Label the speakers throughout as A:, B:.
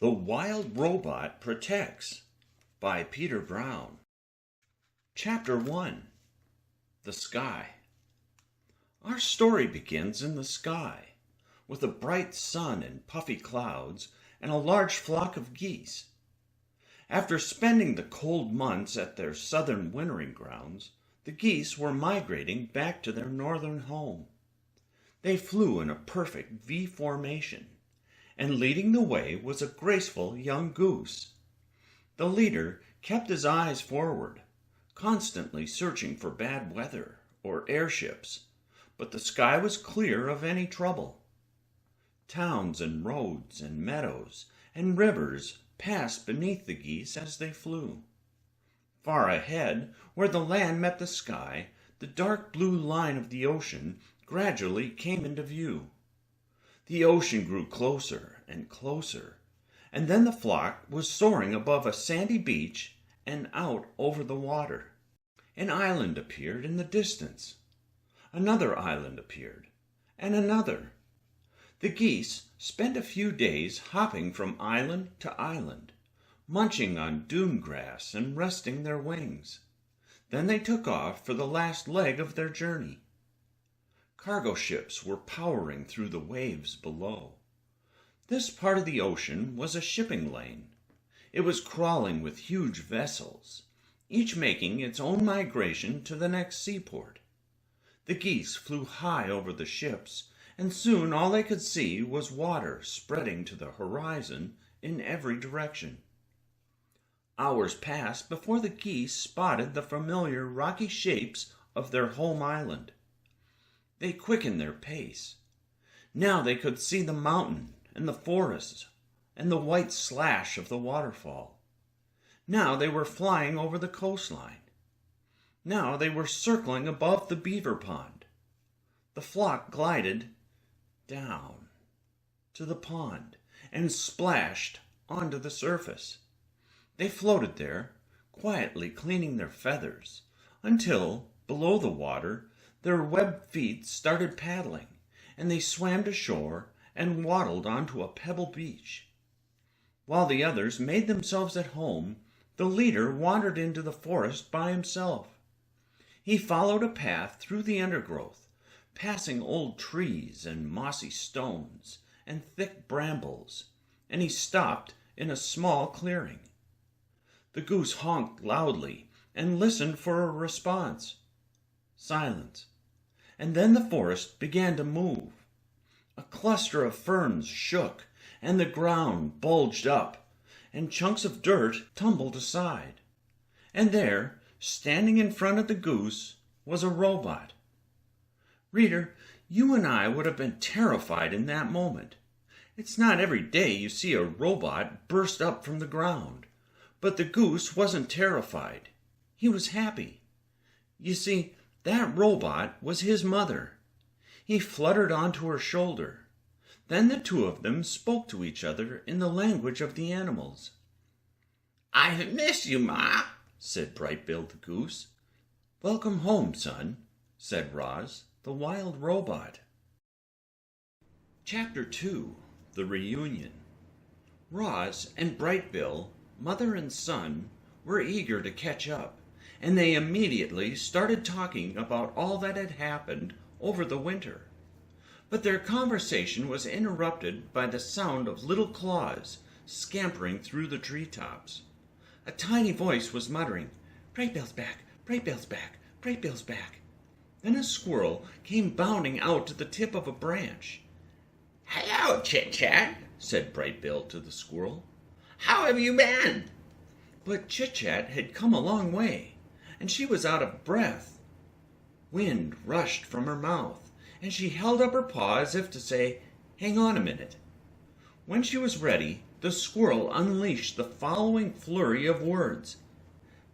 A: The Wild Robot Protects by Peter Brown. Chapter 1. The Sky. Our story begins in the sky, with a bright sun and puffy clouds and a large flock of geese. After spending the cold months at their southern wintering grounds, the geese were migrating back to their northern home. They flew in a perfect V formation, and leading the way was a graceful young goose. The leader kept his eyes forward, constantly searching for bad weather or airships, but the sky was clear of any trouble. Towns and roads and meadows and rivers passed beneath the geese as they flew. Far ahead, where the land met the sky, the dark blue line of the ocean gradually came into view. The ocean grew closer and closer, and then the flock was soaring above a sandy beach and out over the water. An island appeared in the distance. Another island appeared, and another. The geese spent a few days hopping from island to island, munching on dune grass and resting their wings. Then they took off for the last leg of their journey. Cargo ships were powering through the waves below. This part of the ocean was a shipping lane. It was crawling with huge vessels, each making its own migration to the next seaport. The geese flew high over the ships, and soon all they could see was water spreading to the horizon in every direction. Hours passed before the geese spotted the familiar rocky shapes of their home island. They quickened their pace. Now they could see the mountain and the forests and the white slash of the waterfall. Now they were flying over the coastline. Now they were circling above the beaver pond. The flock glided down to the pond and splashed onto the surface. They floated there, quietly cleaning their feathers, until, below the water, their webbed feet started paddling, and they swam to shore and waddled onto a pebble beach. While the others made themselves at home, the leader wandered into the forest by himself. He followed a path through the undergrowth, passing old trees and mossy stones and thick brambles, and he stopped in a small clearing. The goose honked loudly and listened for a response. Silence. And then the forest began to move. A cluster of ferns shook, and the ground bulged up, and chunks of dirt tumbled aside. And there, standing in front of the goose, was a robot. Reader, you and I would have been terrified in that moment. It's not every day you see a robot burst up from the ground. But the goose wasn't terrified. He was happy. You see, that robot was his mother. He fluttered onto her shoulder. Then the two of them spoke to each other in the language of the animals. "I have missed you, Ma," said Brightbill the goose. "Welcome home, son," said Roz, the wild robot. Chapter 2. The Reunion. Roz and Brightbill, mother and son, were eager to catch up, and they immediately started talking about all that had happened over the winter. But their conversation was interrupted by the sound of little claws scampering through the treetops. A tiny voice was muttering, "Brightbill's back, Brightbill's back, Brightbill's back." Then a squirrel came bounding out to the tip of a branch. "Hello, Chit-Chat," said Brightbill to the squirrel. "How have you been?" But Chit-Chat had come a long way, and she was out of breath. Wind rushed from her mouth, and she held up her paw as if to say, "Hang on a minute." When she was ready, the squirrel unleashed the following flurry of words.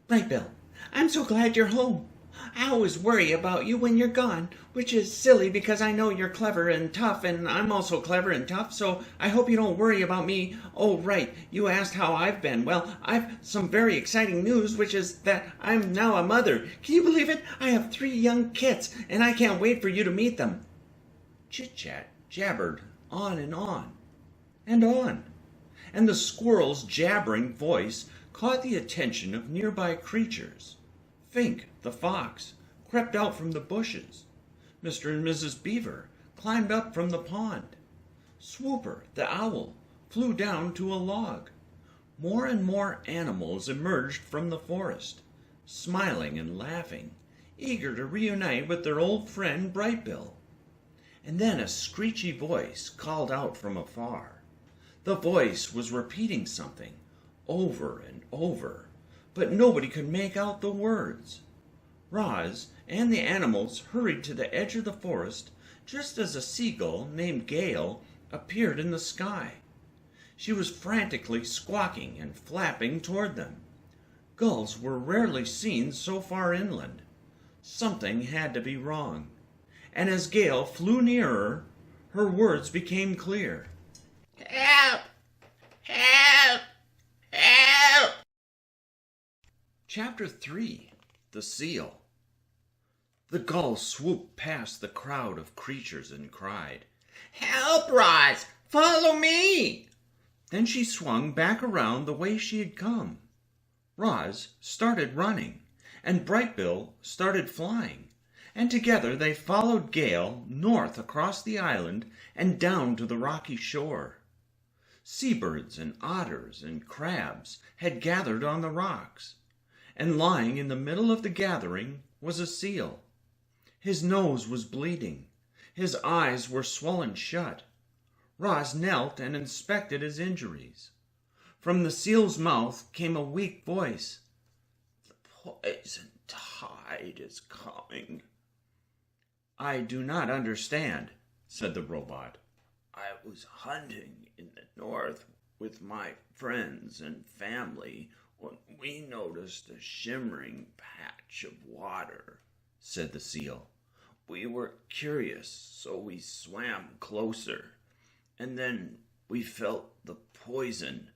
A: "Brightbill, I'm so glad you're home. I always worry about you when you're gone, which is silly because I know you're clever and tough, and I'm also clever and tough, so I hope you don't worry about me. Oh, right, you asked how I've been. Well, I've some very exciting news, which is that I'm now a mother. Can you believe it? I have 3 young kits, and I can't wait for you to meet them." Chit-Chat jabbered on and on, and on. and the squirrel's jabbering voice caught the attention of nearby creatures. Fink, the fox, crept out from the bushes. Mr. and Mrs. Beaver climbed up from the pond. Swooper, the owl, flew down to a log. More and more animals emerged from the forest, smiling and laughing, eager to reunite with their old friend Brightbill. And then a screechy voice called out from afar. The voice was repeating something over and over, but nobody could make out the words. Roz and the animals hurried to the edge of the forest just as a seagull named Gale appeared in the sky. She was frantically squawking and flapping toward them. Gulls were rarely seen so far inland. Something had to be wrong. And as Gale flew nearer, her words became clear.
B: Help! Help! Help!
A: Chapter 3. The Seal. The gull swooped past the crowd of creatures and cried,
B: Help, Roz! Follow me!
A: Then she swung back around the way she had come. Roz started running, and Brightbill started flying, and together they followed Gale north across the island and down to the rocky shore. Seabirds and otters and crabs had gathered on the rocks, and lying in the middle of the gathering was a seal. His nose was bleeding. His eyes were swollen shut. Roz knelt and inspected his injuries. From the seal's mouth came a weak voice.
B: The poison tide is coming.
A: I do not understand, said the robot.
B: I was hunting in the north with my friends and family when we noticed a shimmering patch of water, said the seal. We were curious, so we swam closer, and then we felt the poison.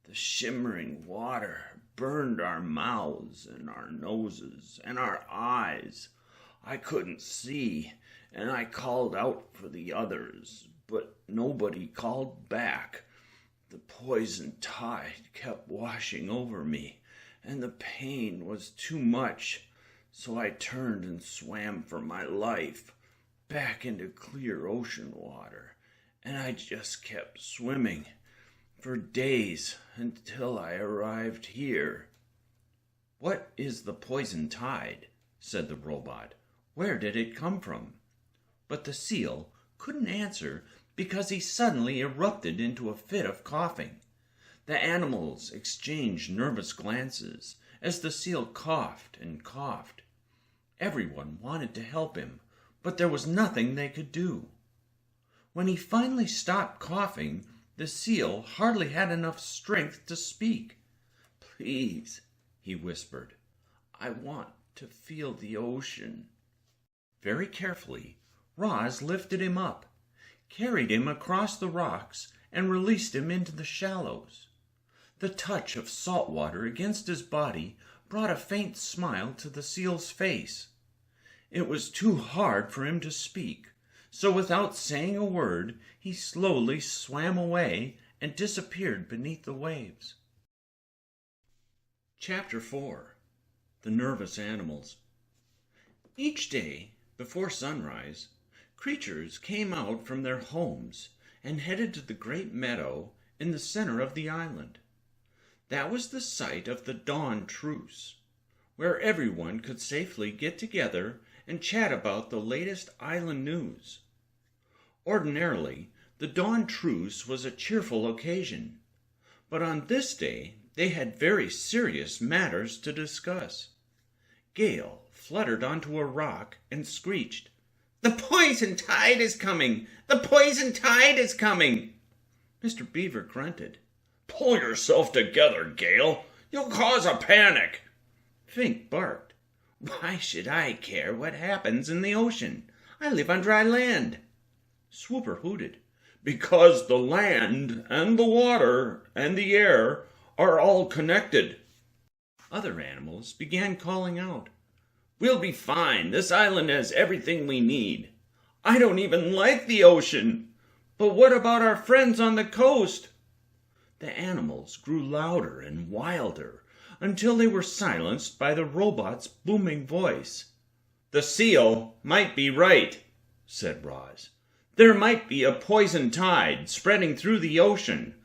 B: The shimmering water burned our mouths and our noses and our eyes. I couldn't see, and I called out for the others, but nobody called back. The poison tide kept washing over me, and the pain was too much, so I turned and swam for my life back into clear ocean water, and I just kept swimming for days until I arrived here.
A: What is the poison tide? Said the robot. Where did it come from? But the seal couldn't answer because he suddenly erupted into a fit of coughing. The animals exchanged nervous glances as the seal coughed and coughed. Everyone wanted to help him, but there was nothing they could do. When he finally stopped coughing, the seal hardly had enough strength to speak.
B: Please, he whispered, I want to feel the ocean.
A: Very carefully, Roz lifted him up, carried him across the rocks, and released him into the shallows. The touch of salt water against his body brought a faint smile to the seal's face. It was too hard for him to speak, so without saying a word, he slowly swam away and disappeared beneath the waves. Chapter 4. The Nervous Animals. Each day, before sunrise, creatures came out from their homes and headed to the great meadow in the center of the island. That was the site of the dawn truce, where everyone could safely get together and chat about the latest island news. Ordinarily, the dawn truce was a cheerful occasion, but on this day they had very serious matters to discuss. Gale fluttered onto a rock and screeched,
B: The poison tide is coming! The poison tide is coming!
A: Mr. Beaver grunted.
C: Pull yourself together, Gale. You'll cause a panic.
A: Fink barked.
B: Why should I care what happens in the ocean? I live on dry land.
A: Swooper hooted.
C: Because the land and the water and the air are all connected.
A: Other animals began calling out.
B: We'll be fine. This island has everything we need. I don't even like the ocean. But what about our friends on the coast?
A: The animals grew louder and wilder until they were silenced by the robot's booming voice.
C: "The seal might be right," said Roz. "There might be a poison tide spreading through the ocean,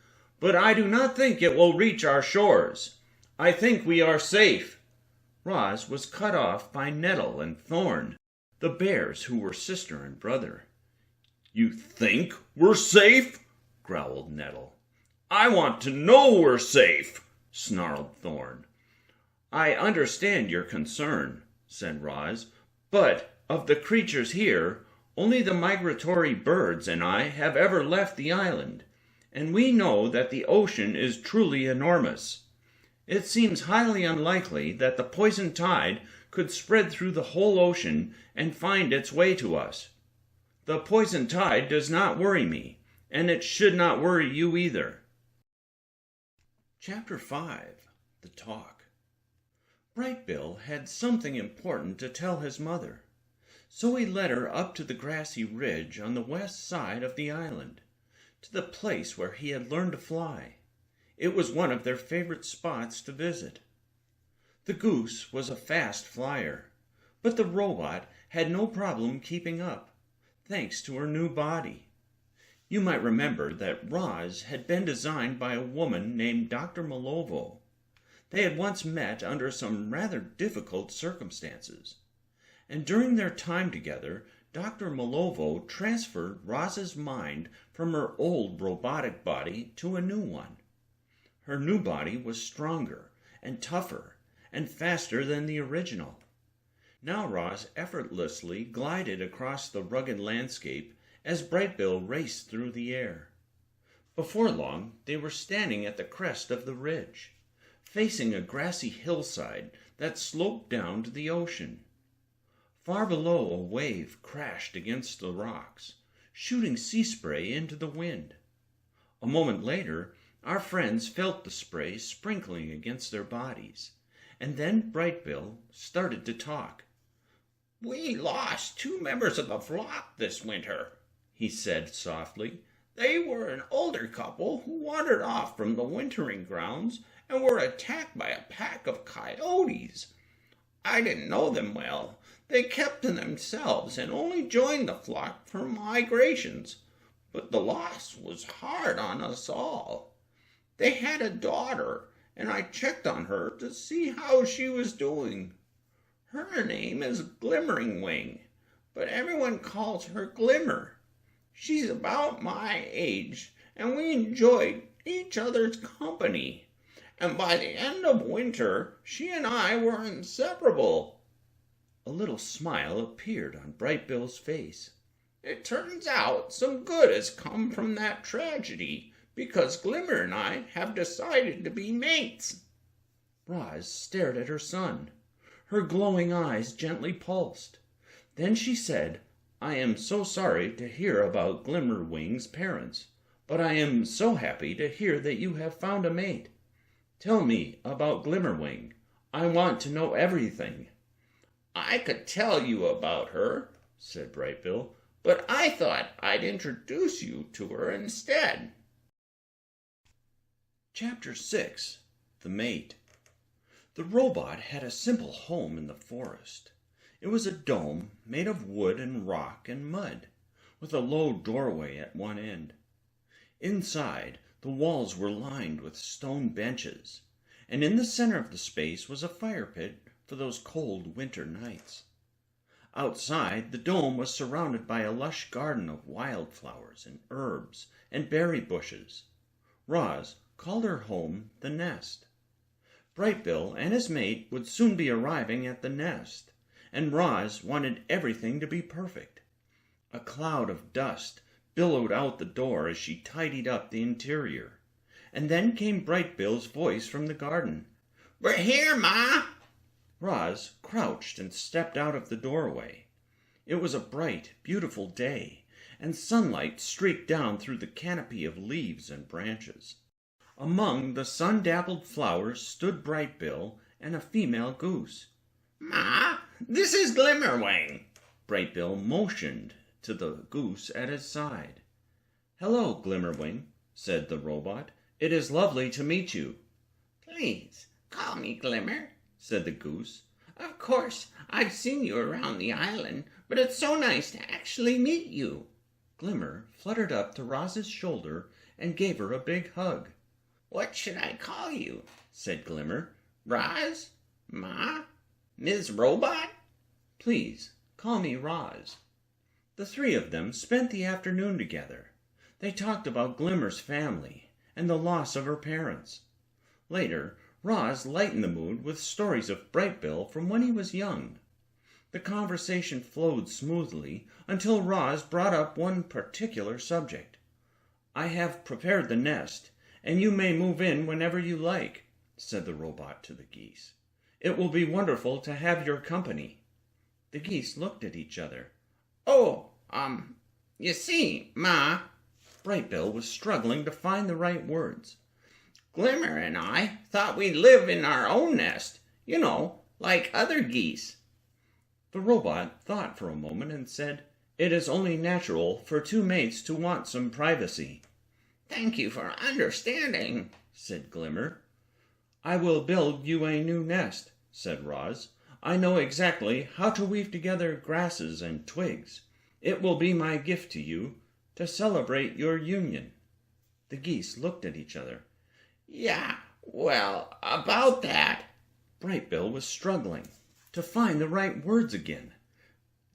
C: but I do not think it will reach our shores. I think we are safe."
A: Roz was cut off by Nettle and Thorn, the bears who were sister and brother.
C: "You think we're safe?" growled Nettle. "I want to know we're safe," snarled Thorn.
A: "I understand your concern," said Roz, "but of the creatures here, only the migratory birds and I have ever left the island, and we know that the ocean is truly enormous. It seems highly unlikely that the poison tide could spread through the whole ocean and find its way to us. The poison tide does not worry me, and it should not worry you either." Chapter 5. The Talk. Bright Bill had something important to tell his mother, so he led her up to the grassy ridge on the west side of the island, to the place where he had learned to fly. It was one of their favorite spots to visit. The goose was a fast flyer, but the robot had no problem keeping up, thanks to her new body. You might remember that Roz had been designed by a woman named Dr. 𝘍𝘳𝘪𝘬𝘦. They had once met under some rather difficult circumstances, and during their time together, Dr. 𝘍𝘍𝘪𝘬𝘦 transferred Roz's mind from her old robotic body to a new one. Her new body was stronger and tougher and faster than the original. Now Roz effortlessly glided across the rugged landscape as Bright Bill raced through the air. Before long, they were standing at the crest of the ridge, facing a grassy hillside that sloped down to the ocean. Far below, a wave crashed against the rocks, shooting sea spray into the wind. A moment later, our friends felt the spray sprinkling against their bodies, and then Bright Bill started to talk.
B: "We lost 2 members of the flock this winter," he said softly. "They were an older couple who wandered off from the wintering grounds and were attacked by a pack of coyotes. I didn't know them well. They kept to themselves and only joined the flock for migrations, but the loss was hard on us all. They had a daughter, and I checked on her to see how she was doing. Her name is 𝘓𝘪𝘬𝘓𝘪𝘬𝘦, but everyone calls her Glimmer. She's about my age, and we enjoyed each other's company. And by the end of winter, she and I were inseparable."
A: A little smile appeared on Bright Bill's face.
B: "It turns out some good has come from that tragedy, because Glimmer and I have decided to be mates."
A: Roz stared at her son. Her glowing eyes gently pulsed. Then she said, "I am so sorry to hear about 𝘓𝘪𝘬𝘓𝘪𝘬𝘦's parents, but I am so happy to hear that you have found a mate. Tell me about 𝘓𝘓𝘬𝘓𝘪𝘬𝘦. I want to know everything."
B: "I could tell you about her," said Bright Bill, "but I thought I'd introduce you to her instead."
A: Chapter 6. The Mate. The robot had a simple home in the forest. It was a dome made of wood and rock and mud, with a low doorway at one end. Inside, the walls were lined with stone benches, and in the center of the space was a fire pit for those cold winter nights. Outside, the dome was surrounded by a lush garden of wildflowers and herbs and berry bushes. Roz called her home the nest. Bright Bill and his mate would soon be arriving at the nest, and Roz wanted everything to be perfect. A cloud of dust billowed out the door as she tidied up the interior, and then came Bright Bill's voice from the garden.
B: "We're here, Ma!"
A: Roz crouched and stepped out of the doorway. It was a bright, beautiful day, and sunlight streaked down through the canopy of leaves and branches. Among the sun-dappled flowers stood Bright Bill and a female goose.
B: "Ma, this is 𝘓𝘓𝘬𝘓𝘪𝘬𝘦."
A: Bright Bill motioned to the goose at his side. "Hello, 𝘓𝘓𝘬𝘓𝘪𝘬𝘬𝘓𝘓𝘓," said the robot.
C: It is lovely to meet you."
D: "Please, call me Glimmer," said the goose. "Of course, I've seen you around the island, but it's so nice to actually meet you."
C: Glimmer fluttered up to Roz's shoulder and gave her a big hug.
D: "What should I call you?" said Glimmer. "Roz? Ma? Ms. Robot?"
C: "Please, call me Roz." The three of them spent the afternoon together. They talked about Glimmer's family and the loss of her parents. Later, Roz lightened the mood with stories of Brightbill from when he was young. The conversation flowed smoothly until Roz brought up one particular subject. "I have prepared the nest, and you may move in whenever you like," said the robot to the geese. "It will be wonderful to have your company." The geese looked at each other.
D: "Oh, you see, Ma,"
C: Brightbill was struggling to find the right words.
D: "Glimmer and I thought we'd live in our own nest, like other geese."
C: The robot thought for a moment and said, "It is only natural for two mates to want some privacy."
D: "Thank you for understanding,"
C: said Glimmer. "I will build you a new nest," said Roz. "I know exactly how to weave together grasses and twigs. It will be my gift to you to celebrate your union." The geese looked at each other.
D: "Yeah, well, about that."
C: Brightbill was struggling to find the right words again.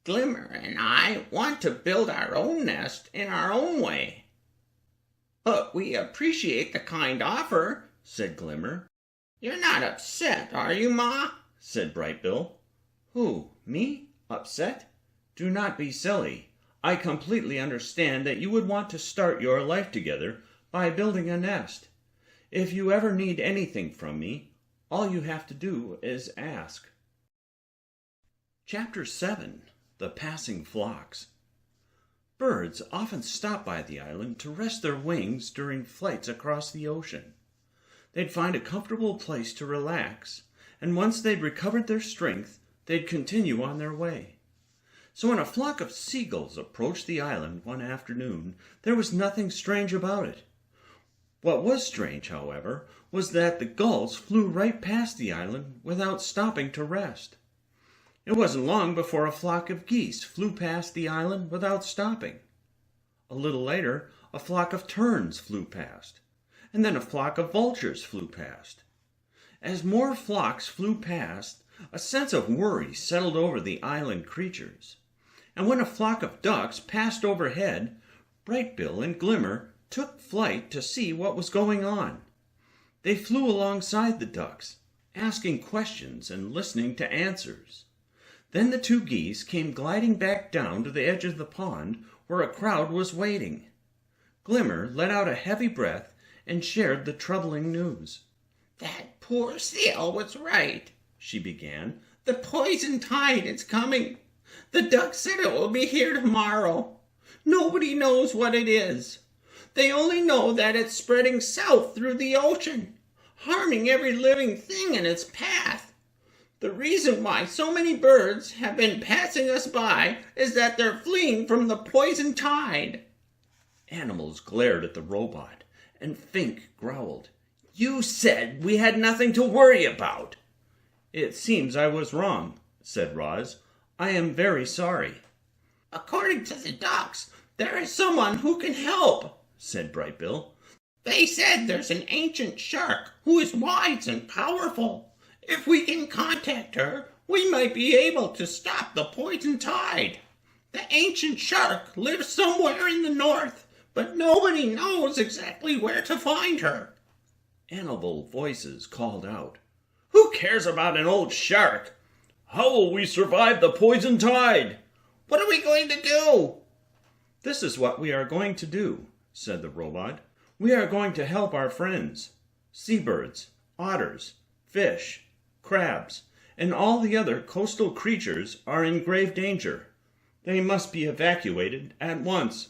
D: "Glimmer and I want to build our own nest in our own way." "But we appreciate the kind offer," said Glimmer. "You're not upset, are you, Ma?"
C: said Brightbill. "Who, me? Upset? Do not be silly. I completely understand that you would want to start your life together by building a nest. If you ever need anything from me, all you have to do is ask." Chapter 7. The Passing Flocks. Birds often stop by the island to rest their wings during flights across the ocean. They'd find a comfortable place to relax, and once they'd recovered their strength, they'd continue on their way. So when a flock of seagulls approached the island one afternoon, there was nothing strange about it. What was strange, however, was that the gulls flew right past the island without stopping to rest. It wasn't long before a flock of geese flew past the island without stopping. A little later, a flock of terns flew past, and then a flock of vultures flew past. As more flocks flew past, a sense of worry settled over the island creatures. And when a flock of ducks passed overhead, Brightbill and Glimmer took flight to see what was going on. They flew alongside the ducks, asking questions and listening to answers. Then the two geese came gliding back down to the edge of the pond where a crowd was waiting. Glimmer let out a heavy breath and shared the troubling news.
D: "That poor seal was right," she began. "The poison tide is coming. The ducks said it will be here tomorrow. Nobody knows what it is. They only know that it's spreading south through the ocean, harming every living thing in its path. The reason why so many birds have been passing us by is that they're fleeing from the poison tide."
C: Animals glared at the robot, and Fink growled, "You said we had nothing to worry about." "It seems I was wrong," said Roz. "I am very sorry."
D: "According to the ducks, there is someone who can help," said Brightbill. "They said there's an ancient shark who is wise and powerful. If we can contact her, we might be able to stop the poison tide. The ancient shark lives somewhere in the north, but nobody knows exactly where to find her."
C: Animal voices called out,
B: "Who cares about an old shark? How will we survive the poison tide?"
D: "What are we going to do?"
C: "This is what we are going to do," said the robot. "We are going to help our friends. Seabirds, otters, fish, crabs, and all the other coastal creatures are in grave danger. They must be evacuated at once."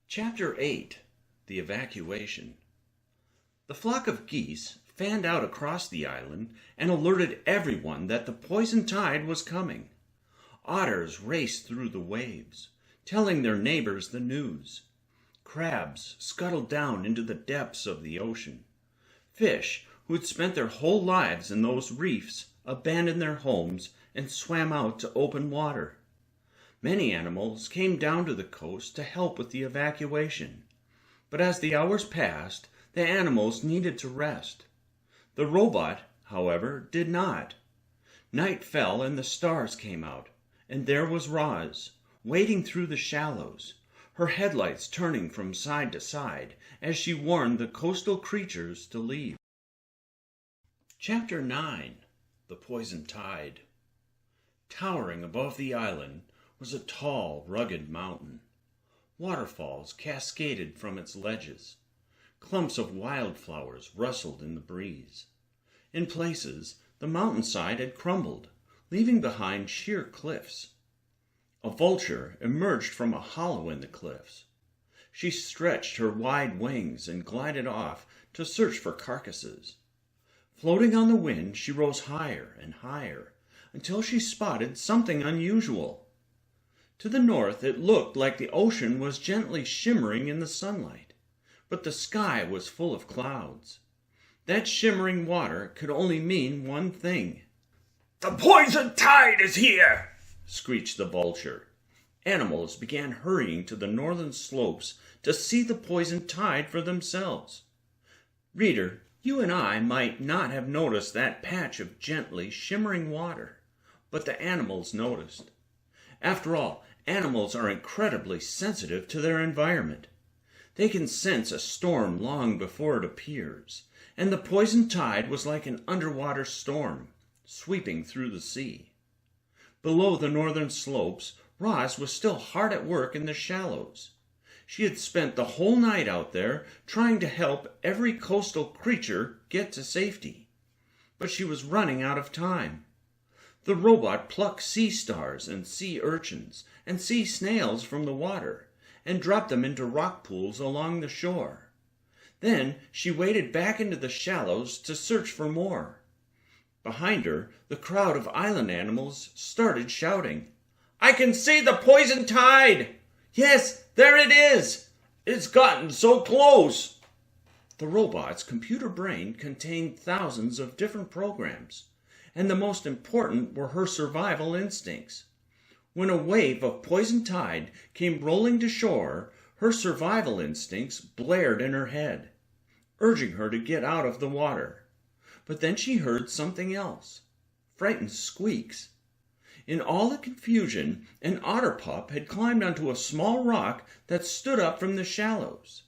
C: Chapter 8. The Evacuation. The flock of geese fanned out across the island and alerted everyone that the poison tide was coming. Otters raced through the waves, telling their neighbors the news.
A: Crabs scuttled down into the depths of the ocean. Fish who had spent their whole lives in those reefs abandoned their homes and swam out to open water. Many animals came down to the coast to help with the evacuation. But as the hours passed, the animals needed to rest. The robot, however, did not. Night fell and the stars came out, and there was Roz, wading through the shallows, her headlights turning from side to side as she warned the coastal creatures to leave. Chapter 9. The Poison Tide. Towering above the island was a tall, rugged mountain. Waterfalls cascaded from its ledges. Clumps of wildflowers rustled in the breeze. In places, the mountainside had crumbled, leaving behind sheer cliffs. A vulture emerged from a hollow in the cliffs. She stretched her wide wings and glided off to search for carcasses. Floating on the wind, she rose higher and higher until she spotted something unusual. To the north, it looked like the ocean was gently shimmering in the sunlight, but the sky was full of clouds. That shimmering water could only mean one thing.
B: "The poison tide is here!"
A: screeched the vulture. Animals began hurrying to the northern slopes to see the poison tide for themselves. Reader, you and I might not have noticed that patch of gently shimmering water, but the animals noticed. After all, animals are incredibly sensitive to their environment. They can sense a storm long before it appears, and the poison tide was like an underwater storm, sweeping through the sea. Below the northern slopes, Roz was still hard at work in the shallows. She had spent the whole night out there trying to help every coastal creature get to safety. But she was running out of time. The robot plucked sea stars and sea urchins and sea snails from the water and dropped them into rock pools along the shore. Then she waded back into the shallows to search for more. Behind her, the crowd of island animals started shouting, "I can see the poison tide! Yes, there it is! It's gotten so close!" The robot's computer brain contained thousands of different programs, and the most important were her survival instincts. When a wave of poison tide came rolling to shore, her survival instincts blared in her head, urging her to get out of the water. But then she heard something else, frightened squeaks. In all the confusion, an otter pup had climbed onto a small rock that stood up from the shallows.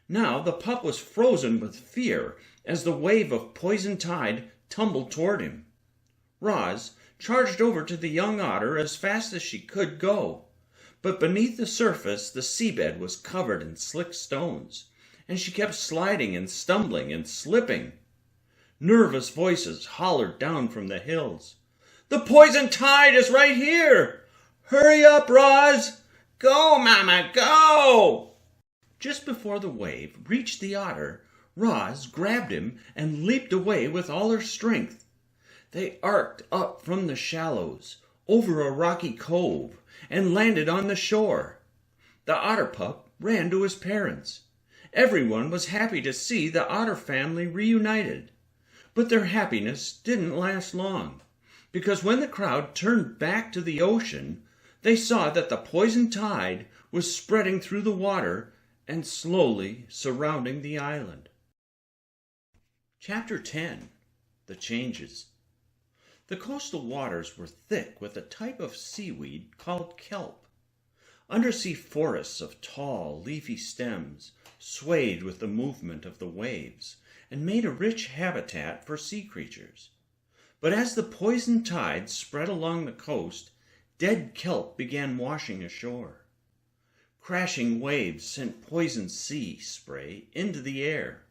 A: Now the pup was frozen with fear as the wave of poison tide tumbled toward him. Roz charged over to the young otter as fast as she could go, but beneath the surface the seabed was covered in slick stones, and she kept sliding and stumbling and slipping. Nervous voices hollered down from the hills. "The poison tide is right here! Hurry up, Roz! Go, Mama, go!" Just before the wave reached the otter, Roz grabbed him and leaped away with all her strength. They arced up from the shallows, over a rocky cove, and landed on the shore. The otter pup ran to his parents. Everyone was happy to see the otter family reunited. But their happiness didn't last long, because when the crowd turned back to the ocean, they saw that the poison tide was spreading through the water and slowly surrounding the island. Chapter 10. The Changes. The coastal waters were thick with a type of seaweed called kelp. Undersea forests of tall, leafy stems swayed with the movement of the waves and made a rich habitat for sea creatures. But as the poison tide spread along the coast, dead kelp began washing ashore. Crashing waves sent poison sea spray into the air.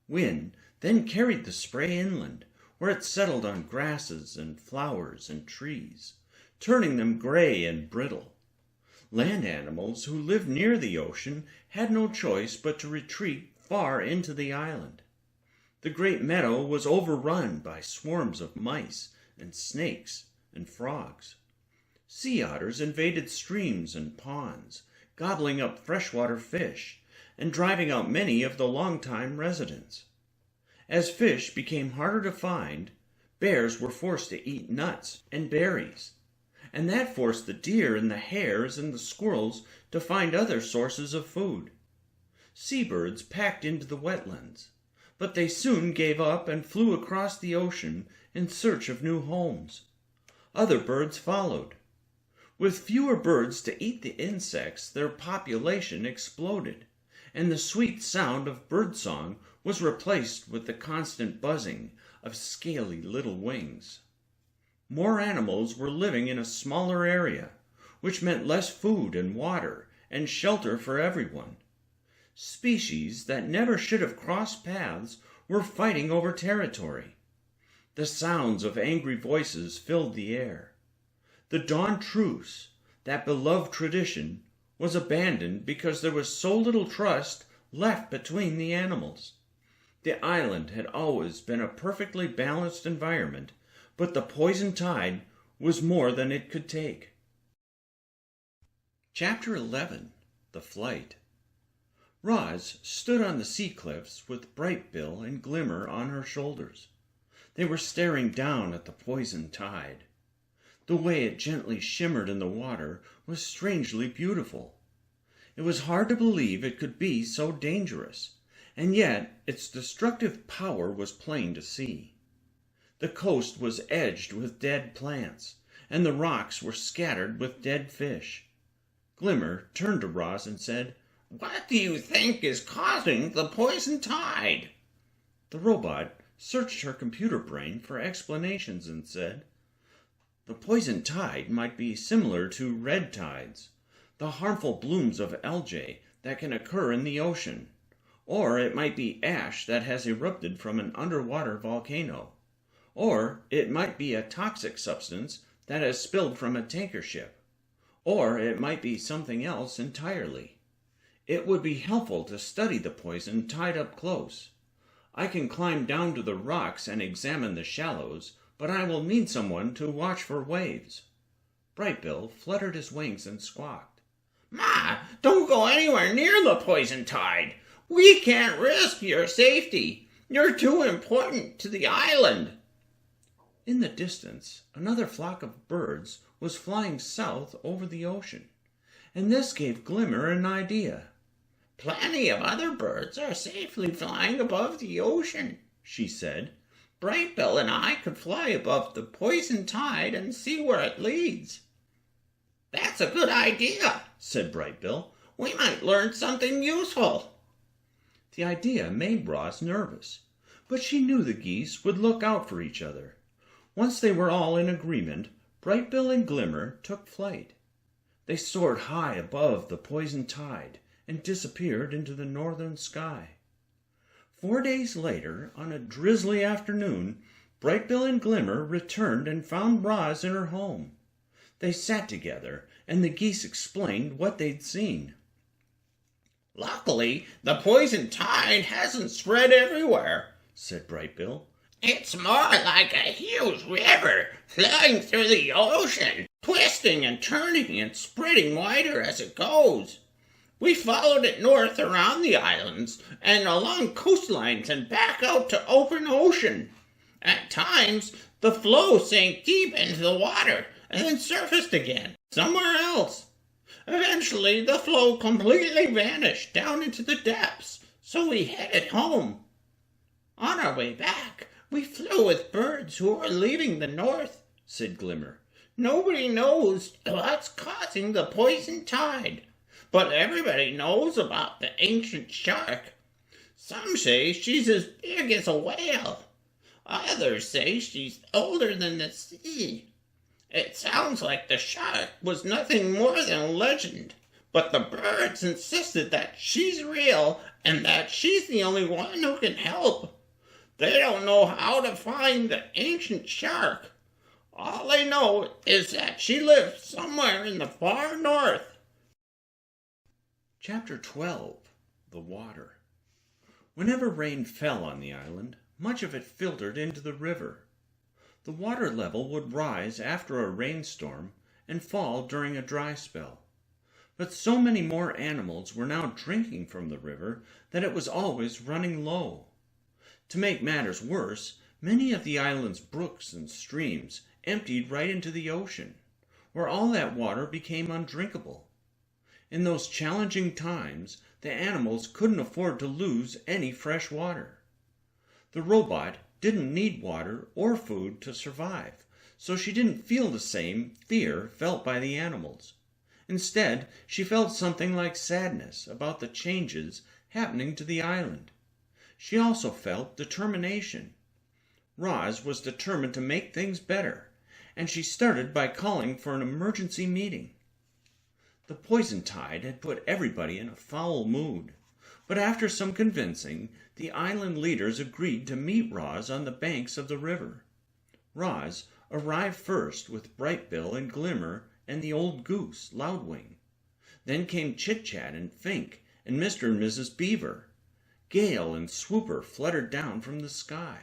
A: Wind then carried the spray inland, where it settled on grasses and flowers and trees, turning them gray and brittle. Land animals who lived near the ocean had no choice but to retreat far into the island. The great meadow was overrun by swarms of mice and snakes and frogs. Sea otters invaded streams and ponds, gobbling up freshwater fish
C: and driving out many of the long-time residents. As fish became harder to find, bears were forced to eat nuts and berries, and that forced the deer and the hares and the squirrels to find other sources of food. Seabirds packed into the wetlands, but they soon gave up and flew across the ocean in search of new homes. Other birds followed. With fewer birds to eat the insects, their population exploded, and the sweet sound of birdsong was replaced with the constant buzzing of scaly little wings. More animals were living in a smaller area, which meant less food and water and shelter for everyone. Species that never should have crossed paths were fighting over territory. The sounds of angry voices filled the air. The dawn truce, that beloved tradition, was abandoned because there was so little trust left between the animals. The island had always been a perfectly balanced environment, but the poison tide was more than it could take. Chapter 11. The Flight. Roz stood on the sea cliffs with Brightbill and Glimmer on her shoulders. They were staring down at the poison tide. The way it gently shimmered in the water was strangely beautiful. It was hard to believe it could be so dangerous, and yet its destructive power was plain to see. The coast was edged with dead plants, and the rocks were scattered with dead fish. Glimmer turned to Roz and said,
D: "What do you think is causing the poison tide?"
C: The robot searched her computer brain for explanations and said, "The poison tide might be similar to red tides, the harmful blooms of algae that can occur in the ocean, or it might be ash that has erupted from an underwater volcano, or it might be a toxic substance that has spilled from a tanker ship, or it might be something else entirely. It would be helpful to study the poison tide up close. I can climb down to the rocks and examine the shallows, but I will need someone to watch for waves." Brightbill fluttered his wings and squawked.
D: "Ma, don't go anywhere near the poison tide. We can't risk your safety. You're too important to the island."
C: In the distance, another flock of birds was flying south over the ocean, and this gave Glimmer an idea.
D: "Plenty of other birds are safely flying above the ocean," she said. "Brightbill and I could fly above the poison tide and see where it leads." "That's a good idea," said Brightbill. "We might learn something useful."
C: The idea made Roz nervous, but she knew the geese would look out for each other. Once they were all in agreement, Brightbill and Glimmer took flight. They soared high above the poison tide and disappeared into the northern sky. 4 days later, on a drizzly afternoon, Brightbill and Glimmer returned and found Roz in her home. They sat together, and the geese explained what they'd seen.
D: "Luckily, the poison tide hasn't spread everywhere," said Brightbill. "It's more like a huge river flowing through the ocean, twisting and turning and spreading wider as it goes. We followed it north around the islands and along coastlines and back out to open ocean. At times, the flow sank deep into the water and then surfaced again, somewhere else. Eventually, the flow completely vanished down into the depths, so we headed home. On our way back, we flew with birds who were leaving the north," said Glimmer. "Nobody knows what's causing the poison tide, but everybody knows about the ancient shark. Some say she's as big as a whale. Others say she's older than the sea. It sounds like the shark was nothing more than a legend, but the birds insisted that she's real and that she's the only one who can help. They don't know how to find the ancient shark. All they know is that she lives somewhere in the far north."
C: Chapter 12. The Water. Whenever rain fell on the island, much of it filtered into the river. The water level would rise after a rainstorm and fall during a dry spell.
A: But so many more animals were now drinking from the river that it was always running low. To make matters worse, many of the island's brooks and streams emptied right into the ocean, where all that water became undrinkable. In those challenging times, the animals couldn't afford to lose any fresh water. The robot didn't need water or food to survive, so she didn't feel the same fear felt by the animals. Instead, she felt something like sadness about the changes happening to the island. She also felt determination. Roz was determined to make things better, and she started by calling for an emergency meeting. The poison tide had put everybody in a foul mood, but after some convincing, the island leaders agreed to meet Roz on the banks of the river. Roz arrived first with Brightbill and Glimmer and the old goose, Loudwing. Then came Chit-Chat and Fink and Mr. and Mrs. Beaver. Gale and Swooper fluttered down from the sky.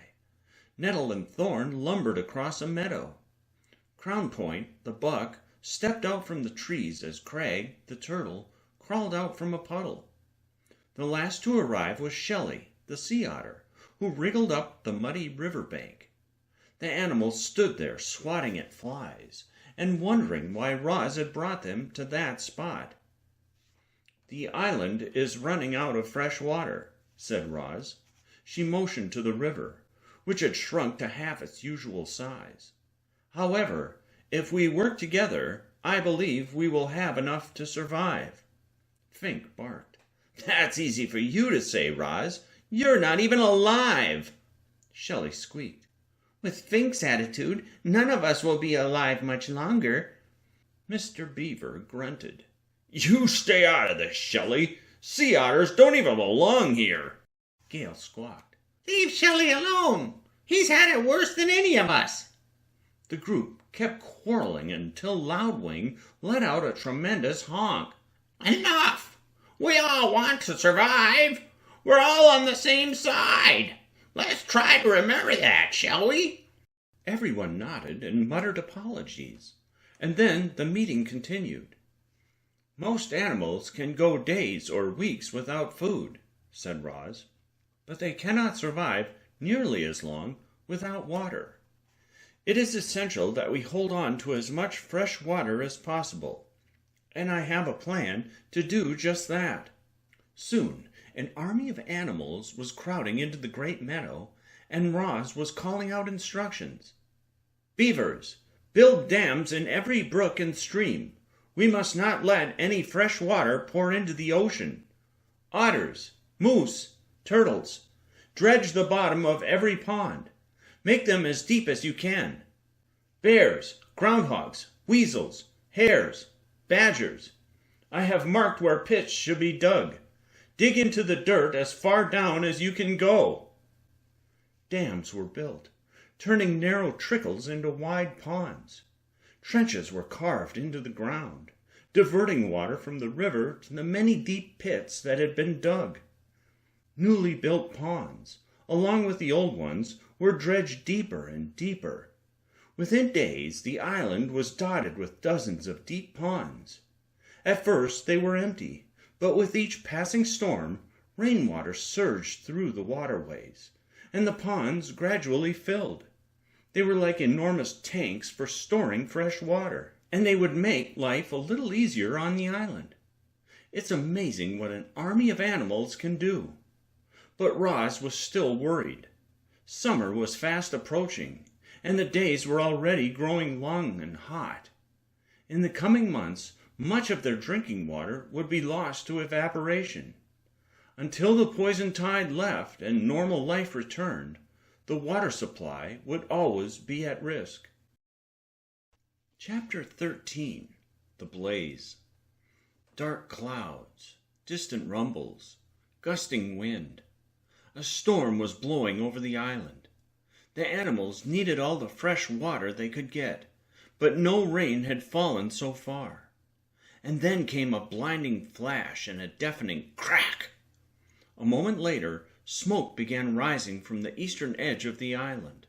A: Nettle and Thorn lumbered across a meadow. Crown Point, the buck, stepped out from the trees as Crag, the turtle, crawled out from a puddle. The last to arrive was Shelley, the sea otter, who wriggled up the muddy river bank. The animals stood there swatting at flies and wondering why Roz had brought them to that spot. "The island is running out of fresh water," said Roz. She motioned to the river, which had shrunk to half its usual size. "However, if we work together, I believe we will have enough to survive." Fink barked. "That's easy for you to say, Roz. You're not even alive." Shelley squeaked.
D: "With Fink's attitude, none of us will be alive much longer."
A: Mr. Beaver grunted.
C: "You stay out of this, Shelley. Sea otters don't even belong here."
A: Gale squawked.
D: "Leave Shelley alone. He's had it worse than any of us."
A: The group kept quarreling until Loudwing let out a tremendous honk.
D: "Enough! We all want to survive. We're all on the same side. Let's try to remember that, shall we?"
A: Everyone nodded and muttered apologies, and then the meeting continued. "Most animals can go days or weeks without food," said Roz, "but they cannot survive nearly as long without water. It is essential that we hold on to as much fresh water as possible, and I have a plan to do just that." Soon, an army of animals was crowding into the great meadow, and Roz was calling out instructions. "Beavers, build dams in every brook and stream. We must not let any fresh water pour into the ocean. Otters, moose, turtles, dredge the bottom of every pond. Make them as deep as you can. Bears, groundhogs, weasels, hares, badgers. I have marked where pits should be dug. Dig into the dirt as far down as you can go." Dams were built, turning narrow trickles into wide ponds. Trenches were carved into the ground, diverting water from the river to the many deep pits that had been dug. Newly built ponds, along with the old ones, were dredged deeper and deeper. Within days, the island was dotted with dozens of deep ponds. At first they were empty, but with each passing storm, rainwater surged through the waterways, and the ponds gradually filled. They were like enormous tanks for storing fresh water, and they would make life a little easier on the island. It's amazing what an army of animals can do. But Roz was still worried. Summer was fast approaching, and the days were already growing long and hot. In the coming months, much of their drinking water would be lost to evaporation. Until the poison tide left and normal life returned, the water supply would always be at risk. Chapter 13. The Blaze. Dark clouds, distant rumbles, gusting wind. A storm was blowing over the island. The animals needed all the fresh water they could get, but no rain had fallen so far. And then came a blinding flash and a deafening crack. A moment later, smoke began rising from the eastern edge of the island.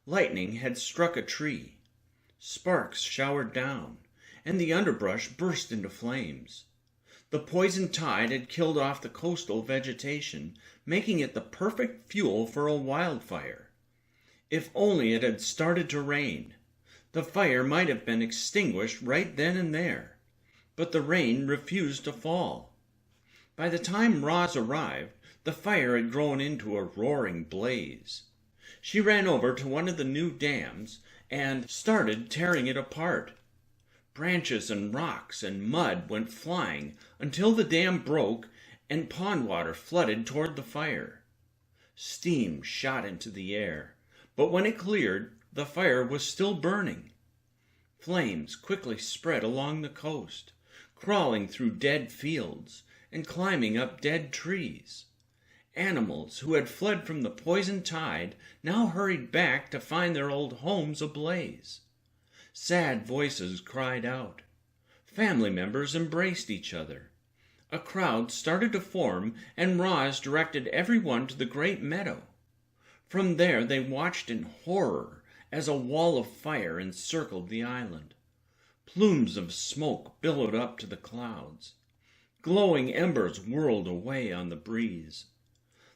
A: Lightning had struck a tree. Sparks showered down,
C: and the underbrush burst into flames. The poison tide had killed off the coastal vegetation, making it the perfect fuel for a wildfire. If only it had started to rain, the fire might have been extinguished right then and there. But the rain refused to fall. By the time Roz arrived, the fire had grown into a roaring blaze. She ran over to one of the new dams and started tearing it apart. Branches and rocks and mud went flying until the dam broke and pond water flooded toward the fire. Steam shot into the air, but when it cleared, the fire was still burning. Flames quickly spread along the coast, crawling through dead fields and climbing up dead trees. Animals who had fled from the poison tide now hurried back to find their old homes ablaze. Sad voices cried out. Family members embraced each other. A crowd started to form, and Roz directed everyone to the great meadow. From there they watched in horror as a wall of fire encircled the island. Plumes of smoke billowed up to the clouds. Glowing embers whirled away on the breeze.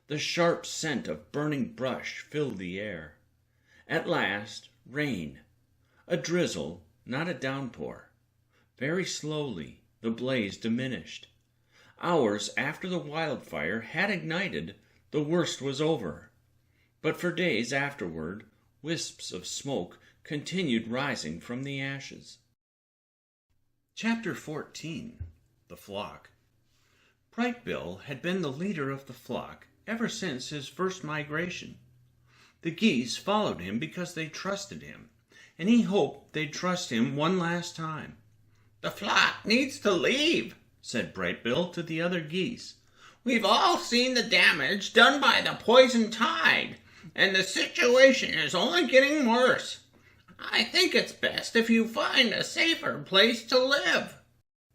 C: The sharp scent of burning brush filled the air. At last, rain. A drizzle, not a downpour. Very slowly, the blaze diminished. Hours after the wildfire had ignited, the worst was over. But for days afterward, wisps of smoke continued rising from the ashes.
A: Chapter 14. The Flock. Brightbill had been the leader of the flock ever since his first migration. The geese followed him because they trusted him, and he hoped they'd trust him one last time.
D: "The flock needs to leave,"
A: said Brightbill to the other geese.
D: "We've all seen the damage done by the poison tide, and the situation is only getting worse. I think it's best if you find a safer place to live."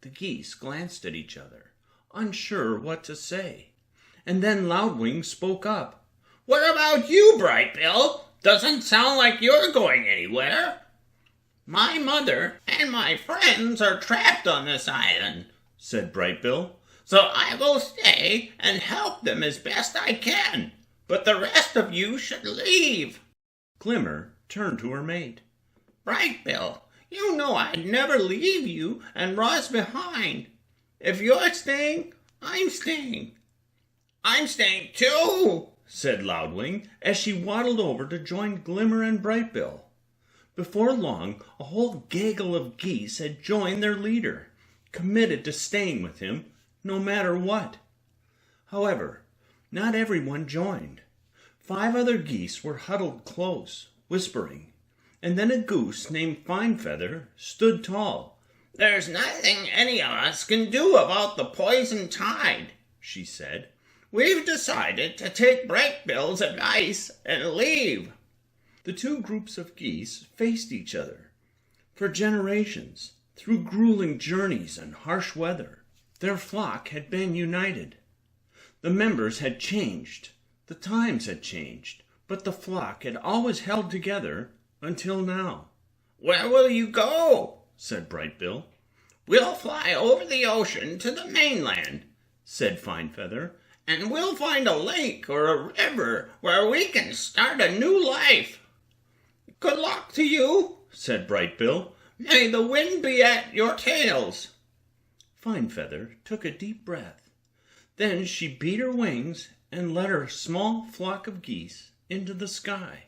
A: The geese glanced at each other, unsure what to say, and then Loudwing spoke up.
D: "What about you, Brightbill? Doesn't sound like you're going anywhere." "My mother and my friends are trapped on this island,"
A: said Brightbill.
D: "so I will stay and help them as best I can. But the rest of you should leave."
A: Glimmer turned to her mate.
D: "Brightbill, you know I'd never leave you and Roz behind. If you're staying, I'm staying." "I'm staying too,"
A: said Loudwing as she waddled over to join Glimmer and Brightbill. Before long, a whole gaggle of geese had joined their leader, committed to staying with him no matter what. However, not everyone joined. 5 other geese were huddled close, whispering, and then a goose named Finefeather stood tall.
D: "There's nothing any of us can do about the poison tide," she said. "We've decided to take Brightbill's advice and leave."
A: The 2 groups of geese faced each other. For generations, through grueling journeys and harsh weather, their flock had been united. The members had changed, the times had changed, but the flock had always held together until now.
D: "Where will you go?"
A: said Brightbill.
D: "We'll fly over the ocean to the mainland,"
A: said Finefeather.
D: "and we'll find a lake or a river where we can start a new life." "Good luck to you,"
A: said Brightbill.
D: "May the wind be at your tails."
A: Finefeather took a deep breath. Then she beat her wings and led her small flock of geese into the sky.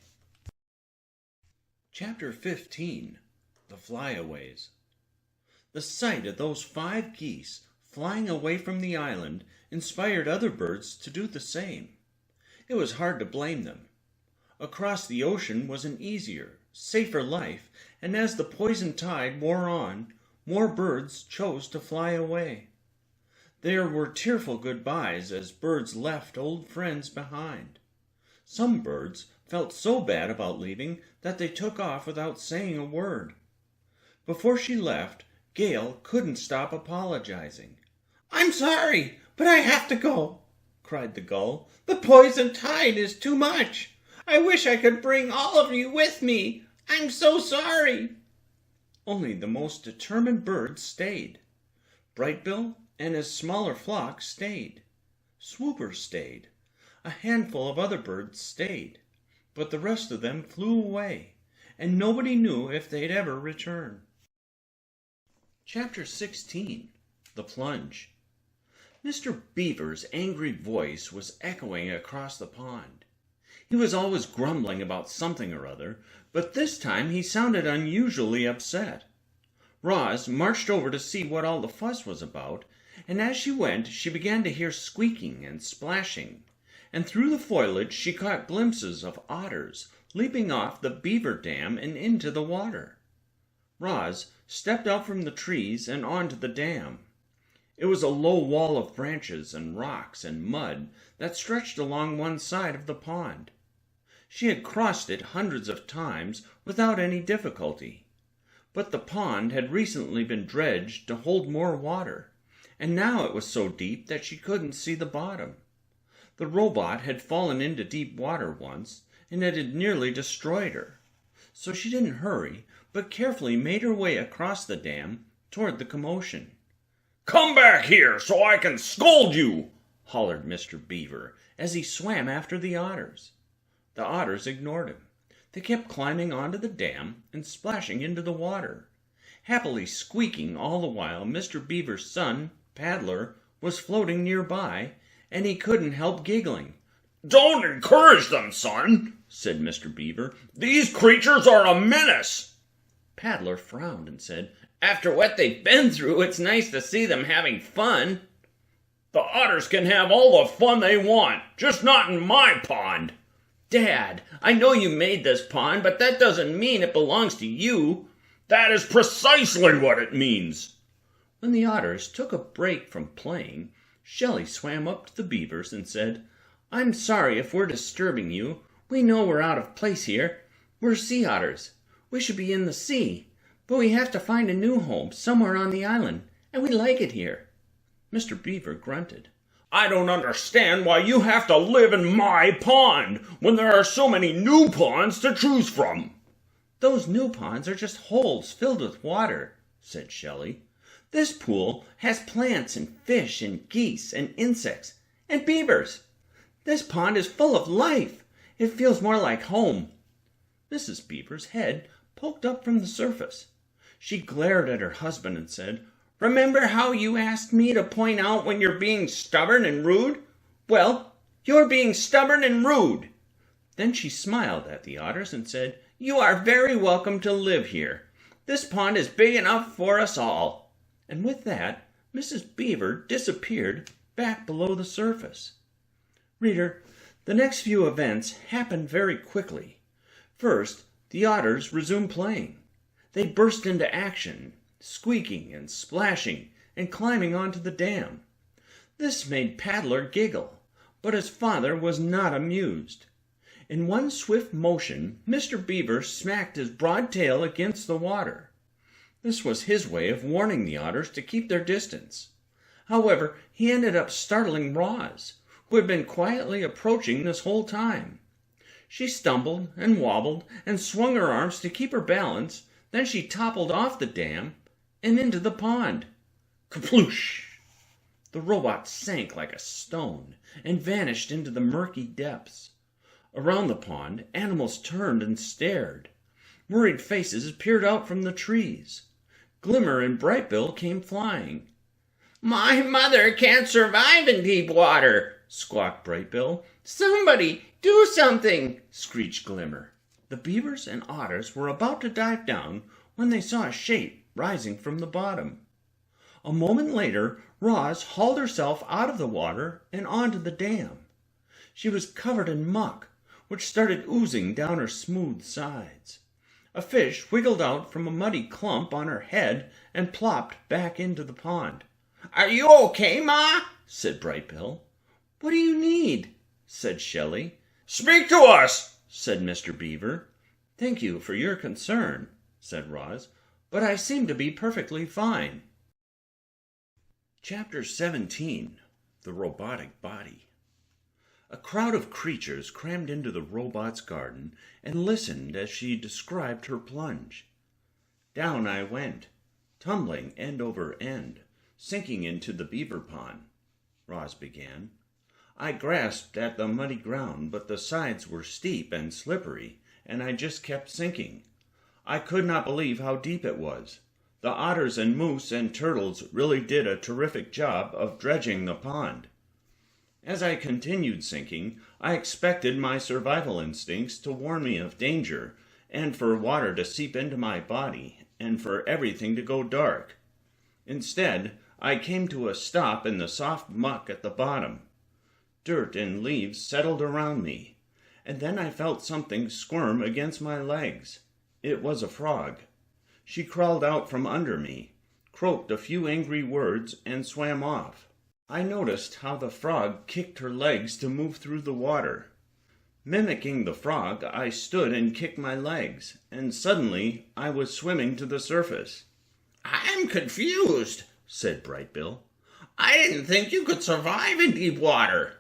A: Chapter 15. The Flyaways. The sight of those 5 geese flying away from the island inspired other birds to do the same. It was hard to blame them. Across the ocean was an easier, safer life, and as the poison tide wore on, more birds chose to fly away. There were tearful goodbyes as birds left old friends behind. Some birds felt so bad about leaving that they took off without saying a word. Before she left, Gale couldn't stop apologizing.
D: "I'm sorry, but I have to go," cried the gull. "The poison tide is too much. I wish I could bring all of you with me. I'm so sorry."
C: Only the most determined birds stayed. Brightbill and his smaller flock stayed. Swooper stayed. A handful of other birds stayed, but the rest of them flew away, and nobody knew if they'd ever return. Chapter 16. The Plunge. Mr. Beaver's angry voice was echoing across the pond. He was always grumbling about something or other, but this time he sounded unusually upset. Roz marched over to see what all the fuss was about, and as she went she began to hear squeaking and splashing, and through the foliage she caught glimpses of otters leaping off the beaver dam and into the water. Roz stepped out from the trees and onto the dam. It was a low wall of branches and rocks and mud that stretched along one side of the pond. She had crossed it hundreds of times without any difficulty. But the pond had recently been dredged to hold more water, and now it was so deep that she couldn't see the bottom. The robot had fallen into deep water once, and it had nearly destroyed her. So she didn't hurry, but carefully made her way across the dam toward the commotion.
B: "Come back here so I can scold you!"
C: hollered Mr. Beaver as he swam after the otters. The otters ignored him. They kept climbing onto the dam and splashing into the water, happily squeaking all the while Mr. Beaver's son, Paddler, was floating nearby, and he couldn't help giggling.
B: "Don't encourage them, son," said Mr. Beaver. "These creatures are a menace."
C: Paddler frowned and said,
D: "After what they've been through, it's nice to see them having fun."
B: "The otters can have all the fun they want, just not in my pond."
D: "Dad, I know you made this pond, but that doesn't mean it belongs to you."
B: "That is precisely what it means."
C: When the otters took a break from playing, Shelley swam up to the beavers and said, "I'm sorry if we're disturbing you. We know we're out of place here. We're sea otters. We should be in the sea, but we have to find a new home somewhere on the island, and we like it here." Mr. Beaver grunted.
B: "I don't understand why you have to live in my pond when there are so many new ponds to choose from."
C: "Those new ponds are just holes filled with water," said Shelley. "This pool has plants and fish and geese and insects and beavers. This pond is full of life. It feels more like home." Mrs. Beaver's head poked up from the surface. She glared at her husband and said,
D: "Remember how you asked me to point out when you're being stubborn and rude? Well, you're being stubborn and rude."
C: Then she smiled at the otters and said,
D: "You are very welcome to live here. This pond is big enough for us all."
C: And with that, Mrs. Beaver disappeared back below the surface. Reader, the next few events happened very quickly. First, the otters resumed playing. They burst into action, squeaking and splashing and climbing onto the dam. This made Paddler giggle, but his father was not amused. In one swift motion, Mr. Beaver smacked his broad tail against the water. This was his way of warning the otters to keep their distance. However, he ended up startling Roz, who had been quietly approaching this whole time. She stumbled and wobbled and swung her arms to keep her balance. Then she toppled off the dam and into the pond. Kaploosh! The robot sank like a stone and vanished into the murky depths. Around the pond, animals turned and stared. Worried faces peered out from the trees. Glimmer and Brightbill came flying.
D: "My mother can't survive in deep water," squawked Brightbill. "Somebody do something," screeched Glimmer.
C: The beavers and otters were about to dive down when they saw a shape rising from the bottom. A moment later, Roz hauled herself out of the water and onto the dam. She was covered in muck, which started oozing down her smooth sides. A fish wiggled out from a muddy clump on her head and plopped back into the pond.
D: "Are you okay, Ma?"
C: said Brightbill. "What do you need?" said Shelley.
B: "Speak to us,"
C: said Mr. Beaver. "Thank you for your concern," said Roz, "but I seem to be perfectly fine." Chapter 17. The Robotic Body. A crowd of creatures crammed into the robot's garden and listened as she described her plunge. Down I went, tumbling end over end, sinking into the beaver pond, Roz began. I grasped at the muddy ground, but the sides were steep and slippery, and I just kept sinking. I could not believe how deep it was. The otters and moose and turtles really did a terrific job of dredging the pond. As I continued sinking, I expected my survival instincts to warn me of danger, and for water to seep into my body, and for everything to go dark. Instead, I came to a stop in the soft muck at the bottom. Dirt and leaves settled around me, and then I felt something squirm against my legs. It was a frog. She crawled out from under me, croaked a few angry words, and swam off. I noticed how the frog kicked her legs to move through the water. Mimicking the frog, I stood and kicked my legs, and suddenly I was swimming to the surface.
D: "I'm confused," said Bright Bill. "I didn't think you could survive in deep water."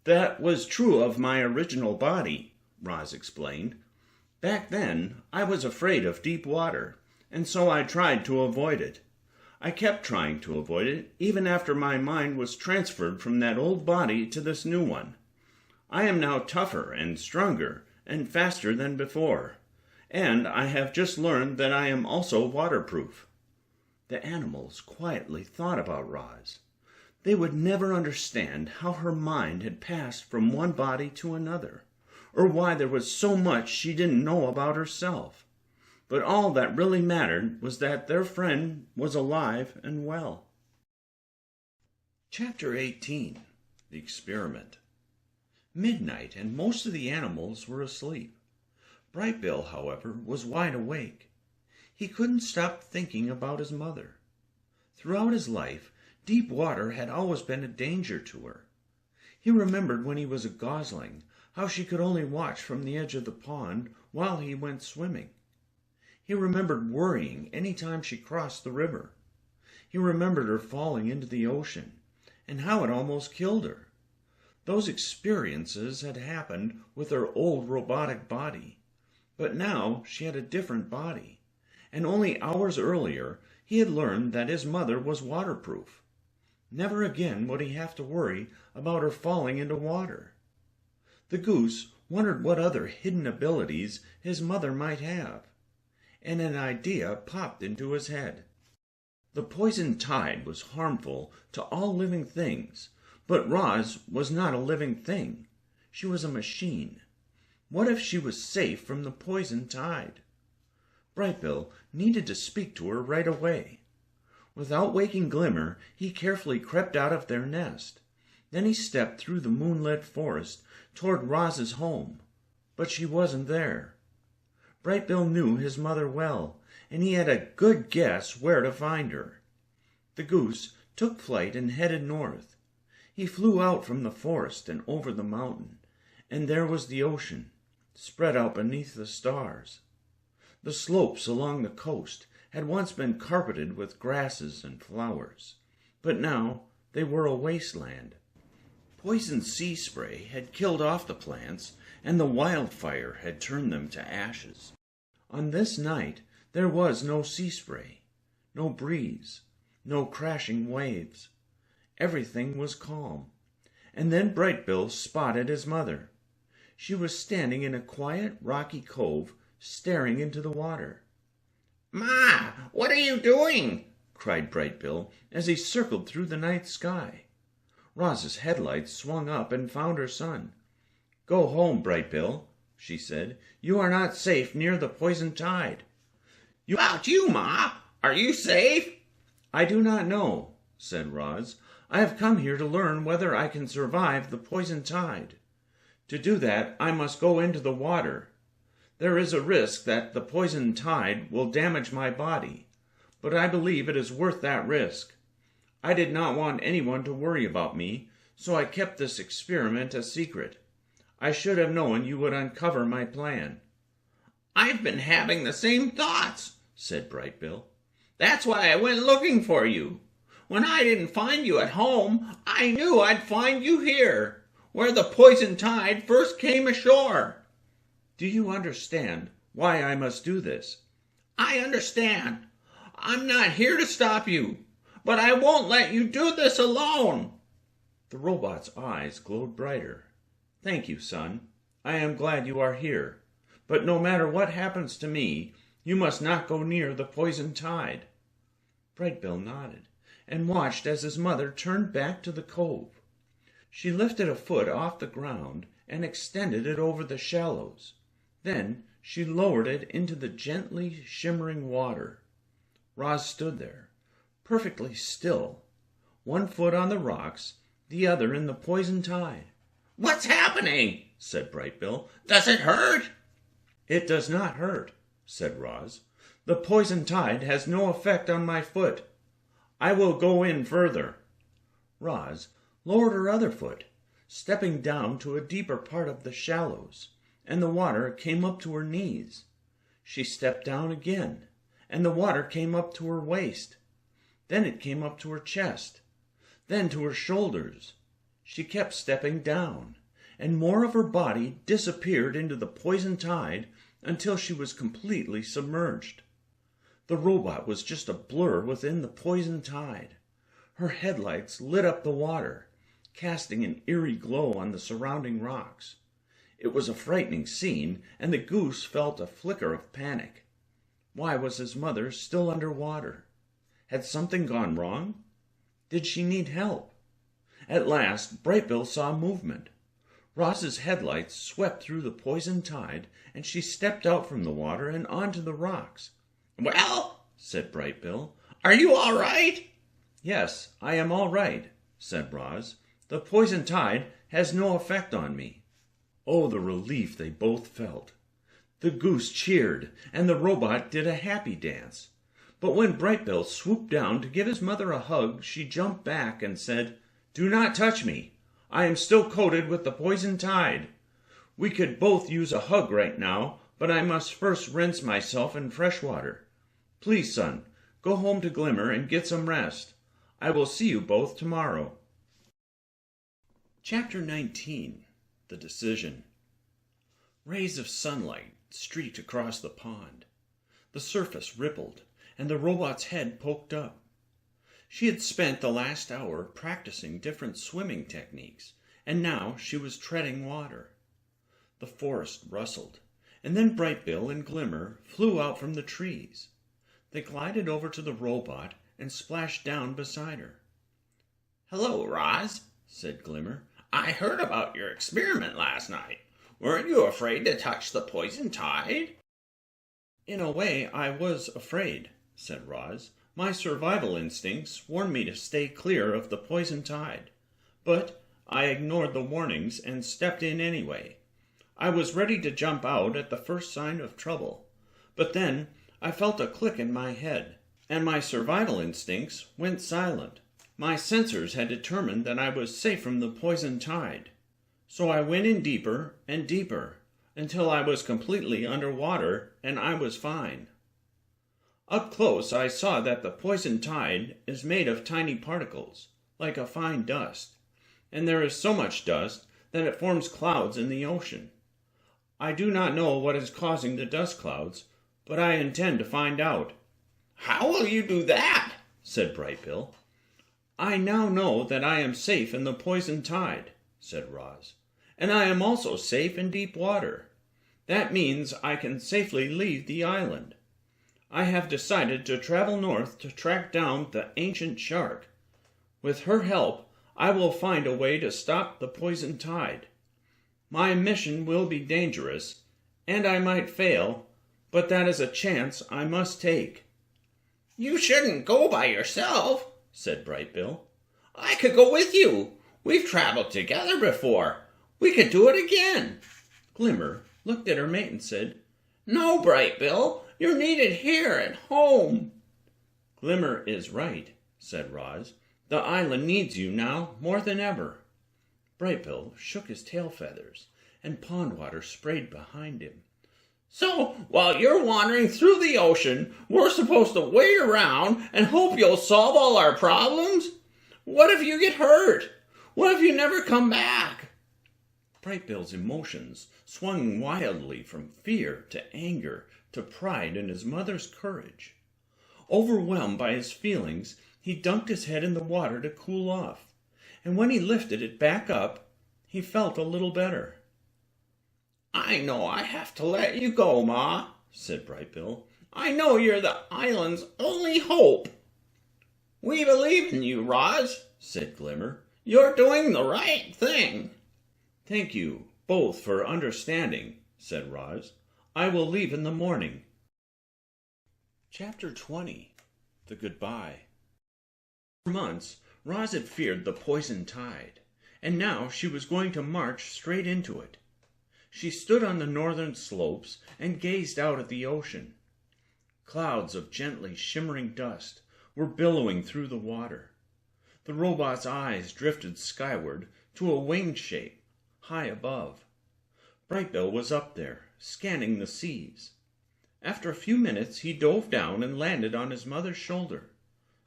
C: "That was true of my original body," Roz explained. "Back then, I was afraid of deep water, and so I tried to avoid it. I kept trying to avoid it, even after my mind was transferred from that old body to this new one. I am now tougher and stronger and faster than before, and I have just learned that I am also waterproof." The animals quietly thought about Roz. They would never understand how her mind had passed from one body to another, or why there was so much she didn't know about herself. But all that really mattered was that their friend was alive and well. Chapter 18. The Experiment. Midnight, and most of the animals were asleep. Bright Bill, however, was wide awake. He couldn't stop thinking about his mother. Throughout his life, deep water had always been a danger to her. He remembered when he was a gosling how she could only watch from the edge of the pond while he went swimming. He remembered worrying any time she crossed the river. He remembered her falling into the ocean, and how it almost killed her. Those experiences had happened with her old robotic body, but now she had a different body, and only hours earlier he had learned that his mother was waterproof. Never again would he have to worry about her falling into water. The goose wondered what other hidden abilities his mother might have, and an idea popped into his head. The poison tide was harmful to all living things, but Roz was not a living thing. She was a machine. What if she was safe from the poison tide? Bright Bill needed to speak to her right away. Without waking Glimmer, he carefully crept out of their nest. Then he stepped through the moonlit forest toward Roz's home, but she wasn't there. Bright Bill knew his mother well, and he had a good guess where to find her. The goose took flight and headed north. He flew out from the forest and over the mountain, and there was the ocean, spread out beneath the stars. The slopes along the coast had once been carpeted with grasses and flowers, but now they were a wasteland. Poison sea spray had killed off the plants, and the wildfire had turned them to ashes. On this night there was no sea spray, no breeze, no crashing waves. Everything was calm. And then Bright Bill spotted his mother. She was standing in a quiet, rocky cove, staring into the water.
D: "Ma, what are you doing?"
C: cried Bright Bill as he circled through the night sky. Roz's headlights swung up and found her son. "Go home, Bright Bill," she said. "You are not safe near the poison tide."
D: "About you, Ma? Are you safe?"
C: "I do not know," said Roz. "I have come here to learn whether I can survive the poison tide. To do that, I must go into the water. There is a risk that the poison tide will damage my body, but I believe it is worth that risk. I did not want anyone to worry about me, so I kept this experiment a secret. I should have known you would uncover my plan."
D: "I've been having the same thoughts," said Bright Bill. "That's why I went looking for you. When I didn't find you at home, I knew I'd find you here, where the poison tide first came ashore."
C: "Do you understand why I must do this?"
D: I understand. I'm not here to stop you, but I won't let you do this alone.
C: The robot's eyes glowed brighter. Thank you, son. I am glad you are here. But no matter what happens to me, you must not go near the poison tide. Brightbill nodded and watched as his mother turned back to the cove. She lifted a foot off the ground and extended it over the shallows. Then she lowered it into the gently shimmering water. Roz stood there, perfectly still, one foot on the rocks, the other in the poison tide.
D: What's happening? Said Brightbill. Does it hurt?
C: It does not hurt, said Roz. The poison tide has no effect on my foot. I will go in further. Roz lowered her other foot, stepping down to a deeper part of the shallows, and the water came up to her knees. She stepped down again, and the water came up to her waist. Then it came up to her chest, then to her shoulders. She kept stepping down, and more of her body disappeared into the poison tide until she was completely submerged. The robot was just a blur within the poison tide. Her headlights lit up the water, casting an eerie glow on the surrounding rocks. It was a frightening scene, and the goose felt a flicker of panic. Why was his mother still underwater? Had something gone wrong? Did she need help? At last, Brightbill saw movement. Roz's headlights swept through the poison tide, and she stepped out from the water and onto the rocks.
D: Well, said Brightbill, are you all right?
C: Yes, I am all right, said Roz. The poison tide has no effect on me. Oh, the relief they both felt. The goose cheered, and the robot did a happy dance. But when Brightbill swooped down to give his mother a hug, she jumped back and said, "Do not touch me. I am still coated with the poison tide. We could both use a hug right now, but I must first rinse myself in fresh water. Please, son, go home to Glimmer and get some rest. I will see you both tomorrow." Chapter 19. The Decision. Rays of sunlight streaked across the pond. The surface rippled, and the robot's head poked up. She had spent the last hour practicing different swimming techniques, and now she was treading water. The forest rustled, and then Brightbill and Glimmer flew out from the trees. They glided over to the robot and splashed down beside her.
D: "Hello, Roz," said Glimmer. "I heard about your experiment last night. Weren't you afraid to touch the poison tide?"
C: "In a way, I was afraid," said Roz. "My survival instincts warned me to stay clear of the poison tide. But I ignored the warnings and stepped in anyway. I was ready to jump out at the first sign of trouble. But then I felt a click in my head, and my survival instincts went silent. My sensors had determined that I was safe from the poison tide. So I went in deeper and deeper, until I was completely underwater, and I was fine. Up close I saw that the poison tide is made of tiny particles, like a fine dust, and there is so much dust that it forms clouds in the ocean. I do not know what is causing the dust clouds, but I intend to find out."
D: "How will you do that?"
C: said Brightbill. "I now know that I am safe in the poison tide," said Roz, "and I am also safe in deep water. That means I can safely leave the island. I have decided to travel north to track down the ancient shark. With her help, I will find a way to stop the poison tide. My mission will be dangerous, and I might fail, but that is a chance I must take."
D: "You shouldn't go by yourself," said Brightbill. "I could go with you. We've traveled together before. We could do it again."
C: Glimmer looked at her mate and said,
D: "No, Brightbill, you're needed here at home."
C: "Glimmer is right," said Roz. "The island needs you now more than ever." Brightbill shook his tail feathers, and pond water sprayed behind him.
D: "So, while you're wandering through the ocean, we're supposed to wait around and hope you'll solve all our problems? What if you get hurt? What if you never come back?"
A: Brightbill's emotions swung wildly from fear to anger to pride in his mother's courage. Overwhelmed by his feelings, he dunked his head in the water to cool off, and when he lifted it back up, he felt a little better.
D: "I know I have to let you go, Ma," said Brightbill. "I know you're the island's only hope." "We believe in you, Roz," said Glimmer. "You're doing the right thing."
A: "Thank you both for understanding," said Roz. "I will leave in the morning." Chapter 20. The Goodbye. For months, Roz had feared the poison tide, and now she was going to march straight into it. She stood on the northern slopes and gazed out at the ocean. Clouds of gently shimmering dust were billowing through the water. The robot's eyes drifted skyward to a winged shape, high above. Brightbill was up there, scanning the seas. After a few minutes, he dove down and landed on his mother's shoulder.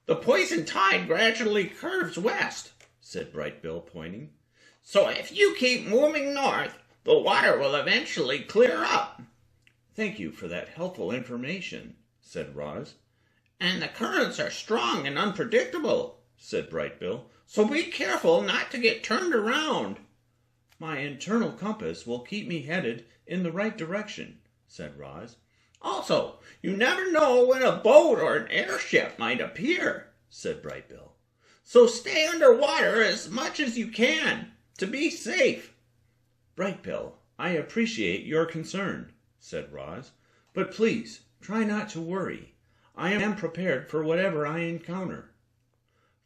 D: "The poison tide gradually curves west," said Brightbill, pointing. "So if you keep moving north, the water will eventually clear up."
A: "Thank you for that helpful information," said Roz.
D: "And the currents are strong and unpredictable," said Brightbill, "so be careful not to get turned around."
A: "My internal compass will keep me headed in the right direction," said Roz.
D: "Also, you never know when a boat or an airship might appear," said Brightbill. "So stay underwater as much as you can, to be safe."
A: "Brightbill, I appreciate your concern," said Roz, "but please try not to worry. I am prepared for whatever I encounter."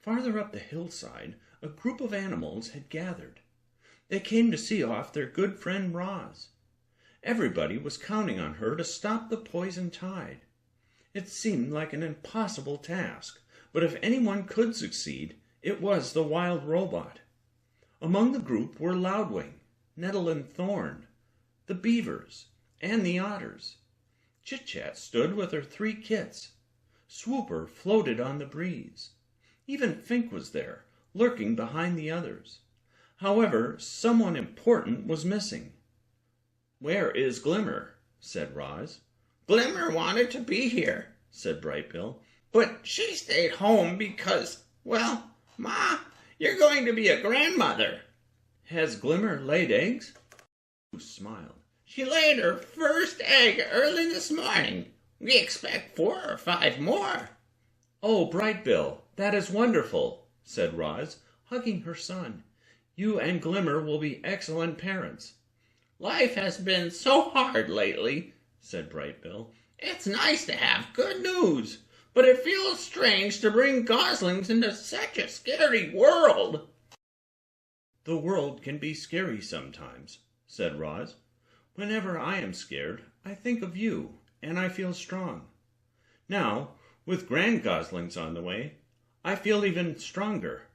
A: Farther up the hillside, a group of animals had gathered. They came to see off their good friend Roz. Everybody was counting on her to stop the poison tide. It seemed like an impossible task, but if anyone could succeed, it was the wild robot. Among the group were Loudwing, Nettle and Thorn, the beavers, and the otters. Chit-Chat stood with her 3 kits. Swooper floated on the breeze. Even Fink was there, lurking behind the others. However, someone important was missing. "Where is Glimmer?" said Roz.
D: "Glimmer wanted to be here," said Brightbill, "but she stayed home because, well, Ma, you're going to be a grandmother."
A: "Has Glimmer laid eggs?" Who smiled.
D: "She laid her first egg early this morning. We expect 4 or 5 more."
A: "Oh, Brightbill, that is wonderful," said Roz, hugging her son. "You and Glimmer will be excellent parents."
D: "Life has been so hard lately," said Brightbill. "It's nice to have good news, but it feels strange to bring goslings into such a scary world."
A: "The world can be scary sometimes," said Roz. "Whenever I am scared, I think of you, and I feel strong. Now, with grand goslings on the way, I feel even stronger.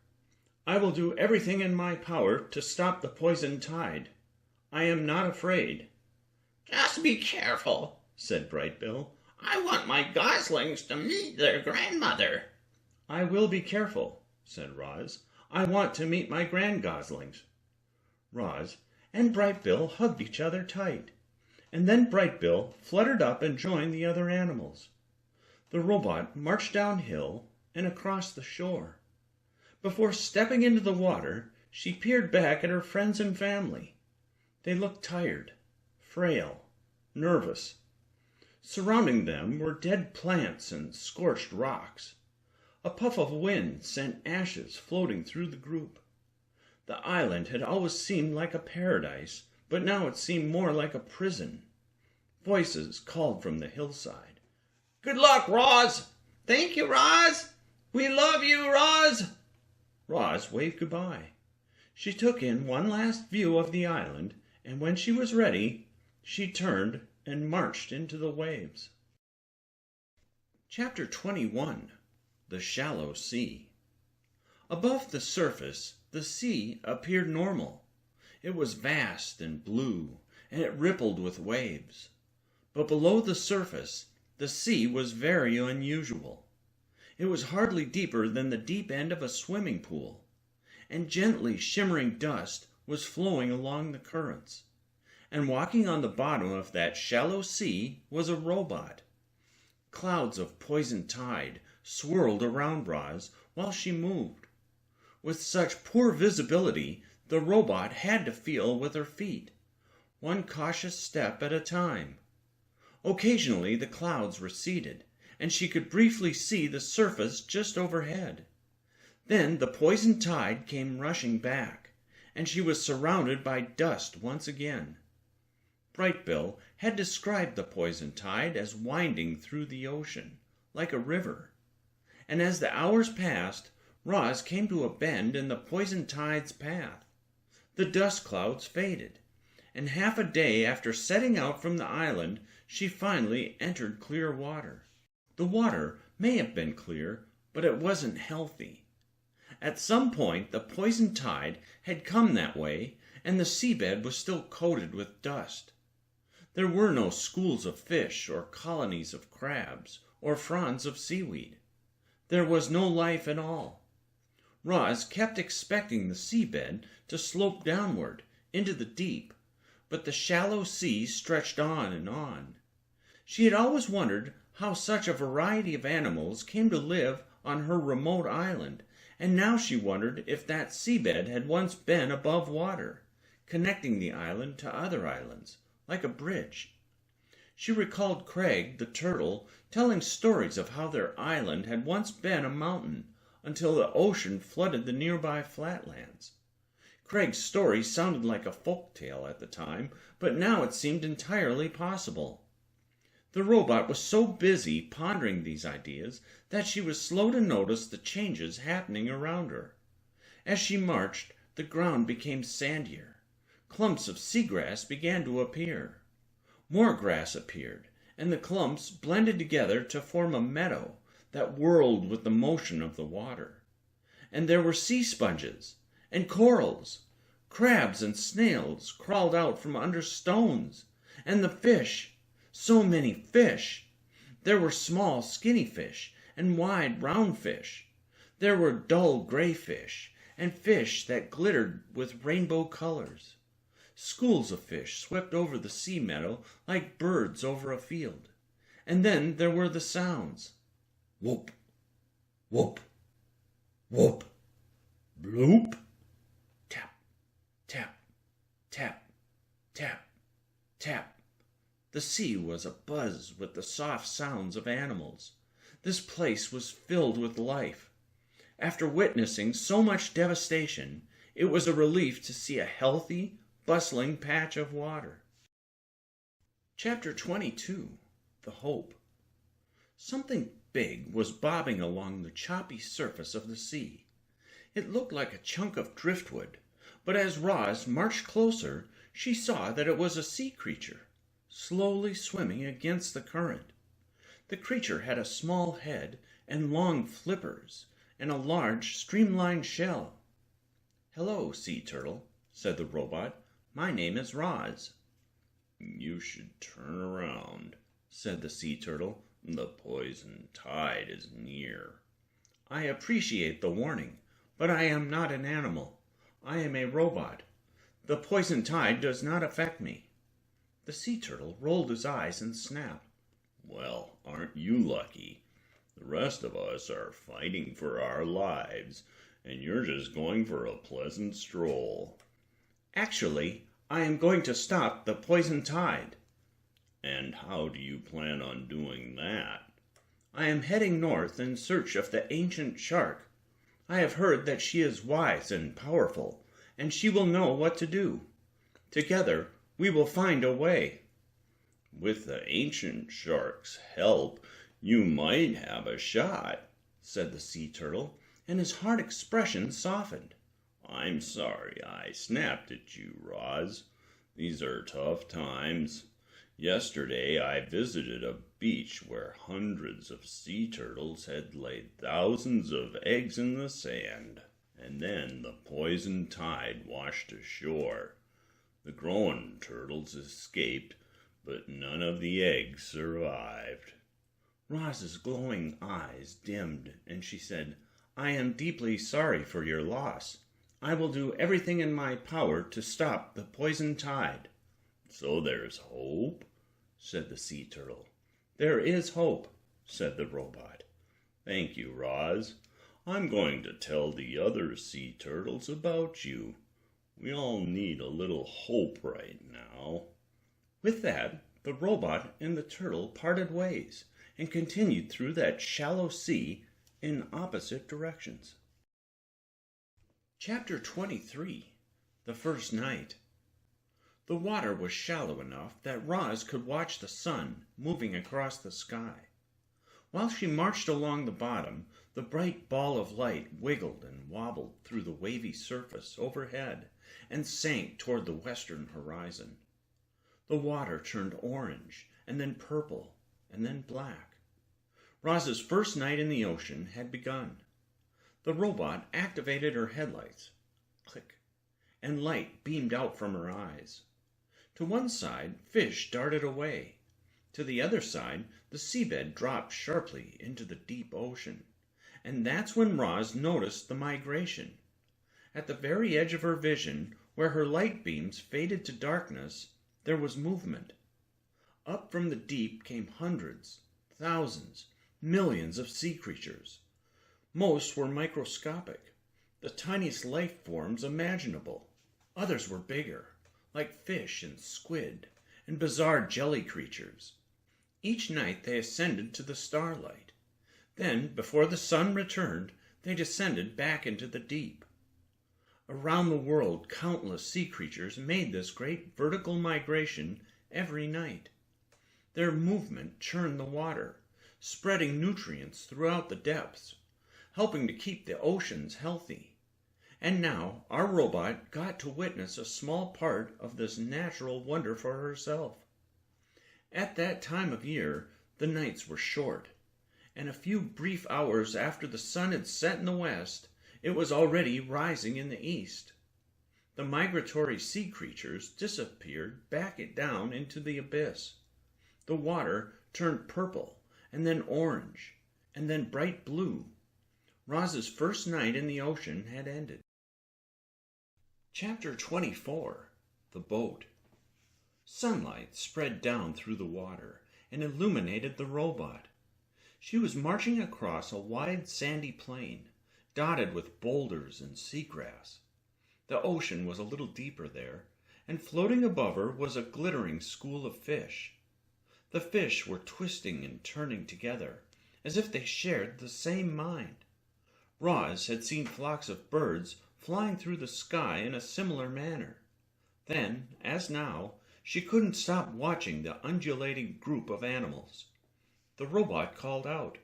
A: I will do everything in my power to stop the poison tide. I am not afraid."
D: "Just be careful," said Brightbill. "I want my goslings to meet their grandmother."
A: "I will be careful," said Roz. "I want to meet my grand goslings." Roz and Brightbill hugged each other tight, and then Brightbill fluttered up and joined the other animals. The robot marched downhill and across the shore. Before stepping into the water, she peered back at her friends and family. They looked tired, frail, nervous. Surrounding them were dead plants and scorched rocks. A puff of wind sent ashes floating through the group. The island had always seemed like a paradise, but now it seemed more like a prison. Voices called from the hillside.
D: "Good luck, Roz!" "Thank you, Roz!" "We love you, Roz!"
A: Roz waved goodbye. She took in one last view of the island, and when she was ready, she turned and marched into the waves. Chapter 21. The Shallow Sea. Above the surface, the sea appeared normal. It was vast and blue, and it rippled with waves. But below the surface, the sea was very unusual. It was hardly deeper than the deep end of a swimming pool, and gently shimmering dust
C: was flowing along the currents, and walking on the bottom of that shallow sea was a robot. Clouds of poison tide swirled around Roz while she moved. With such poor visibility, the robot had to feel with her feet, one cautious step at a time. Occasionally the clouds receded, and she could briefly see the surface just overhead. Then the poison tide came rushing back, and she was surrounded by dust once again. Brightbill had described the poison tide as winding through the ocean, like a river. And as the hours passed, Roz came to a bend in the poison tide's path. The dust clouds faded, and half a day after setting out from the island, she finally entered clear water. The water may have been clear, but it wasn't healthy. At some point, the poison tide had come that way, and the seabed was still coated with dust. There were no schools of fish, or colonies of crabs, or fronds of seaweed. There was no life at all. Roz kept expecting the seabed to slope downward into the deep, but the shallow sea stretched on and on. She had always wondered how such a variety of animals came to live on her remote island, and now she wondered if that seabed had once been above water, connecting the island to other islands, like a bridge. She recalled Craig, the turtle, telling stories of how their island had once been a mountain until the ocean flooded the nearby flatlands. Craig's story sounded like a folk tale at the time, but now it seemed entirely possible. The robot was so busy pondering these ideas that she was slow to notice the changes happening around her. As she marched, the ground became sandier. Clumps of seagrass began to appear. More grass appeared, and the clumps blended together to form a meadow that whirled with the motion of the water. And there were sea sponges and corals. Crabs and snails crawled out from under stones, and the fish, so many fish. There were small, skinny fish and wide, round fish. There were dull gray fish and fish that glittered with rainbow colors. Schools of fish swept over the sea meadow like birds over a field. And then there were the sounds. Whoop, whoop, whoop, bloop, tap, tap, tap, tap, tap. The sea was abuzz with the soft sounds of animals. This place was filled with life. After witnessing so much devastation, it was a relief to see a healthy, bustling patch of water. Chapter 22. The Hope. Something big was bobbing along the choppy surface of the sea. It looked like a chunk of driftwood, but as Roz marched closer, she saw that it was a sea creature, slowly swimming against the current. The creature had a small head and long flippers, and a large, streamlined shell. "Hello, sea turtle," said the robot. "My name is Roz."
B: "You should turn around," said the sea turtle. "The poison tide is near."
C: "I appreciate the warning, but I am not an animal. I am a robot. The poison tide does not affect me." The sea turtle rolled his eyes and snapped.
B: "Well, aren't you lucky? The rest of us are fighting for our lives, and you're just going for a pleasant stroll."
C: "Actually, I am going to stop the poison tide."
B: "And how do you plan on doing that?"
C: "I am heading north in search of the ancient shark. I have heard that she is wise and powerful, and she will know what to do. Together, we will find a way."
B: "With the ancient shark's help, you might have a shot,"
C: said the sea turtle, and his hard expression softened.
B: "I'm sorry I snapped at you, Roz. These are tough times. Yesterday I visited a beach where hundreds of sea turtles had laid thousands of eggs in the sand, and then the poison tide washed ashore. The growing turtles escaped, but none of the eggs survived."
C: Roz's glowing eyes dimmed, and she said, "I am deeply sorry for your loss. I will do everything in my power to stop the poison tide."
A: "So there's hope?" said the sea turtle.
C: "There is hope," said the robot.
A: "Thank you, Roz. I'm going to tell the other sea turtles about you. We all need a little hope right now."
C: With that, the robot and the turtle parted ways and continued through that shallow sea in opposite directions. Chapter 23. The First Night. The water was shallow enough that Roz could watch the sun moving across the sky. While she marched along the bottom, the bright ball of light wiggled and wobbled through the wavy surface overhead and sank toward the western horizon. The water turned orange, and then purple, and then black. Roz's first night in the ocean had begun. The robot activated her headlights. Click. And light beamed out from her eyes. To one side, fish darted away. To the other side, the seabed dropped sharply into the deep ocean. And that's when Roz noticed the migration. At the very edge of her vision, where her light beams faded to darkness, there was movement. Up from the deep came hundreds, thousands, millions of sea creatures. Most were microscopic, the tiniest life forms imaginable. Others were bigger, like fish and squid and bizarre jelly creatures. Each night they ascended to the starlight. Then, before the sun returned, they descended back into the deep. Around the world, countless sea creatures made this great vertical migration every night. Their movement churned the water, spreading nutrients throughout the depths, helping to keep the oceans healthy. And now our robot got to witness a small part of this natural wonder for herself. At that time of year, the nights were short, and a few brief hours after the sun had set in the west, it was already rising in the east. The migratory sea creatures disappeared back down into the abyss. The water turned purple, and then orange, and then bright blue. Roz's first night in the ocean had ended. Chapter 24. The Boat. Sunlight spread down through the water and illuminated the robot. She was marching across a wide sandy plain, dotted with boulders and seagrass. The ocean was a little deeper there, and floating above her was a glittering school of fish. The fish were twisting and turning together, as if they shared the same mind. Roz had seen flocks of birds flying through the sky in a similar manner. Then, as now, she couldn't stop watching the undulating group of animals. The robot called out,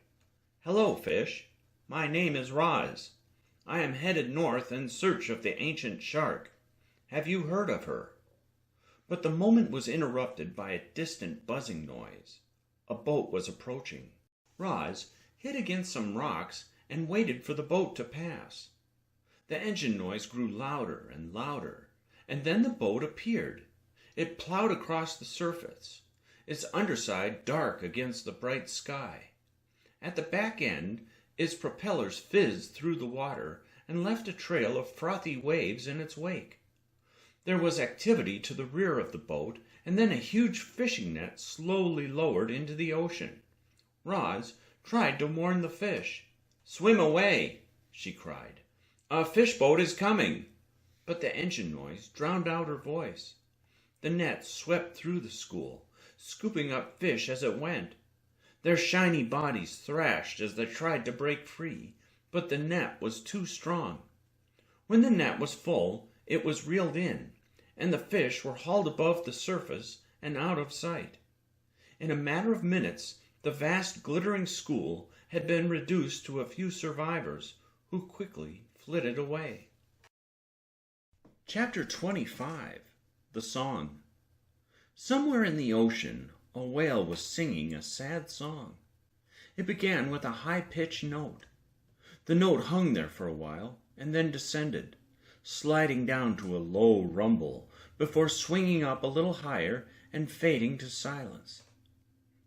C: "Hello, fish. My name is Roz. I am headed north in search of the ancient shark. Have you heard of her?" But the moment was interrupted by a distant buzzing noise. A boat was approaching. Roz hid against some rocks and waited for the boat to pass. The engine noise grew louder and louder, and then the boat appeared. It plowed across the surface, its underside dark against the bright sky. At the back end, its propellers fizzed through the water and left a trail of frothy waves in its wake. There was activity to the rear of the boat, and then a huge fishing net slowly lowered into the ocean. Roz tried to warn the fish. "Swim away," she cried. "A fish boat is coming." But the engine noise drowned out her voice. The net swept through the school, scooping up fish as it went. Their shiny bodies thrashed as they tried to break free, but the net was too strong. When the net was full, it was reeled in, and the fish were hauled above the surface and out of sight. In a matter of minutes, the vast glittering school had been reduced to a few survivors, who quickly flitted away. Chapter 25. The Song. Somewhere in the ocean, a whale was singing a sad song. It began with a high-pitched note. The note hung there for a while, and then descended, sliding down to a low rumble, before swinging up a little higher and fading to silence.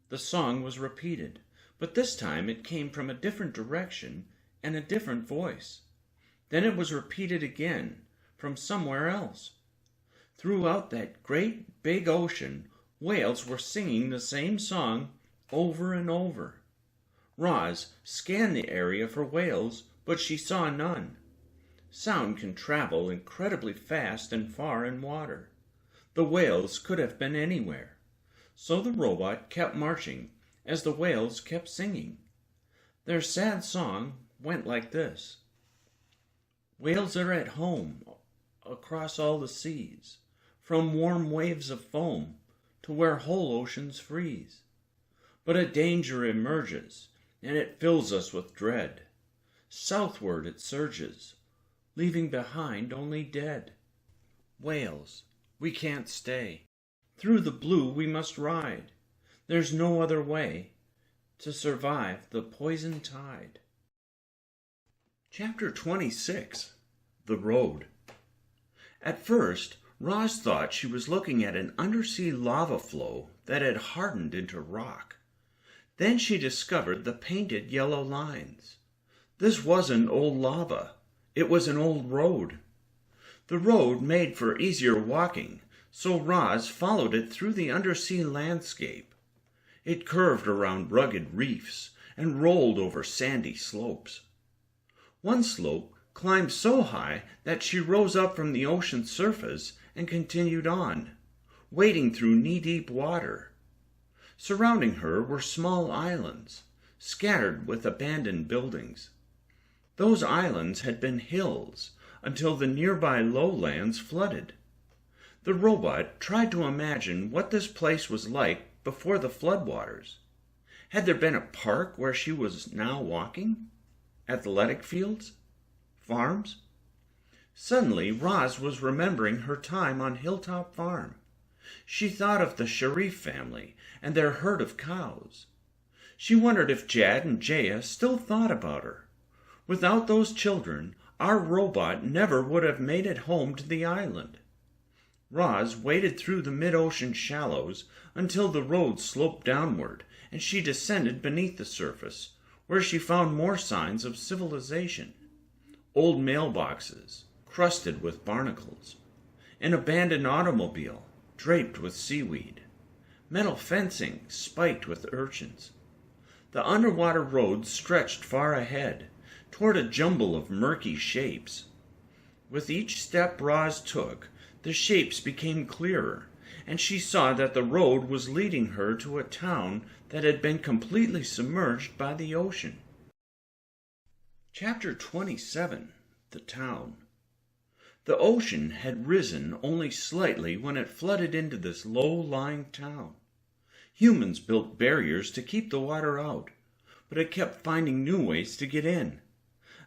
C: The song was repeated, but this time it came from a different direction and a different voice. Then it was repeated again from somewhere else. Throughout that great big ocean, whales were singing the same song over and over. Roz scanned the area for whales, but she saw none. Sound can travel incredibly fast and far in water. The whales could have been anywhere. So the robot kept marching as the whales kept singing. Their sad song went like this. Whales are at home across all the seas, from warm waves of foam to where whole oceans freeze. But a danger emerges, and it fills us with dread. Southward it surges, leaving behind only dead. Whales, we can't stay. Through the blue we must ride. There's no other way to survive the poison tide.
A: Chapter 26. The Road. At first, Roz thought she was looking at an undersea lava flow that had hardened into rock. Then she discovered the painted yellow lines. This wasn't old lava. It was an old road. The road made for easier walking, so Roz followed it through the undersea landscape. It curved around rugged reefs and rolled over sandy slopes. One slope climbed so high that she rose up from the ocean's surface and continued on, wading through knee-deep water. Surrounding her were small islands, scattered with abandoned buildings. Those islands had been hills until the nearby lowlands flooded. The robot tried to imagine what this place was like before the floodwaters. Had there been a park where she was now walking? Athletic fields? Farms? Suddenly, Roz was remembering her time on Hilltop Farm. She thought of the Sharif family and their herd of cows. She wondered if Jad and Jaya still thought about her. Without those children, our robot never would have made it home to the island. Roz waded through the mid-ocean shallows until the road sloped downward, and she descended beneath the surface, where she found more signs of civilization. Old mailboxes, crusted with barnacles. An abandoned automobile, draped with seaweed. Metal fencing, spiked with urchins. The underwater road stretched far ahead, toward a jumble of murky shapes. With each step Roz took, the shapes became clearer, and she saw that the road was leading her to a town that had been completely submerged by the ocean. Chapter 27. The Town. The ocean had risen only slightly when it flooded into this low-lying town. Humans built barriers to keep the water out, but it kept finding new ways to get in.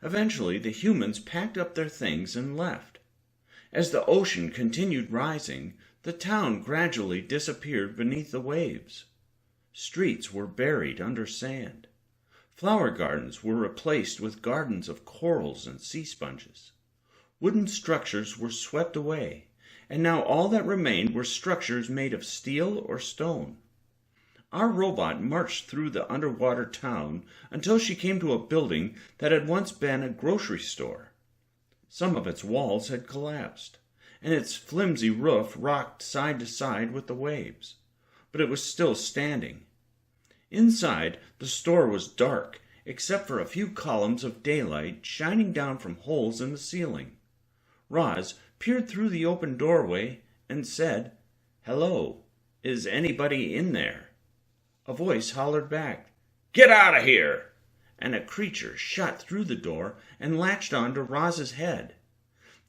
A: Eventually, the humans packed up their things and left. As the ocean continued rising, the town gradually disappeared beneath the waves. Streets were buried under sand. Flower gardens were replaced with gardens of corals and sea sponges. Wooden structures were swept away, and now all that remained were structures made of steel or stone. Our robot marched through the underwater town until she came to a building that had once been a grocery store. Some of its walls had collapsed, and its flimsy roof rocked side to side with the waves, but it was still standing. Inside, the store was dark, except for a few columns of daylight shining down from holes in the ceiling. Roz peered through the open doorway and said, "Hello, is anybody in there?" A voice hollered back, "Get out of here!" And a creature shot through the door and latched onto Roz's head.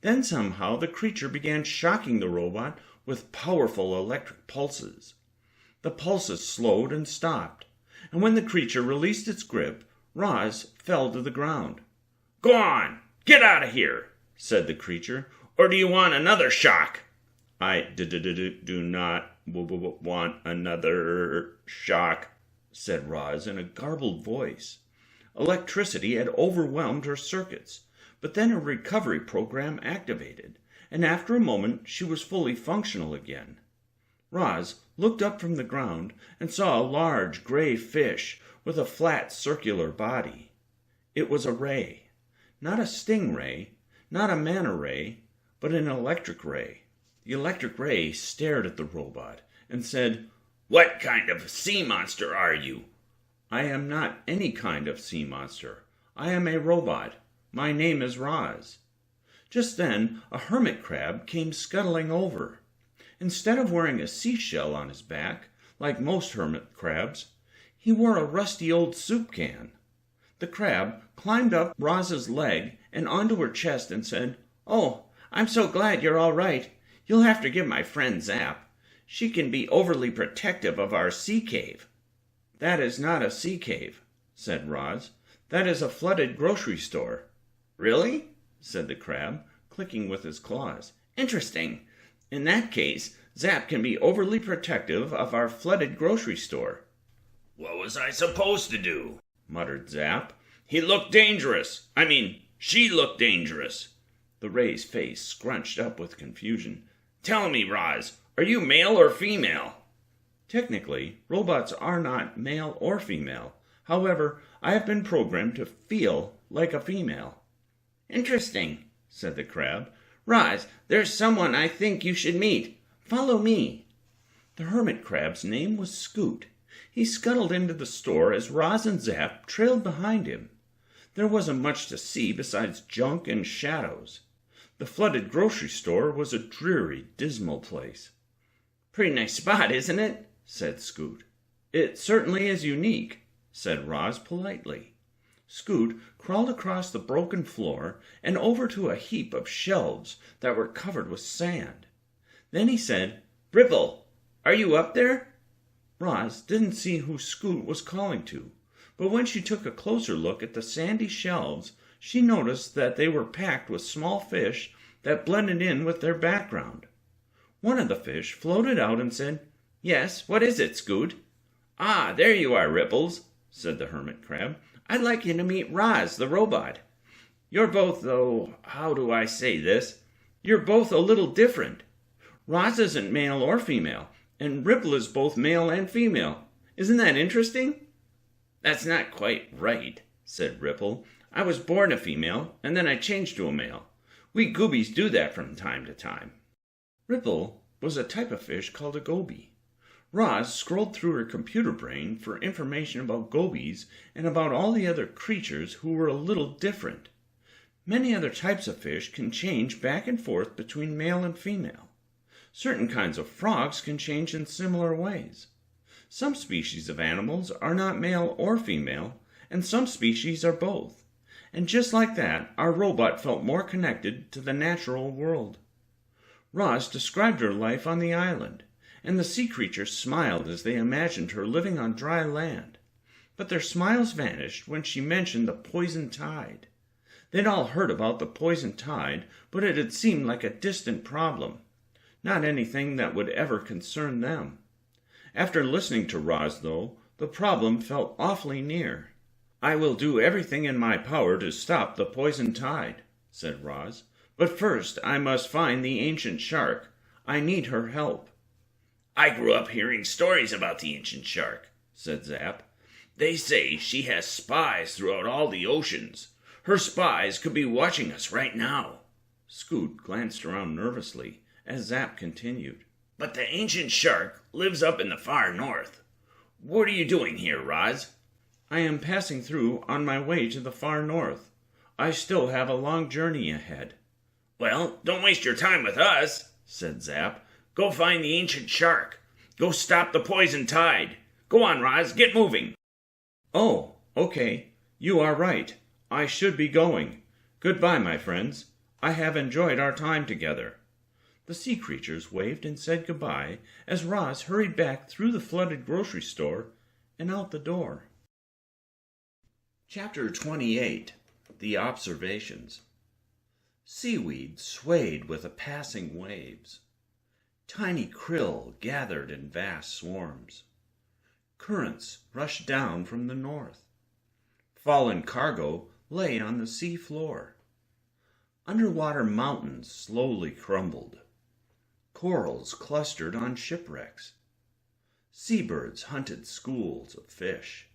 A: Then somehow the creature began shocking the robot with powerful electric pulses. The pulses slowed and stopped, and when the creature released its grip, Roz fell to the ground. "Go on! Get out of here!" said the creature. "Or do you want another shock?" "I do not want another shock," said Roz in a garbled voice. Electricity had overwhelmed her circuits, but then her recovery program activated, and after a moment she was fully functional again. Roz looked up from the ground and saw a large gray fish with a flat circular body. It was a ray, not a stingray,
C: not a mana ray, but an electric ray. The electric ray stared at the robot and said,
B: "What kind of sea monster are you?"
C: "I am not any kind of sea monster. I am a robot. My name is Roz." Just then a hermit crab came scuttling over. Instead of wearing a seashell on his back, like most hermit crabs, he wore a rusty old soup can. The crab climbed up Roz's leg and onto her chest and said, "Oh, I'm so glad you're all right. You'll have to give my friend Zap. She can be overly protective of our sea cave." "That is not a sea cave," said Roz. "That is a flooded grocery store."
B: "Really?"
C: said the crab, clicking with his claws. "Interesting. In that case, Zap can be overly protective of our flooded grocery store."
B: "What was I supposed to do?"
C: muttered Zap.
B: "He looked dangerous. She looked dangerous."
C: The ray's face scrunched up with confusion.
B: "Tell me, Roz, are you male or female?"
C: Technically, robots are not male or female. However, I have been programmed to feel like a female.
D: "Interesting,"
C: said the crab.
D: "Roz, there's someone I think you should meet. Follow me."
C: The hermit crab's name was Scoot. He scuttled into the store as Roz and Zap trailed behind him. There wasn't much to see besides junk and shadows. The flooded grocery store was a dreary, dismal place.
D: "Pretty nice spot, isn't it?"
C: said Scoot. "It certainly is unique," said Roz politely. Scoot crawled across the broken floor and over to a heap of shelves that were covered with sand. Then he said,
D: "Ripple, are you up there?"
C: Roz didn't see who Scoot was calling to, but when she took a closer look at the sandy shelves, she noticed that they were packed with small fish that blended in with their background. One of the fish floated out and said,
D: "Yes, what is it, Scoot?"
B: "Ah, there you are, Ripples,"
C: said the hermit crab.
D: "I'd like you to meet Roz, the robot.
B: You're both, though, how do I say this?
C: You're both a little different. Roz isn't male or female, and Ripple is both male and female. Isn't that interesting?"
B: "That's not quite right," said Ripple. "I was born a female, and then I changed to a male. We goobies do that from time to time."
C: Ripple was a type of fish called a goby. Roz scrolled through her computer brain for information about gobies and about all the other creatures who were a little different. Many other types of fish can change back and forth between male and female. Certain kinds of frogs can change in similar ways. Some species of animals are not male or female, and some species are both. And just like that, our robot felt more connected to the natural world. Roz described her life on the island, and the sea creatures smiled as they imagined her living on dry land. But their smiles vanished when she mentioned the poison tide. They'd all heard about the poison tide, but it had seemed like a distant problem, not anything that would ever concern them. After listening to Roz, though, the problem felt awfully near. "I will do everything in my power to stop the poison tide," said Roz. "But first I must find the ancient shark. I need her help."
B: "I grew up hearing stories about the ancient shark,"
C: said Zap.
B: "They say she has spies throughout all the oceans. Her spies could be watching us right now."
C: Scoot glanced around nervously as Zap continued.
B: "But the ancient shark lives up in the far north. What are you doing here, Roz?"
C: "I am passing through on my way to the far north. I still have a long journey ahead."
B: "Well, don't waste your time with us," said Zap. "Go find the ancient shark. Go stop the poison tide. Go on, Roz, get moving."
C: "Oh, okay. You are right. I should be going. Goodbye, my friends. I have enjoyed our time together." The sea creatures waved and said goodbye as Roz hurried back through the flooded grocery store and out the door. Chapter 28. The Observations. Seaweed swayed with the passing waves. Tiny krill gathered in vast swarms. Currents rushed down from the north. Fallen cargo lay on the sea floor. Underwater mountains slowly crumbled. Corals clustered on shipwrecks. Seabirds hunted schools of fish.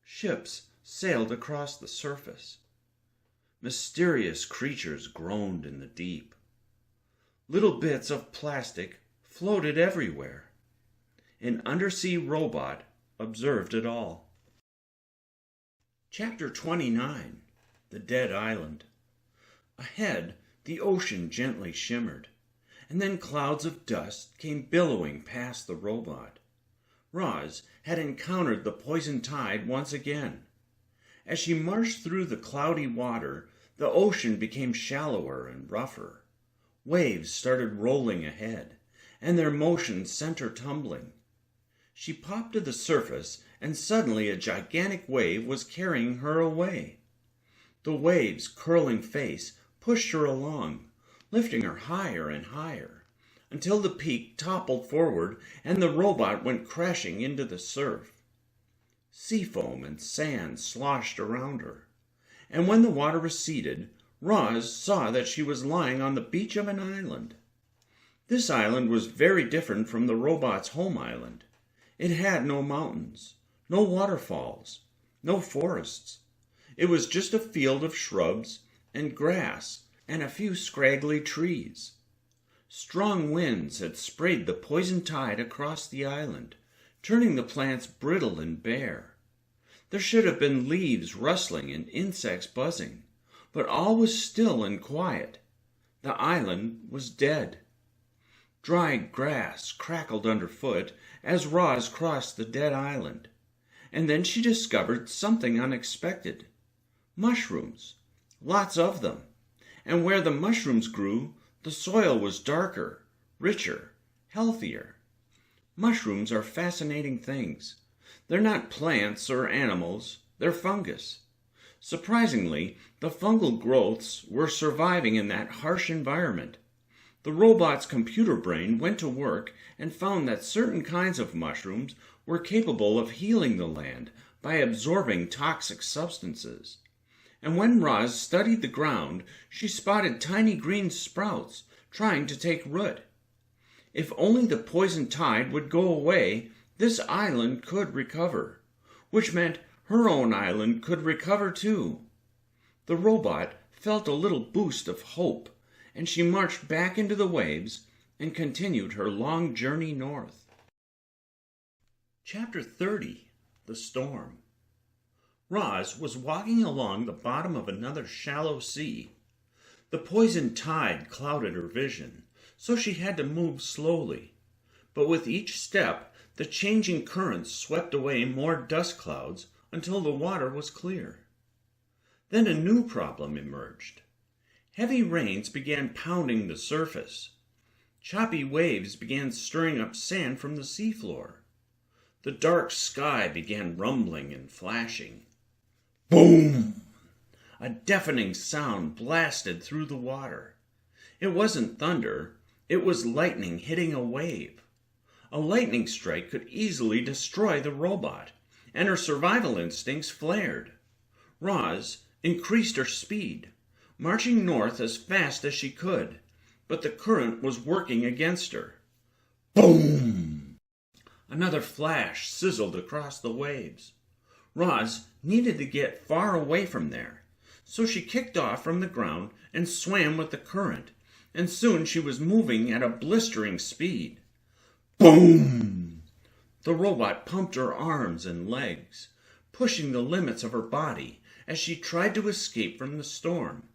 C: Ships sailed across the surface.
A: Mysterious creatures groaned in the deep. Little bits of plastic floated everywhere. An undersea robot observed it all. Chapter 29. The Dead Island. Ahead, the ocean gently shimmered, and then clouds of dust came billowing past the robot. Roz had encountered the poison tide once again. As she marched through the cloudy water, the ocean became shallower and rougher. Waves started rolling ahead, and their motion sent her tumbling. She popped to the surface, and suddenly a gigantic wave was carrying her away. The wave's curling face pushed her along, lifting her higher and higher, until the peak toppled forward and the robot went crashing into the surf. Sea foam and sand sloshed around her, and when the water receded, Roz saw that she was lying on the beach of an island. This island was very different from the robot's home island. It had no mountains, no waterfalls, no forests. It was just a field of shrubs and grass and a few scraggly trees. Strong winds had sprayed the poison tide across the island, turning the plants brittle and bare. There should have been leaves rustling and insects buzzing, but all was still and quiet. The island was dead. Dry grass crackled underfoot as Roz crossed the dead island, and then she discovered something unexpected. Mushrooms, lots of them, and where the mushrooms grew, the soil was darker, richer, healthier. Mushrooms are fascinating things. They're not plants or animals, they're fungus. Surprisingly, the fungal growths were surviving in that harsh environment. The robot's computer brain went to work and found that certain kinds of mushrooms were capable of healing the land by absorbing toxic substances. And when Roz studied the ground, she spotted tiny green sprouts trying to take root. If only the poison tide would go away, this island could recover, which meant her own island could recover too. The robot felt a little boost of hope, and she marched back into the waves and continued her long journey north. Chapter 30. The Storm. Roz was walking along the bottom of another shallow sea. The poison tide clouded her vision, so she had to move slowly. But with each step, the changing currents swept away more dust clouds until the water was clear. Then a new problem emerged. Heavy rains began pounding the surface. Choppy waves began stirring up sand from the seafloor. The dark sky began rumbling and flashing. Boom! A deafening sound blasted through the water. It wasn't thunder, it was lightning hitting a wave. A lightning strike could easily destroy the robot, and her survival instincts flared. Roz increased her speed, marching north as fast as she could, but the current was working against her. Boom! Another flash sizzled across the waves. Roz needed to get far away from there, so she kicked off from the ground and swam with the current, and soon she was moving at a blistering speed. Boom! The robot pumped her arms and legs, pushing the limits of her body as she tried to escape from the storm.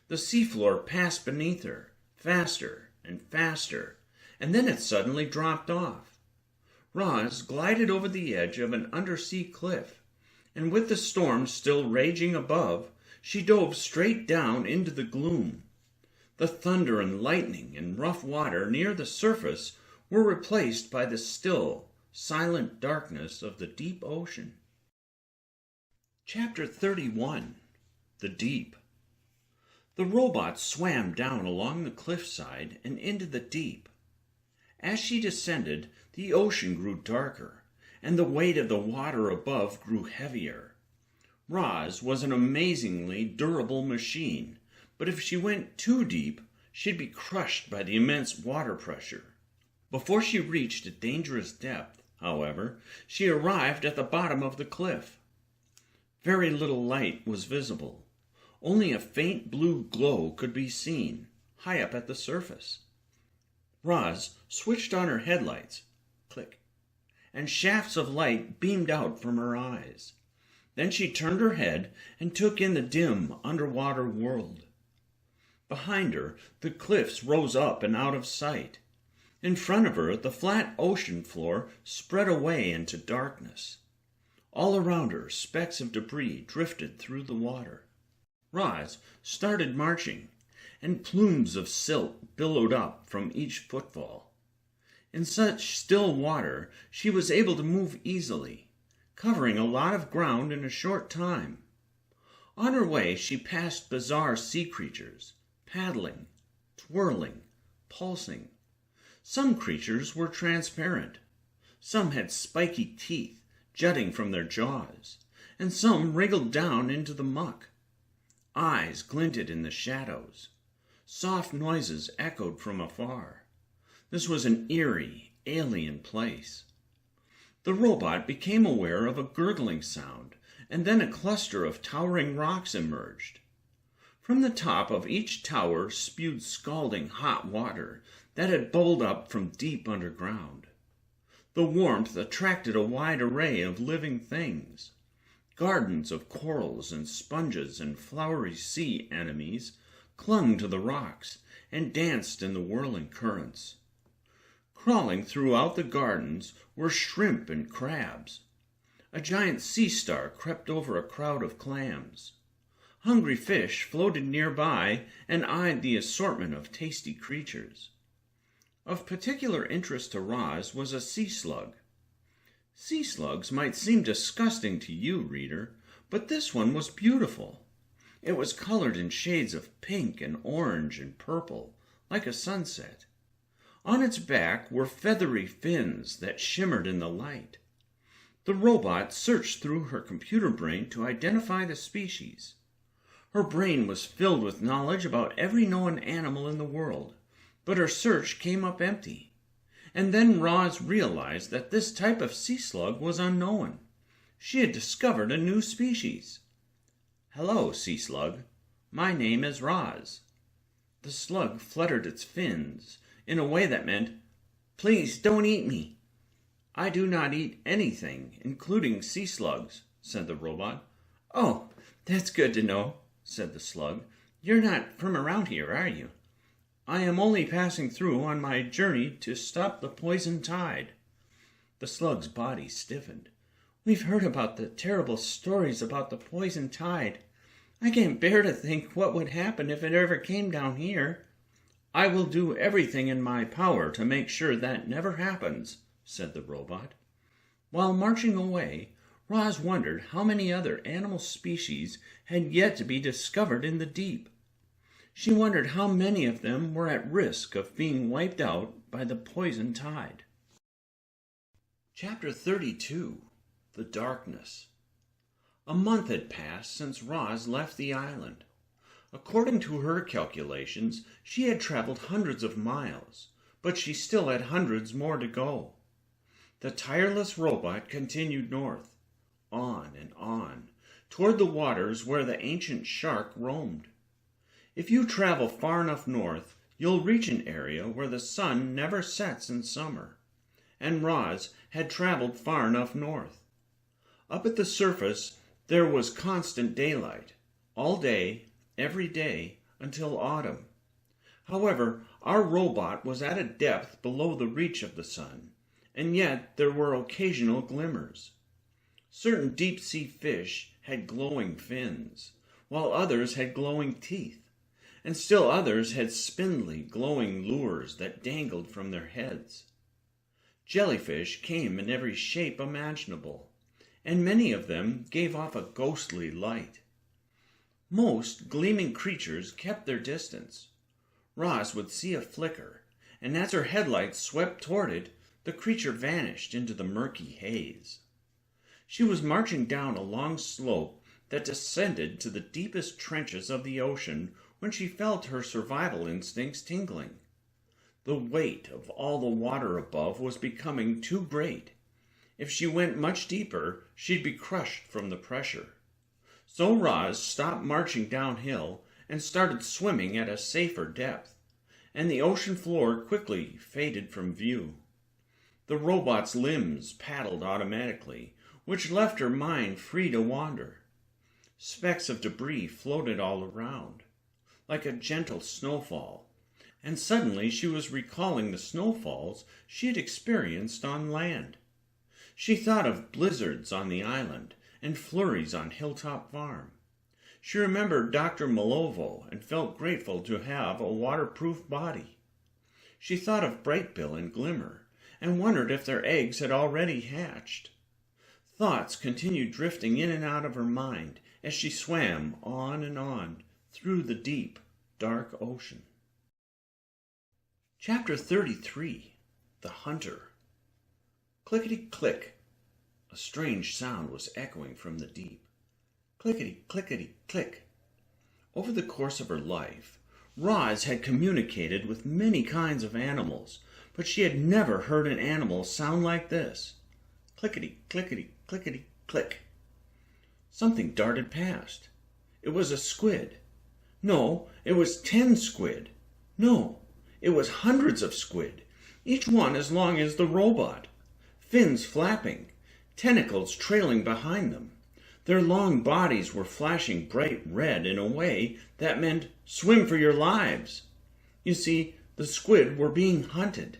A: The seafloor passed beneath her, faster and faster, and then it suddenly dropped off. Roz glided over the edge of an undersea cliff, and with the storm still raging above, she dove straight down into the gloom. The thunder and lightning and rough water near the surface were replaced by the still, silent darkness of the deep ocean. Chapter 31. The Deep. The robot swam down along the cliffside and into the deep. As she descended, the ocean grew darker, and the weight of the water above grew heavier. Roz was an amazingly durable machine, but if she went too deep, she'd be crushed by the immense water pressure. Before she reached a dangerous depth, however, she arrived at the bottom of the cliff. Very little light was visible. Only a faint blue glow could be seen, high up at the surface. Roz switched on her headlights, click, and shafts of light beamed out from her eyes. Then she turned her head and took in the dim underwater world. Behind her, the cliffs rose up and out of sight. In front of her, the flat ocean floor spread away into darkness. All around her, specks of debris drifted through the water. Roz started marching, and plumes of silt billowed up from each footfall. In such still water, she was able to move easily, covering a lot of ground in a short time. On her way, she passed bizarre sea creatures, paddling, twirling, pulsing. Some creatures were transparent. Some had spiky teeth jutting from their jaws, and some wriggled down into the muck. Eyes glinted in the shadows. Soft noises echoed from afar. This was an eerie, alien place. The robot became aware of a gurgling sound, and then a cluster of towering rocks emerged. From the top of each tower spewed scalding hot water that had bubbled up from deep underground. The warmth attracted a wide array of living things. Gardens of corals and sponges and flowery sea anemones clung to the rocks and danced in the whirling currents. Crawling throughout the gardens were shrimp and crabs. A giant sea star crept over a crowd of clams. Hungry fish floated nearby and eyed the assortment of tasty creatures. Of particular interest to Roz was a sea slug. Sea slugs might seem disgusting to you, reader, but this one was beautiful. It was colored in shades of pink and orange and purple, like a sunset. On its back were feathery fins that shimmered in the light. The robot searched through her computer brain to identify the species. Her brain was filled with knowledge about every known animal in the world, but her search came up empty. And then Roz realized that this type of sea slug was unknown. She had discovered a new species. "Hello, sea slug. My name is Roz." The slug fluttered its fins in a way that meant, "Please don't eat me." "I do not eat anything, including sea slugs," said the robot. "Oh, that's good to know," said the slug. "You're not from around here, are you?" "I am only passing through on my journey to stop the poison tide." The slug's body stiffened. "We've heard about the terrible stories about the poison tide. I can't bear to think what would happen if it ever came down here." "I will do everything in my power to make sure that never happens," said the robot. While marching away, Roz wondered how many other animal species had yet to be discovered in the deep. She wondered how many of them were at risk of being wiped out by the poison tide. Chapter 32. The Darkness. A month had passed since Roz left the island. According to her calculations, she had traveled hundreds of miles, but she still had hundreds more to go. The tireless robot continued north, on, toward the waters where the ancient shark roamed. If you travel far enough north, you'll reach an area where the sun never sets in summer, and Roz had traveled far enough north. Up at the surface, there was constant daylight, all day, every day, until autumn. However, our robot was at a depth below the reach of the sun, and yet there were occasional glimmers. Certain deep-sea fish had glowing fins, while others had glowing teeth, and still others had spindly, glowing lures that dangled from their heads. Jellyfish came in every shape imaginable, and many of them gave off a ghostly light. Most gleaming creatures kept their distance. Roz would see a flicker, and as her headlights swept toward it, the creature vanished into the murky haze. She was marching down a long slope that descended to the deepest trenches of the ocean when she felt her survival instincts tingling. The weight of all the water above was becoming too great. If she went much deeper, she'd be crushed from the pressure.
C: So Roz stopped marching downhill and started swimming at a safer depth, and the ocean floor quickly faded from view. The robot's limbs paddled automatically, which left her mind free to wander. Specks of debris floated all around, like a gentle snowfall, and suddenly she was recalling the snowfalls she had experienced on land. She thought of blizzards on the island and flurries on Hilltop Farm. She remembered Dr. 𝘊𝘬𝘮𝘮 and felt grateful to have a waterproof body. She thought of Brightbill and Glimmer and wondered if their eggs had already hatched. Thoughts continued drifting in and out of her mind as she swam on and on through the deep, dark ocean. Chapter 33. The Hunter. Clickety-click. A strange sound was echoing from the deep. Clickety-clickety-click. Over the course of her life, Roz had communicated with many kinds of animals, but she had never heard an animal sound like this. Clickety-clickety-clickety-click. Something darted past. It was a squid. No, it was 10 squid. No, it was hundreds of squid, each one as long as the robot. Fins flapping, tentacles trailing behind them. Their long bodies were flashing bright red in a way that meant swim for your lives. You see, the squid were being hunted.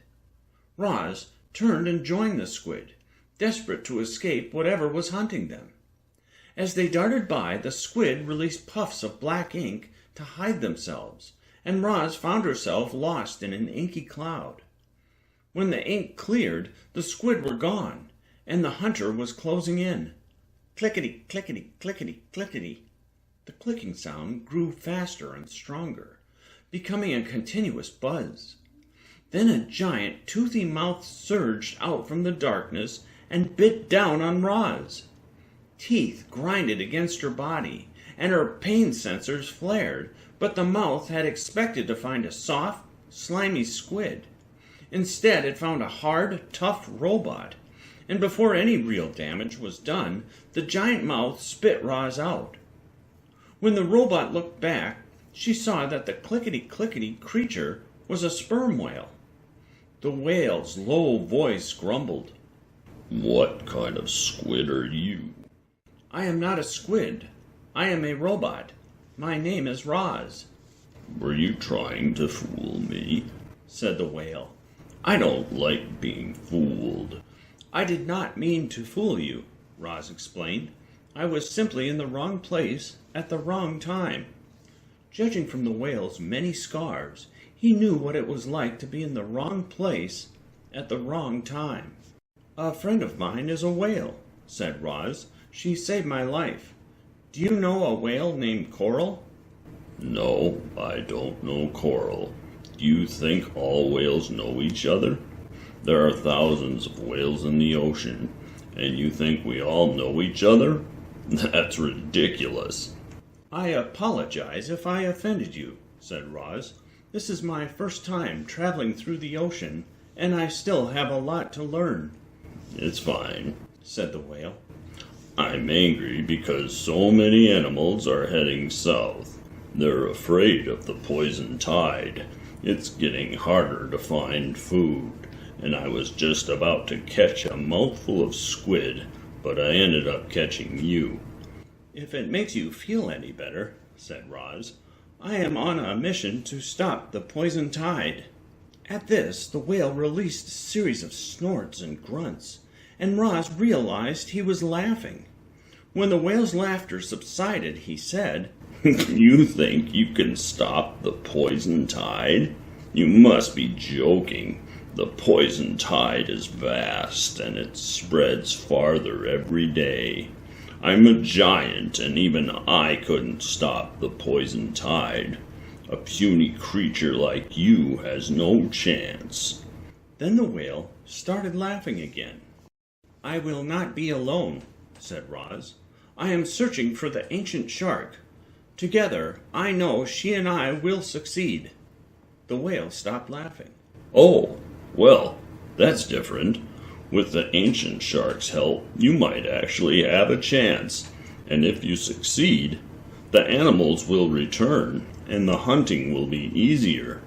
C: Roz turned and joined the squid, desperate to escape whatever was hunting them. As they darted by, the squid released puffs of black ink to hide themselves, and Roz found herself lost in an inky cloud. When the ink cleared, the squid were gone, and the hunter was closing in. Clickety, clickety, clickety, clickety. The clicking sound grew faster and stronger, becoming a continuous buzz. Then a giant, toothy mouth surged out from the darkness and bit down on Roz. Teeth grinded against her body, and her pain sensors flared, but the mouth had expected to find a soft, slimy squid. Instead, it found a hard, tough robot, and before any real damage was done, the giant mouth spit Roz out. When the robot looked back, she saw that the clickety-clickety creature was a sperm whale. The whale's low voice grumbled.
B: "What kind of squid are you?"
C: "I am not a squid. I am a robot. My name is Roz."
B: "Were you trying to fool me?"
C: said the whale.
B: "I don't like being fooled."
C: "I did not mean to fool you," Roz explained. "I was simply in the wrong place at the wrong time." Judging from the whale's many scars, he knew what it was like to be in the wrong place at the wrong time. "A friend of mine is a whale," said Roz. "She saved my life. Do you know a whale named Coral?"
B: "No, I don't know Coral. Do you think all whales know each other? There are thousands of whales in the ocean, and you think we all know each other? That's ridiculous."
C: "I apologize if I offended you," said Roz. "This is my first time traveling through the ocean, and I still have a lot to learn."
B: "It's fine,"
C: said the whale.
B: "I'm angry because so many animals are heading south. They're afraid of the poison tide. It's getting harder to find food, and I was just about to catch a mouthful of squid, but I ended up catching you."
C: "If it makes you feel any better," said Roz, "I am on a mission to stop the poison tide." At this, the whale released a series of snorts and grunts, and Roz realized he was laughing. When the whale's laughter subsided, he said,
B: "You think you can stop the poison tide? You must be joking. The poison tide is vast, and it spreads farther every day. I'm a giant, and even I couldn't stop the poison tide. A puny creature like you has no chance."
C: Then the whale started laughing again. "I will not be alone," said Roz. "I am searching for the ancient shark. Together, I know she and I will succeed." The whale stopped laughing.
B: "Oh, well, that's different. With the ancient shark's help, you might actually have a chance.
C: and if you succeed, the animals will return, and the hunting will be easier.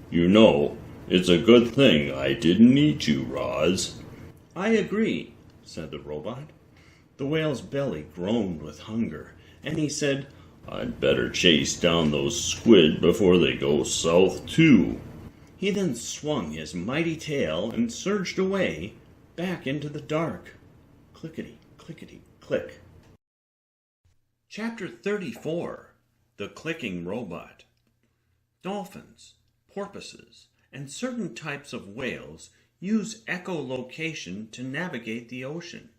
C: You know, it's a good thing I didn't eat you, Roz."
A: "I agree," said the robot. The whale's belly groaned with hunger, and he said,
C: "I'd better chase down those squid before they go south, too."
A: He then swung his mighty tail and surged away, back into the dark. Clickety, clickety, click. Chapter 34. The Clicking Robot. Dolphins, porpoises, and certain types of whales use echolocation to navigate the ocean.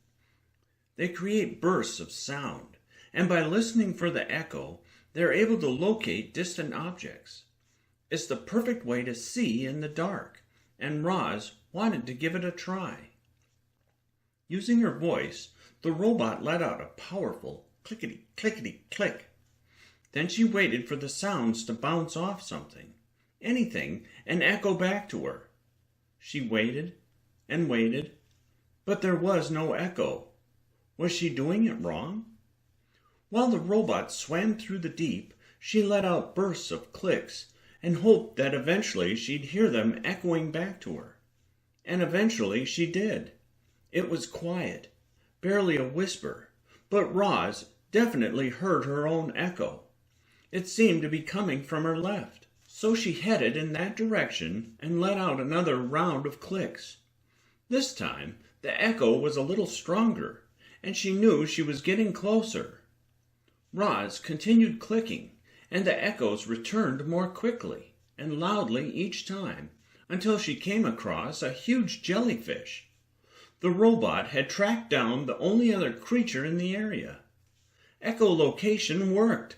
A: They create bursts of sound, and by listening for the echo, they're able to locate distant objects. It's the perfect way to see in the dark, and Roz wanted to give it a try. Using her voice, the robot let out a powerful clickety, clickety, click. Then she waited for the sounds to bounce off something, anything, and echo back to her. She waited and waited, but there was no echo. Was she doing it wrong? While the robot swam through the deep, she let out bursts of clicks and hoped that eventually she'd hear them echoing back to her. And eventually she did. It was quiet, barely a whisper, but Roz definitely heard her own echo. It seemed to be coming from her left, so she headed in that direction and let out another round of clicks. This time, the echo was a little stronger, and she knew she was getting closer. Roz continued clicking, and the echoes returned more quickly and loudly each time, until she came across a huge jellyfish. The robot had tracked down the only other creature in the area. Echolocation worked.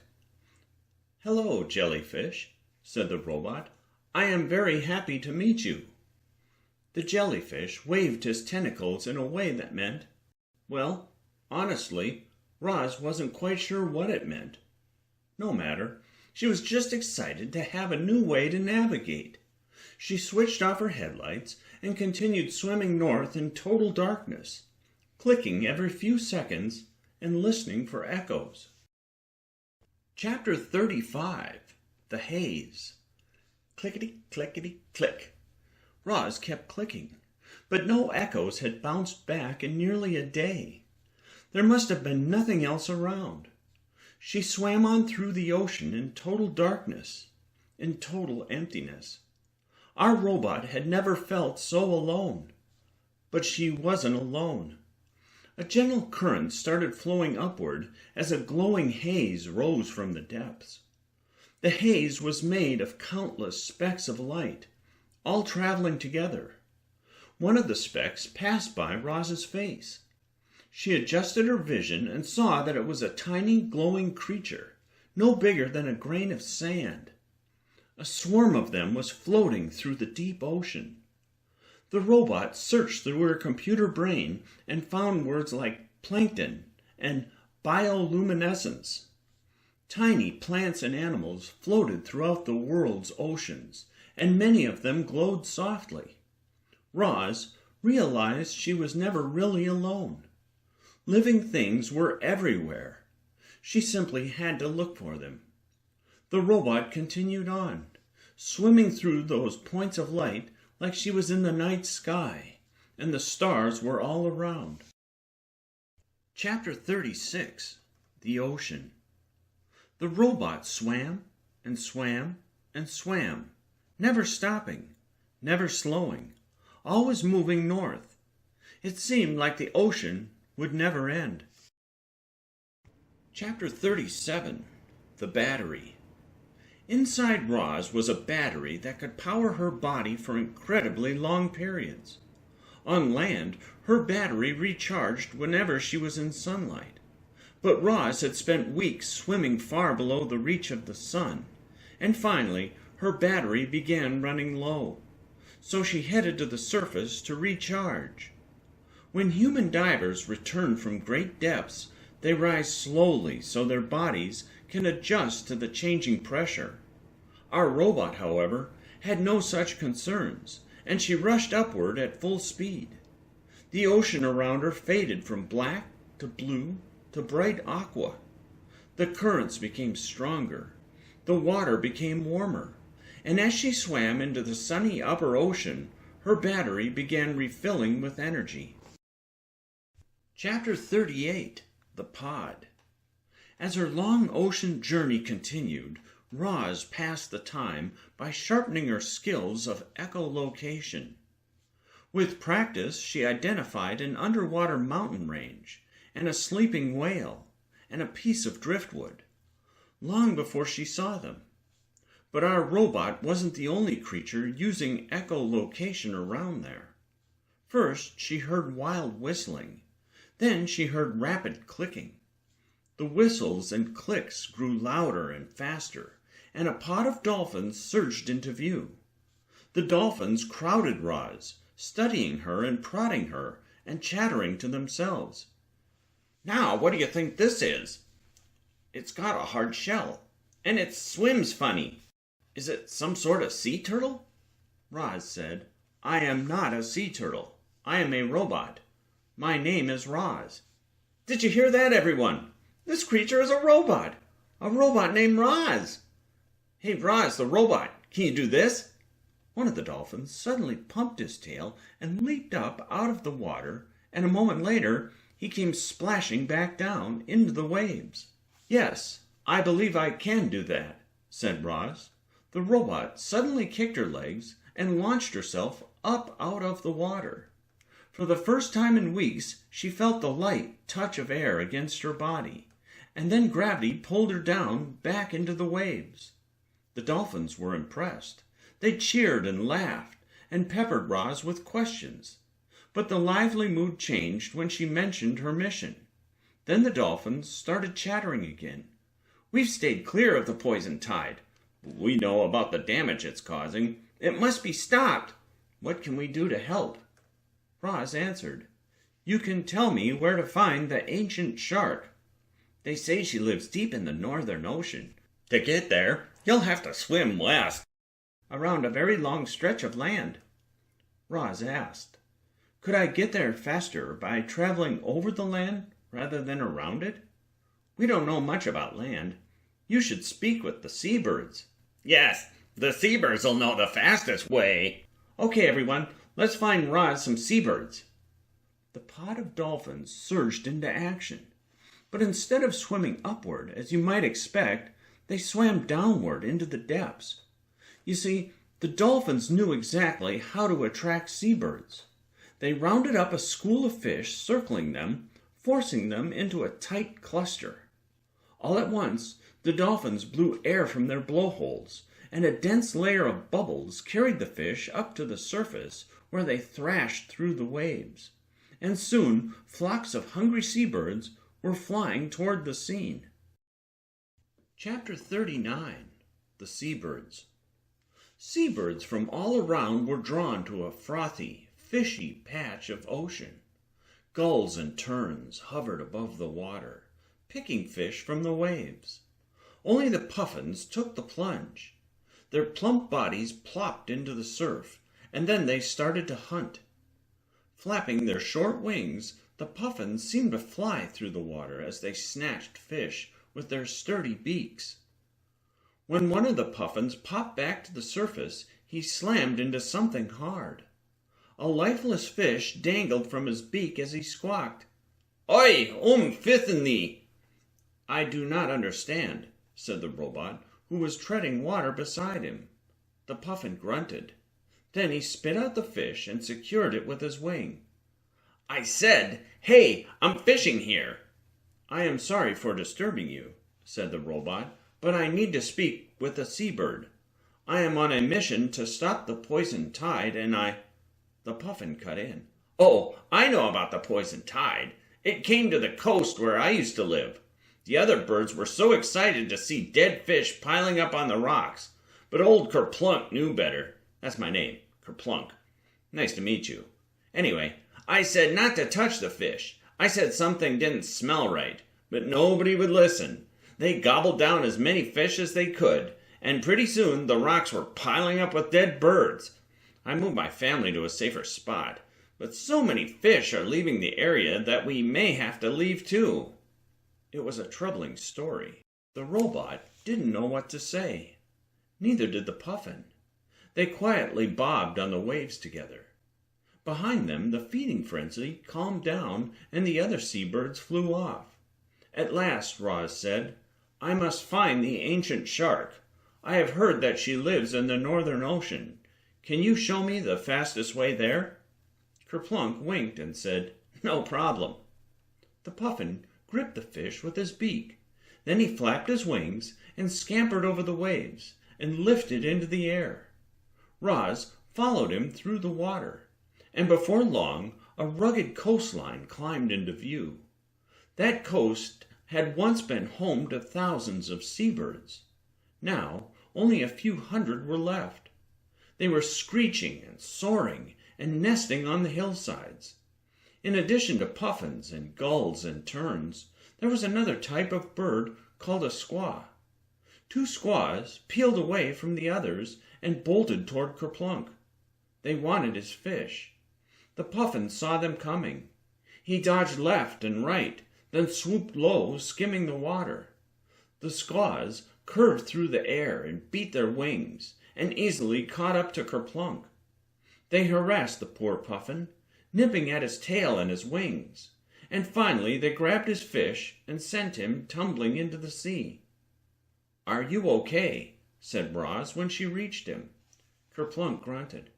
A: "Hello, jellyfish," said the robot. "I am very happy to meet you." The jellyfish waved his tentacles in a way that meant, well, honestly, Roz wasn't quite sure what it meant. No matter. She was just excited to have a new way to navigate. She switched off her headlights and continued swimming north in total darkness, clicking every few seconds and listening for echoes. Chapter 35. The Haze. Clickety, clickety, click. Roz kept clicking, but no echoes had bounced back in nearly a day. There must have been nothing else around. She swam on through the ocean in total darkness, in total emptiness. Our robot had never felt so alone. But she wasn't alone. A gentle current started flowing upward as a glowing haze rose from the depths. The haze was made of countless specks of light, all traveling together. One of the specks passed by Roz's face. She adjusted her vision and saw that it was a tiny glowing creature, no bigger than a grain of sand. A swarm of them was floating through the deep ocean. The robot searched through her computer brain and found words like plankton and bioluminescence. Tiny plants and animals floated throughout the world's oceans, and many of them glowed softly. Roz realized she was never really alone. Living things were everywhere. She simply had to look for them. The robot continued on, swimming through those points of light like she was in the night sky, and the stars were all around. Chapter 36. The Ocean. The robot swam and swam and swam, never stopping, never slowing, always moving north. It seemed like the ocean would never end. Chapter 37. The Battery. Inside Roz was a battery that could power her body for incredibly long periods. On land, her battery recharged whenever she was in sunlight. But Roz had spent weeks swimming far below the reach of the sun, and finally her battery began running low. So she headed to the surface to recharge. When human divers return from great depths, they rise slowly so their bodies can adjust to the changing pressure. Our robot, however, had no such concerns, and she rushed upward at full speed. The ocean around her faded from black to blue
C: to bright aqua. The currents became stronger. The water became warmer. And as she swam into the sunny upper ocean, her battery began refilling with energy. Chapter 38, The Pod. As her long ocean journey continued, Roz passed the time by sharpening her skills of echolocation. With practice, she identified an underwater mountain range, and a sleeping whale, and a piece of driftwood, long before she saw them. But our robot wasn't the only creature using echolocation around there. First, she heard wild whistling. Then she heard rapid clicking. The whistles and clicks grew louder and faster, and a pod of dolphins surged into view. The dolphins crowded Roz, studying her and prodding her and chattering to themselves. "Now, what do you think this is?" "It's got a hard shell, and it swims funny." "Is it some sort of sea turtle?" Roz said, "I am not a sea turtle. I am a robot. My name is Roz." "Did you hear that, everyone? This creature is a robot named Roz. Hey, Roz, the robot, can you do this?" One of the dolphins suddenly pumped his tail and leaped up out of the water, and a moment later he came splashing back down into the waves. "Yes, I believe I can do that," said Roz. The robot suddenly kicked her legs and launched herself up out of the water. For the first time in weeks, she felt the light touch of air against her body, and then gravity pulled her down back into the waves. The dolphins were impressed. They cheered and laughed and peppered Roz with questions. But the lively mood changed when she mentioned her mission. Then the dolphins started chattering again. "We've stayed clear of the poison tide. We know about the damage it's causing. It must be stopped. What can we do to help?" Roz answered, "You can tell me where to find the ancient shark. They say she lives deep in the northern ocean. To get there, you'll have to swim west, around a very long stretch of land." Roz asked, "Could I get there faster by traveling over the land rather than around it? We don't know much about land. You should speak with the Seabirds."
D: "Yes, the Seabirds will know the fastest way."
C: "Okay, everyone, let's find Roz some Seabirds." The pod of dolphins surged into action. But instead of swimming upward, as you might expect, they swam downward into the depths. You see, the dolphins knew exactly how to attract seabirds. They rounded up a school of fish circling them, forcing them into a tight cluster. All at once, the dolphins blew air from their blowholes, and a dense layer of bubbles carried the fish up to the surface, where they thrashed through the waves. And soon, flocks of hungry seabirds were flying toward the scene. Chapter 39, The Seabirds. Seabirds from all around were drawn to a frothy, fishy patch of ocean. Gulls and terns hovered above the water, picking fish from the waves. Only the puffins took the plunge. Their plump bodies plopped into the surf, and then they started to hunt. Flapping their short wings, the puffins seemed to fly through the water as they snatched fish with their sturdy beaks. When one of the puffins popped back to the surface, he slammed into something hard. A lifeless fish dangled from his beak as he squawked, "Oi, 𝘓𝘪𝘤𝘦𝘯𝘵." "I do not understand," said the robot, who was treading water beside him. The puffin grunted. Then he spit out the fish and secured it with his wing.
D: "I said, hey, I'm fishing here."
C: "I am sorry for disturbing you," said the robot, "but I need to speak with a seabird. I am on a mission to stop the poison tide, and The puffin cut in.
D: "Oh, I know about the poison tide. It came to the coast where I used to live. The other birds were so excited to see dead fish piling up on the rocks. But old 𝘚𝘪𝘥 knew better. That's my name, 𝘚𝘪𝘥. Nice to meet you. Anyway, I said not to touch the fish. I said something didn't smell right, but nobody would listen. They gobbled down as many fish as they could, and pretty soon the rocks were piling up with dead birds. I moved my family to a safer spot, but so many fish are leaving the area that we may have to leave too."
C: It was a troubling story. The robot didn't know what to say. Neither did the puffin. They quietly bobbed on the waves together. Behind them, the feeding frenzy calmed down and the other seabirds flew off. At last, 𝘊𝘳𝘳 said, "I must find the ancient shark. I have heard that she lives in the northern ocean. Can you show me the fastest way there?" 𝘓𝘪𝘥 winked and said, "No problem." The puffin gripped the fish with his beak. Then he flapped his wings and scampered over the waves and lifted into the air. 𝘊𝘳𝘳 followed him through the water, and before long a rugged coastline climbed into view. That coast had once been home to thousands of seabirds. Now only a few hundred were left. They were screeching and soaring and nesting on the hillsides. In addition to puffins and gulls and terns, there was another type of bird called a 𝘊𝘬𝘳. Two 𝘊𝘬s peeled away from the others and bolted toward 𝘓𝘪𝘥. They wanted his fish. The puffin saw them coming. He dodged left and right, then swooped low, skimming the water. The 𝘊𝘬s curved through the air and beat their wings, and easily caught up to 𝘓𝘪𝘥. They harassed the poor puffin, nipping at his tail and his wings, and finally they grabbed his fish and sent him tumbling into the sea. "Are you okay?" said 𝘊𝘳𝘳 when she reached him. 𝘓𝘓𝘥 grunted.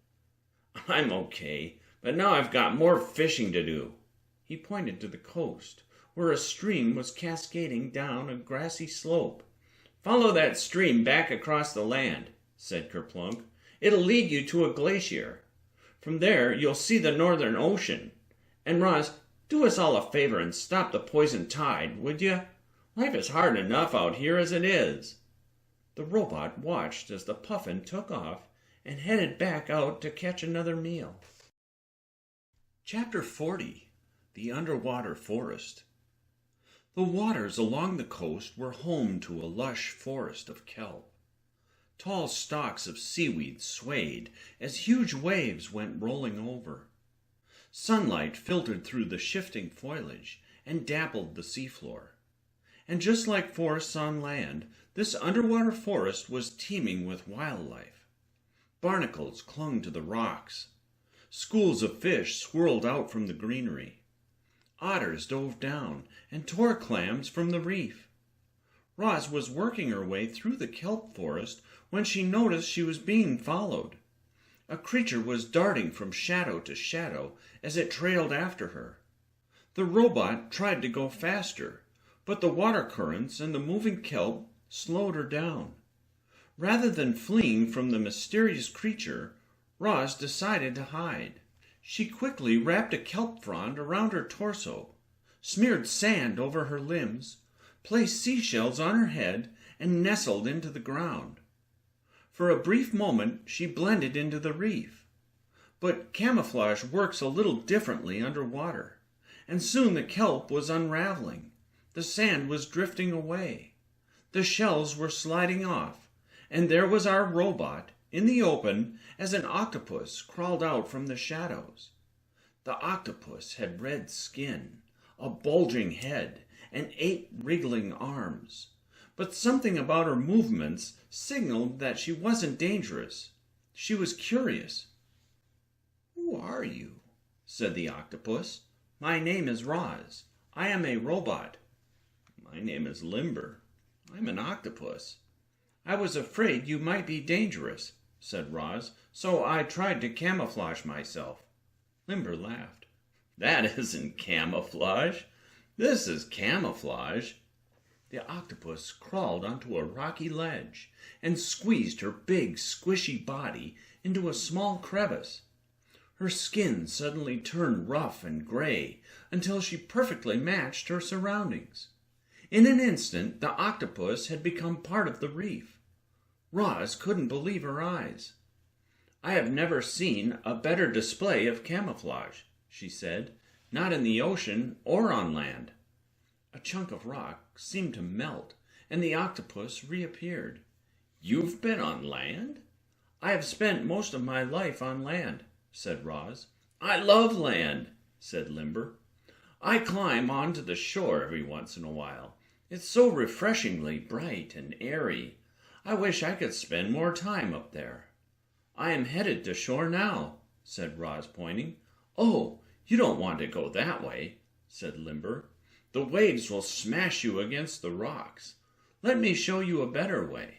C: "I'm okay, but now I've got more fishing to do." He pointed to the coast, where a stream was cascading down a grassy slope. "Follow that stream back across the land," said 𝘓𝘓𝘥. "It'll lead you to a glacier. From there you'll see the northern ocean. And 𝘊𝘳𝘳, do us all a favor and stop the poison tide, would you? Life is hard enough out here as it is." The robot watched as the puffin took off and headed back out to catch another meal.
A: Chapter 40. The Underwater Forest. The waters along the coast were home to a lush forest of kelp. Tall stalks of seaweed swayed as huge waves went rolling over. Sunlight filtered through the shifting foliage and dappled the seafloor. And just like forests on land, this underwater forest was teeming with wildlife. Barnacles clung to the rocks. Schools of fish swirled out from the greenery. Otters dove down and tore clams from the reef. 𝘊𝘳𝘳 was working her way through the kelp forest when she noticed she was being followed. A creature was darting from shadow to shadow as it trailed after her. The robot tried to go faster, but the water currents and the moving kelp slowed her down. Rather than fleeing from the mysterious creature, 𝘊𝘳𝘳 decided to hide. She quickly wrapped a kelp frond around her torso, smeared sand over her limbs, placed seashells on her head, and nestled into the ground. For a brief moment she blended into the reef. But camouflage works a little differently underwater, and soon the kelp was unraveling. The sand was drifting away. The shells were sliding off, and there was our robot in the open as an octopus crawled out from the shadows. The octopus had red skin, a bulging head, and 8 wriggling arms. But something about her movements signaled that she wasn't dangerous. She was curious. "Who are you?" said the octopus. "My name is 𝘊𝘳𝘳. I am a robot." "My name is 𝘊𝘪𝘵. I'm an octopus." "I was afraid you might be dangerous," said 𝘊𝘳𝘳, "so I tried to camouflage myself." 𝘊𝘪𝘵 laughed. "That isn't camouflage. This is camouflage." The octopus crawled onto a rocky ledge and squeezed her big, squishy body into a small crevice. Her skin suddenly turned rough and gray until she perfectly matched her surroundings. In an instant, the octopus had become part of the reef. 𝘊𝘳𝘳 couldn't believe her eyes. "I have never seen a better display of camouflage," she said, "not in the ocean or on land." A chunk of rock seemed to melt, and the octopus reappeared. "You've been on land?" "I have spent most of my life on land," said 𝘊𝘳𝘳. "I love land," said 𝘊𝘪𝘵. "I climb onto the shore every once in a while.
C: It's so refreshingly bright and airy. I wish I could spend more time up there." "I am headed to shore now," said Roz, pointing. "Oh, you don't want to go that way," said Limber. "The waves will smash you against the rocks. Let me show you a better way."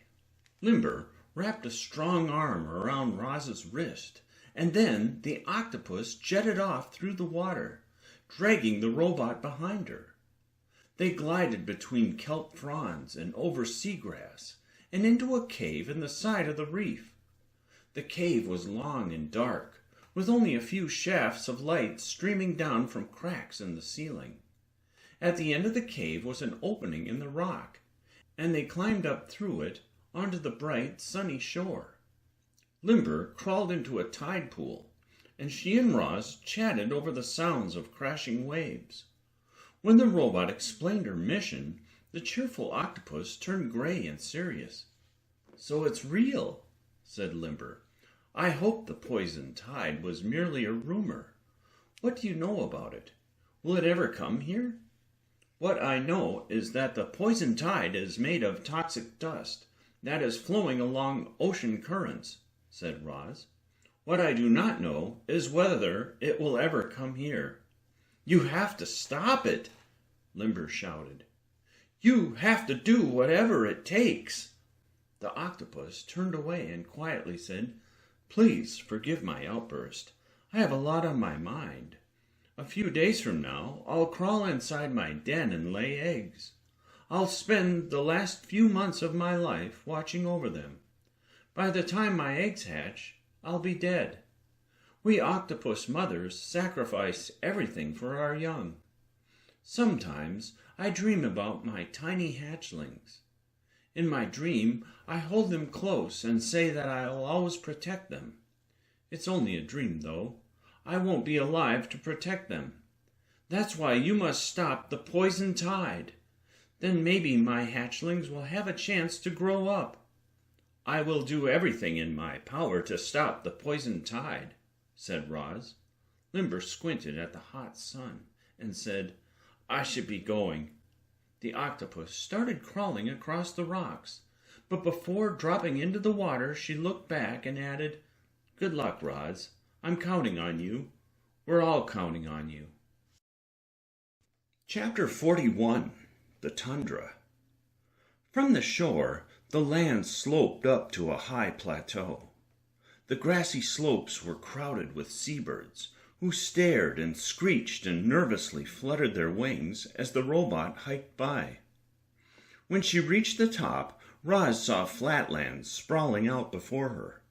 C: Limber wrapped a strong arm around Roz's wrist, and then the octopus jetted off through the water, dragging the robot behind her. They glided between kelp fronds and over seagrass, and into a cave in the side of the reef. The cave was long and dark, with only a few shafts of light streaming down from cracks in the ceiling. At the end of the cave was an opening in the rock, and they climbed up through it onto the bright, sunny shore. Limber crawled into a tide pool, and she and Roz chatted over the sounds of crashing waves. When the robot explained her mission, the cheerful octopus turned gray and serious. "So it's real," said Limber. "I hope the poison tide was merely a rumor. What do you know about it? Will it ever come here?" "What I know is that the poison tide is made of toxic dust that is flowing along ocean currents," said Roz. "What I do not know is whether it will ever come here." "You have to stop it," Limber shouted. "You have to do whatever it takes." The octopus turned away and quietly said, "Please forgive my outburst. I have a lot on my mind. A few days from now, I'll crawl inside my den and lay eggs. I'll spend the last few months of my life watching over them. By the time my eggs hatch, I'll be dead. We octopus mothers sacrifice everything for our young. Sometimes I dream about my tiny hatchlings. In my dream, I hold them close and say that I'll always protect them. It's only a dream, though. I won't be alive to protect them. That's why you must stop the poison tide. Then maybe my hatchlings will have a chance to grow up." "I will do everything in my power to stop the poison tide," said Roz. Limber squinted at the hot sun and said, "I should be going." The octopus started crawling across the rocks, but before dropping into the water, she looked back and added, "Good luck, Roz. I'm counting on you. We're all counting on you."
A: Chapter 41. The Tundra. From the shore, the land sloped up to a high plateau. The grassy slopes were crowded with seabirds, who stared and screeched and nervously fluttered their wings as the robot hiked by. When she reached the top, Roz saw flatlands sprawling out before her.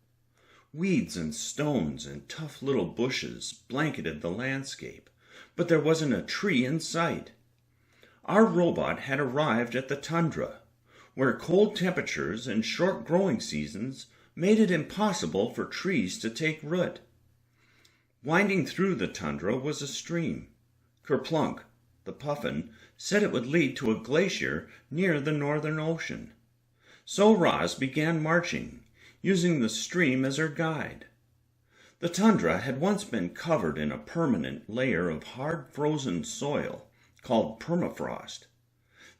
A: Weeds and stones and tough little bushes blanketed the landscape, but there wasn't a tree in sight. Our robot had arrived at the tundra, where cold temperatures and short growing seasons made it impossible for trees to take root. Winding through the tundra was a stream. Kerplunk, the puffin, said it would lead to a glacier near the northern ocean. So Roz began marching, using the stream as her guide. The tundra had once been covered in a permanent layer of hard frozen soil called permafrost.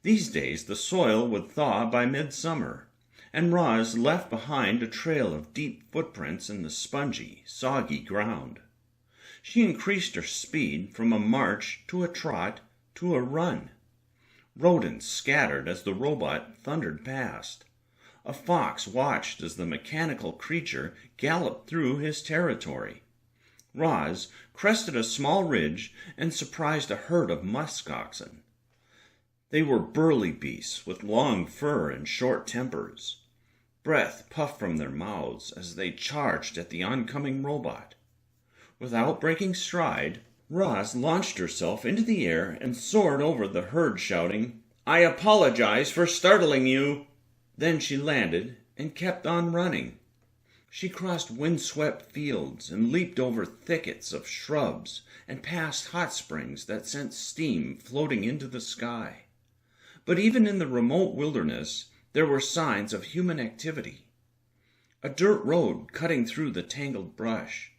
A: These days the soil would thaw by midsummer, and Roz left behind a trail of deep footprints in the spongy, soggy ground. She increased her speed from a march to a trot to a run. Rodents scattered as the robot thundered past. A fox watched as the mechanical creature galloped through his territory. Roz crested a small ridge and surprised a herd of musk oxen. They were burly beasts with long fur and short tempers. Breath puffed from their mouths as they charged at the oncoming robot. Without breaking stride, Roz launched herself into the air and soared over the herd, shouting, "I apologize for startling you." Then she landed and kept on running. She crossed windswept fields and leaped over thickets of shrubs and past hot springs that sent steam floating into the sky. But even in the remote wilderness, there were signs of human activity. A dirt road cutting through the tangled brush.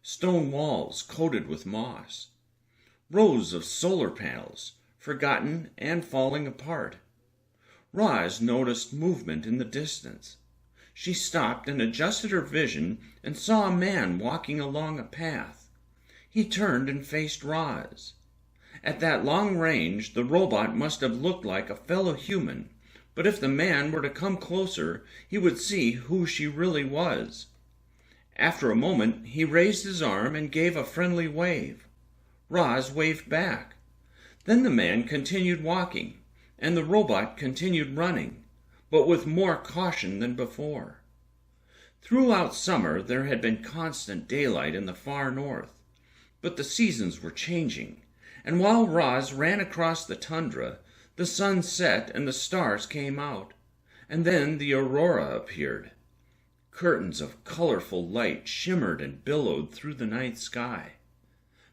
A: Stone walls coated with moss. Rows of solar panels, forgotten and falling apart.
C: Roz noticed movement in the distance. She stopped and adjusted her vision and saw a man walking along a path. He turned and faced Roz. At that long range, the robot must have looked like a fellow human, but if the man were to come closer, he would see who she really was. After a moment, he raised his arm and gave a friendly wave. Roz waved back. Then the man continued walking, and the robot continued running, but with more caution than before. Throughout summer there had been constant daylight in the far north, but the seasons were changing, and while Roz ran across the tundra, the sun set and the stars came out, and then the aurora appeared. Curtains of colorful light shimmered and billowed through the night sky.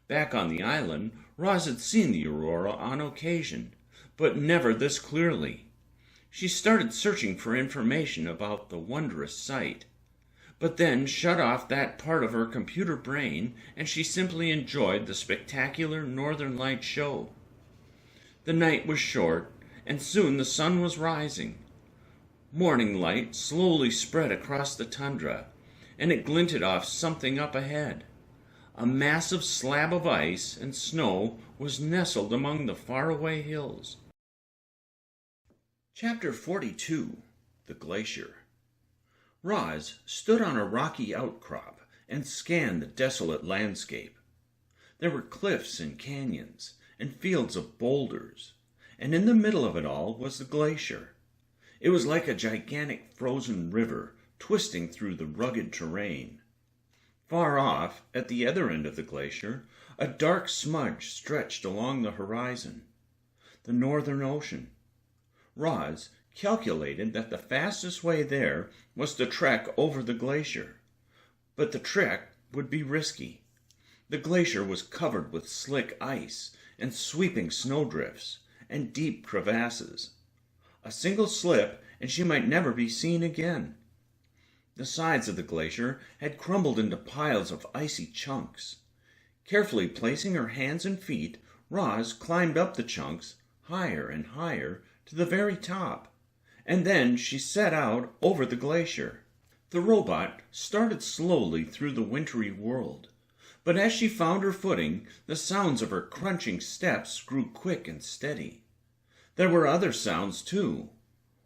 C: Back on the island, Roz had seen the aurora on occasion, but never this clearly. She started searching for information about the wondrous sight, but then shut off that part of her computer brain, and she simply enjoyed the spectacular Northern Light show. The night was short, and soon the sun was rising. Morning light slowly spread across the tundra, and it glinted off something up ahead. A massive slab of ice and snow was nestled among the faraway hills.
A: Chapter 42. The Glacier. Roz stood on a rocky outcrop and scanned the desolate landscape. There were cliffs and canyons and fields of boulders, and in the middle of it all was the glacier. It was like a gigantic frozen river twisting through the rugged terrain. Far off, at the other end of the glacier, a dark smudge stretched along the horizon. The Northern Ocean. Roz calculated that the fastest way there was to trek over the glacier, but the trek would be risky. The glacier was covered with slick ice and sweeping snowdrifts and deep crevasses. A single slip and she might never be seen again. The sides of the glacier had crumbled into piles of icy chunks. Carefully placing her hands and feet, Roz climbed up the chunks, higher and higher, to the very top, and then she set out over the glacier. The robot started slowly through the wintry world, but as she found her footing, the sounds of her crunching steps grew quick and steady. There were other sounds, too.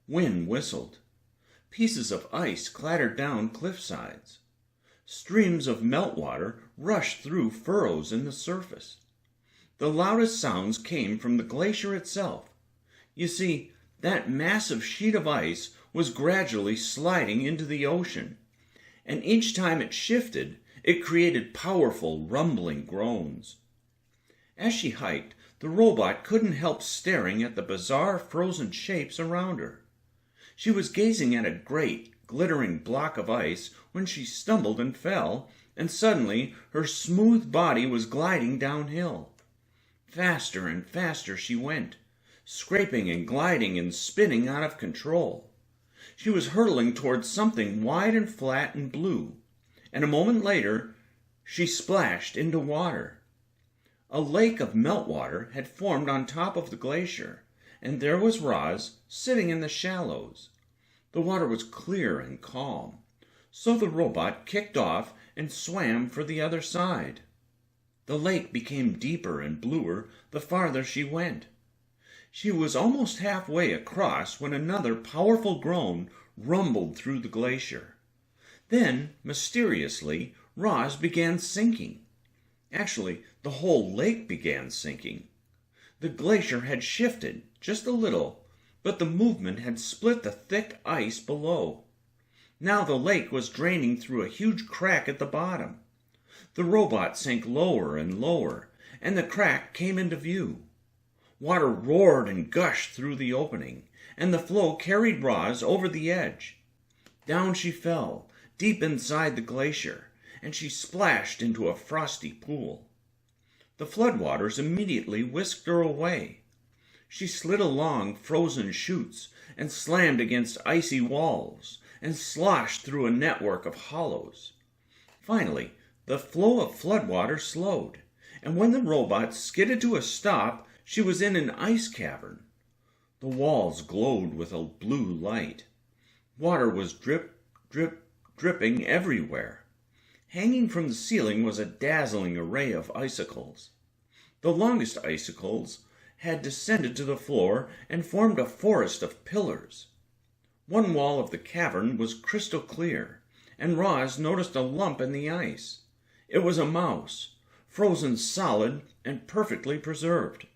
A: Wind whistled. Pieces of ice clattered down cliff sides. Streams of meltwater rushed through furrows in the surface. The loudest sounds came from the glacier itself. You see, that massive sheet of ice was gradually sliding into the ocean, and each time it shifted, it created powerful, rumbling groans. As she hiked, the robot couldn't help staring at the bizarre frozen shapes around her. She was gazing at a great, glittering block of ice when she stumbled and fell, and suddenly her smooth body was gliding downhill. Faster and faster she went, scraping and gliding and spinning out of control. She was hurtling towards something wide and flat and blue, and a moment later she splashed into water. A lake of meltwater had formed on top of the glacier, and there was Roz sitting in the shallows. The water was clear and calm, so the robot kicked off and swam for the other side. The lake became deeper and bluer the farther she went. She was almost halfway across when another powerful groan rumbled through the glacier. Then, mysteriously, Roz began sinking. Actually, the whole lake began sinking. The glacier had shifted just a little, but the movement had split the thick ice below. Now the lake was draining through a huge crack at the bottom. The robot sank lower and lower, and the crack came into view. Water roared and gushed through the opening, and the flow carried Roz over the edge. Down she fell, deep inside the glacier, and she splashed into a frosty pool. The floodwaters immediately whisked her away. She slid along frozen chutes and slammed against icy walls and sloshed through a network of hollows. Finally, the flow of floodwater slowed, and when the robot skidded to a stop, she was in an ice cavern.
C: The walls glowed with a blue light. Water was dripping everywhere. Hanging from the ceiling was a dazzling array of icicles. The longest icicles had descended to the floor and formed a forest of pillars. One wall of the cavern was crystal clear, and Roz noticed a lump in the ice. It was a mouse, frozen solid and perfectly preserved.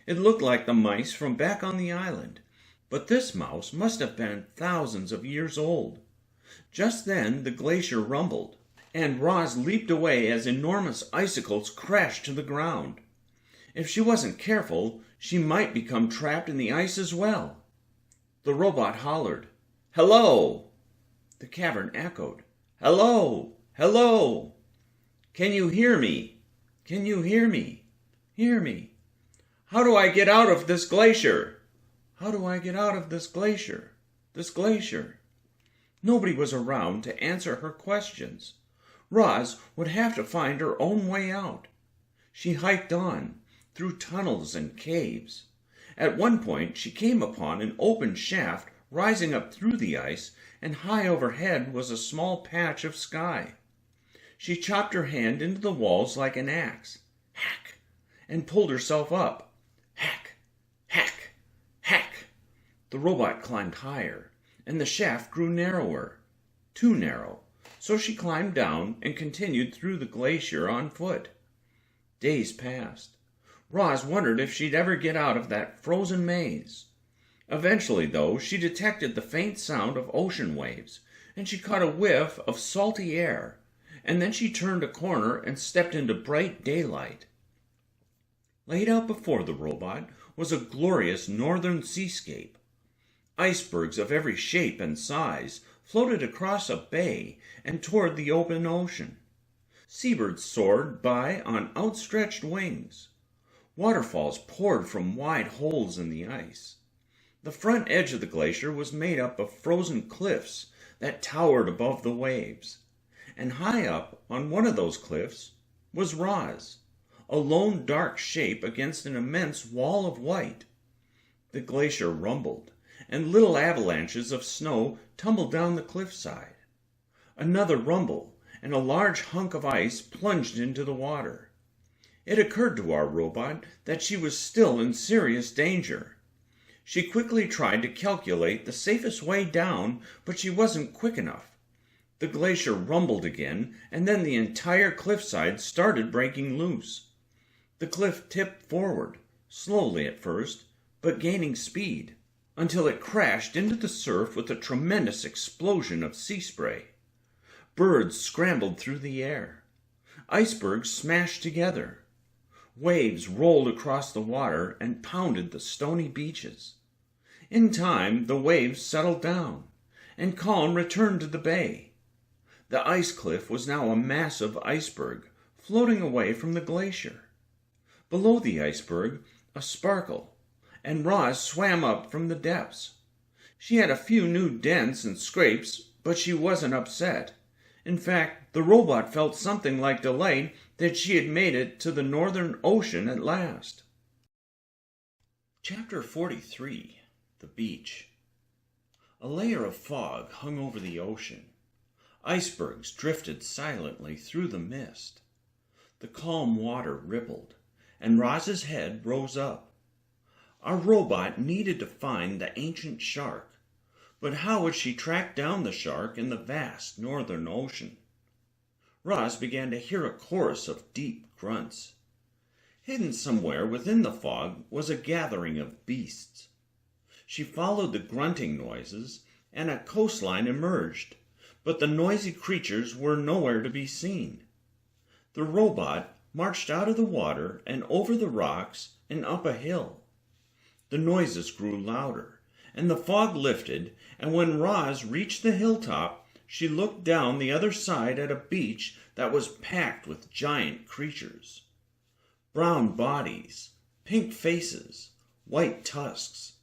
C: It looked like the mice from back on the island, but this mouse must have been thousands of years old. Just then the glacier rumbled, and Roz leaped away as enormous icicles crashed to the ground. If she wasn't careful, she might become trapped in the ice as well. The robot hollered, "Hello!" The cavern echoed, "Hello! Hello! Can you hear me? Can you hear me? Hear me? How do I get out of this glacier? How do I get out of this glacier? This glacier?" Nobody was around to answer her questions. Roz would have to find her own way out. She hiked on, through tunnels and caves. At one point she came upon an open shaft rising up through the ice, and high overhead was a small patch of sky. She chopped her hand into the walls like an axe. Hack! And pulled herself up. Hack! Hack! Hack! The robot climbed higher, and the shaft grew narrower. Too narrow. So she climbed down and continued through the glacier on foot. Days passed. Roz wondered if she'd ever get out of that frozen maze. Eventually, though, she detected the faint sound of ocean waves, and she caught a whiff of salty air, and then she turned a corner and stepped into bright daylight. Laid out before the robot was a glorious northern seascape. Icebergs of every shape and size floated across a bay and toward the open ocean. Seabirds soared by on outstretched wings. Waterfalls poured from wide holes in the ice. The front edge of the glacier was made up of frozen cliffs that towered above the waves. And high up on one of those cliffs was Roz, a lone dark shape against an immense wall of white. The glacier rumbled, and little avalanches of snow tumbled down the cliffside. Another rumble, and a large hunk of ice plunged into the water. It occurred to our robot that she was still in serious danger. She quickly tried to calculate the safest way down, but she wasn't quick enough. The glacier rumbled again, and then the entire cliffside started breaking loose. The cliff tipped forward, slowly at first, but gaining speed, until it crashed into the surf with a tremendous explosion of sea spray. Birds scrambled through the air. Icebergs smashed together. Waves rolled across the water and pounded the stony beaches. In time, the waves settled down, and calm returned to the bay. The ice cliff was now a massive iceberg, floating away from the glacier. Below the iceberg, a sparkle, and Roz swam up from the depths. She had a few new dents and scrapes, but she wasn't upset. In fact, the robot felt something like delight that she had made it to the northern ocean at last. Chapter 43. The Beach. A layer of fog hung over the ocean. Icebergs drifted silently through the mist. The calm water rippled, and Roz's head rose up. Our robot needed to find the ancient shark, but how would she track down the shark in the vast northern ocean? Roz began to hear a chorus of deep grunts. Hidden somewhere within the fog was a gathering of beasts. She followed the grunting noises, and a coastline emerged, but the noisy creatures were nowhere to be seen. The robot marched out of the water and over the rocks and up a hill. The noises grew louder, and the fog lifted, and when Roz reached the hilltop, she looked down the other side at a beach that was packed with giant creatures. Brown bodies, pink faces, white tusks,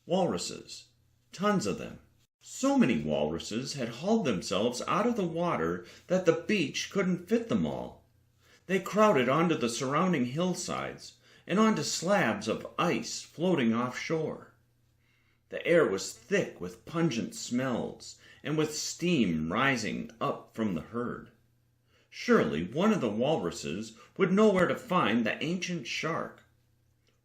C: walruses, tons of them. So many walruses had hauled themselves out of the water that the beach couldn't fit them all. They crowded onto the surrounding hillsides and onto slabs of ice floating offshore. The air was thick with pungent smells and with steam rising up from the herd. Surely one of the walruses would know where to find the ancient shark.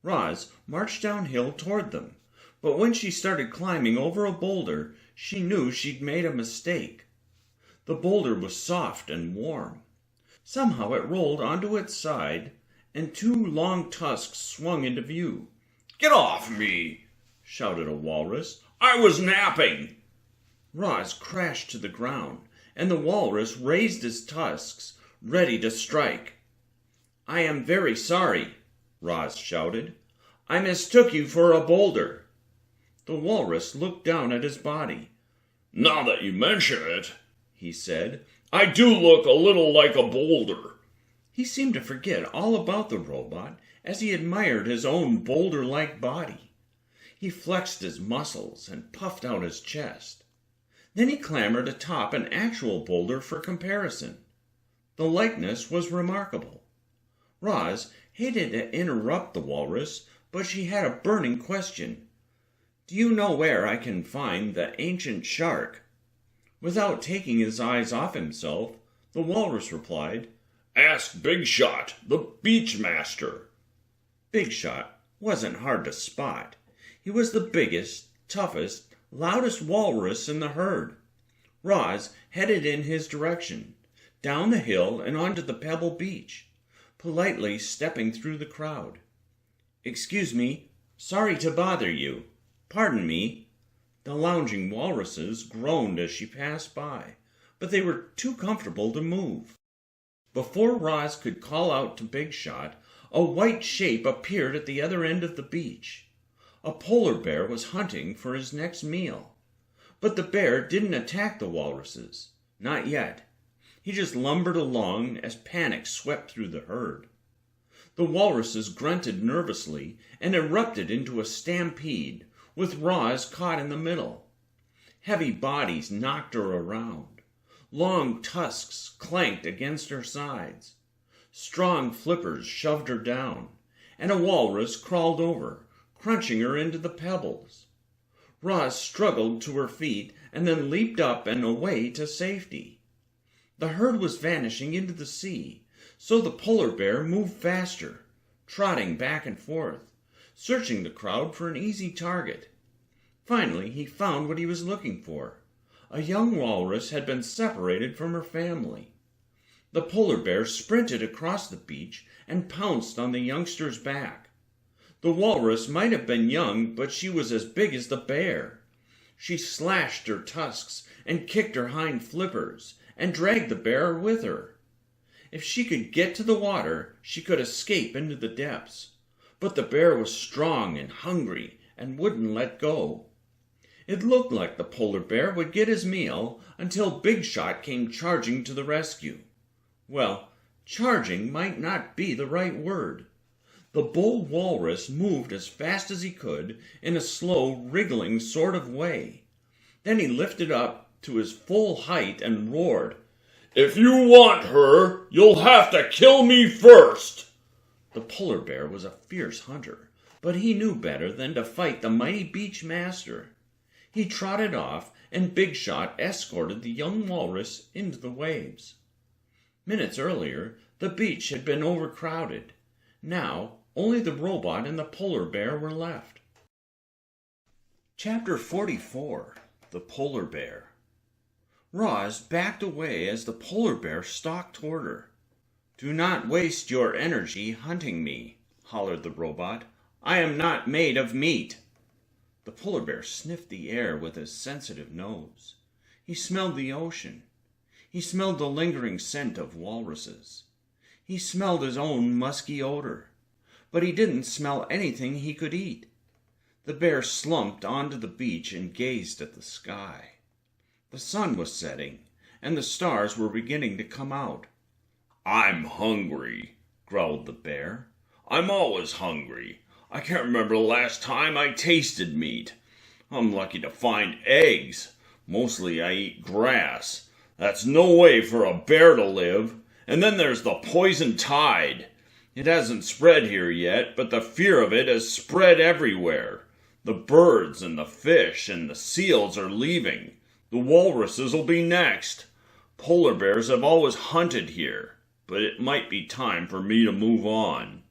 C: Roz marched downhill toward them, but when she started climbing over a boulder, she knew she'd made a mistake. The boulder was soft and warm. Somehow it rolled onto its side, and two long tusks swung into view.
B: "Get off me!" shouted a walrus. "I was napping!"
C: Roz crashed to the ground, and the walrus raised his tusks, ready to strike. "I am very sorry," Roz shouted. "I mistook you for a boulder." The walrus looked down at his body.
B: "Now that you mention it," he said, "I do look a little like a boulder."
C: He seemed to forget all about the robot as he admired his own boulder-like body. He flexed his muscles and puffed out his chest. Then he clambered atop an actual boulder for comparison. The likeness was remarkable. Roz hated to interrupt the walrus, but she had a burning question. "Do you know where I can find the ancient shark?" Without taking his eyes off himself, the walrus replied,
B: "Ask Big Shot, the beach master."
C: Big Shot wasn't hard to spot. He was the biggest, toughest, loudest walrus in the herd. Roz headed in his direction, down the hill and onto the pebble beach, politely stepping through the crowd. "Excuse me, sorry to bother you. Pardon me." The lounging walruses groaned as she passed by, but they were too comfortable to move. Before Roz could call out to Big Shot, a white shape appeared at the other end of the beach. A polar bear was hunting for his next meal. But the bear didn't attack the walruses. Not yet. He just lumbered along as panic swept through the herd. The walruses grunted nervously and erupted into a stampede, with Roz caught in the middle. Heavy bodies knocked her around. Long tusks clanked against her sides. Strong flippers shoved her down, and a walrus crawled over, crunching her into the pebbles. Roz struggled to her feet and then leaped up and away to safety. The herd was vanishing into the sea, so the polar bear moved faster, trotting back and forth, searching the crowd for an easy target. Finally, he found what he was looking for. A young walrus had been separated from her family. The polar bear sprinted across the beach and pounced on the youngster's back. The walrus might have been young, but she was as big as the bear. She slashed her tusks and kicked her hind flippers and dragged the bear with her. If she could get to the water, she could escape into the depths. But the bear was strong and hungry and wouldn't let go. It looked like the polar bear would get his meal until Big Shot came charging to the rescue. Well, charging might not be the right word. The bull walrus moved as fast as he could in a slow, wriggling sort of way. Then he lifted up to his full height and roared,
B: "If you want her, you'll have to kill me first."
C: The polar bear was a fierce hunter, but he knew better than to fight the mighty beach master. He trotted off, and Big Shot escorted the young walrus into the waves. Minutes earlier, the beach had been overcrowded. Now, only the robot and the polar bear were left. Chapter 44. The Polar Bear. Roz backed away as the polar bear stalked toward her. "Do not waste your energy hunting me," hollered the robot. "I am not made of meat." The polar bear sniffed the air with his sensitive nose. He smelled the ocean. He smelled the lingering scent of walruses. He smelled his own musky odor. But he didn't smell anything he could eat. The bear slumped onto the beach and gazed at the sky. The sun was setting, and the stars were beginning to come out.
B: "I'm hungry," growled the bear. "I'm always hungry. I can't remember the last time I tasted meat. I'm lucky to find eggs. Mostly I eat grass. That's no way for a bear to live. And then there's the poison tide. It hasn't spread here yet, but the fear of it has spread everywhere.
C: The birds and the fish and the seals are leaving. The walruses will be next. Polar bears have always hunted here, but it might be time for me to move on."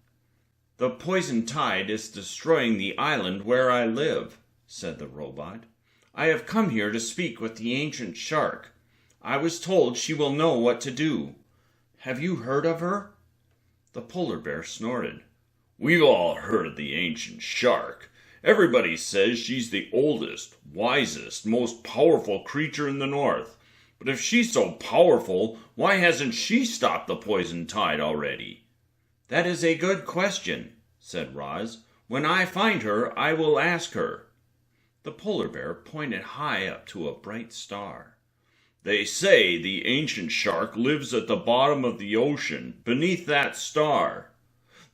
A: "The poison tide is destroying the island where I live," said the robot. "I have come here to speak with the ancient shark. I was told she will know what to do. Have you heard of her?" The polar bear snorted.
C: "We've all heard of the ancient shark. Everybody says she's the oldest, wisest, most powerful creature in the north. But if she's so powerful, why hasn't she stopped the poison tide already?"
A: "That is a good question," said Roz. "When I find her, I will ask her." The polar bear pointed high up to a bright star.
C: "They say the ancient shark lives at the bottom of the ocean, beneath that star.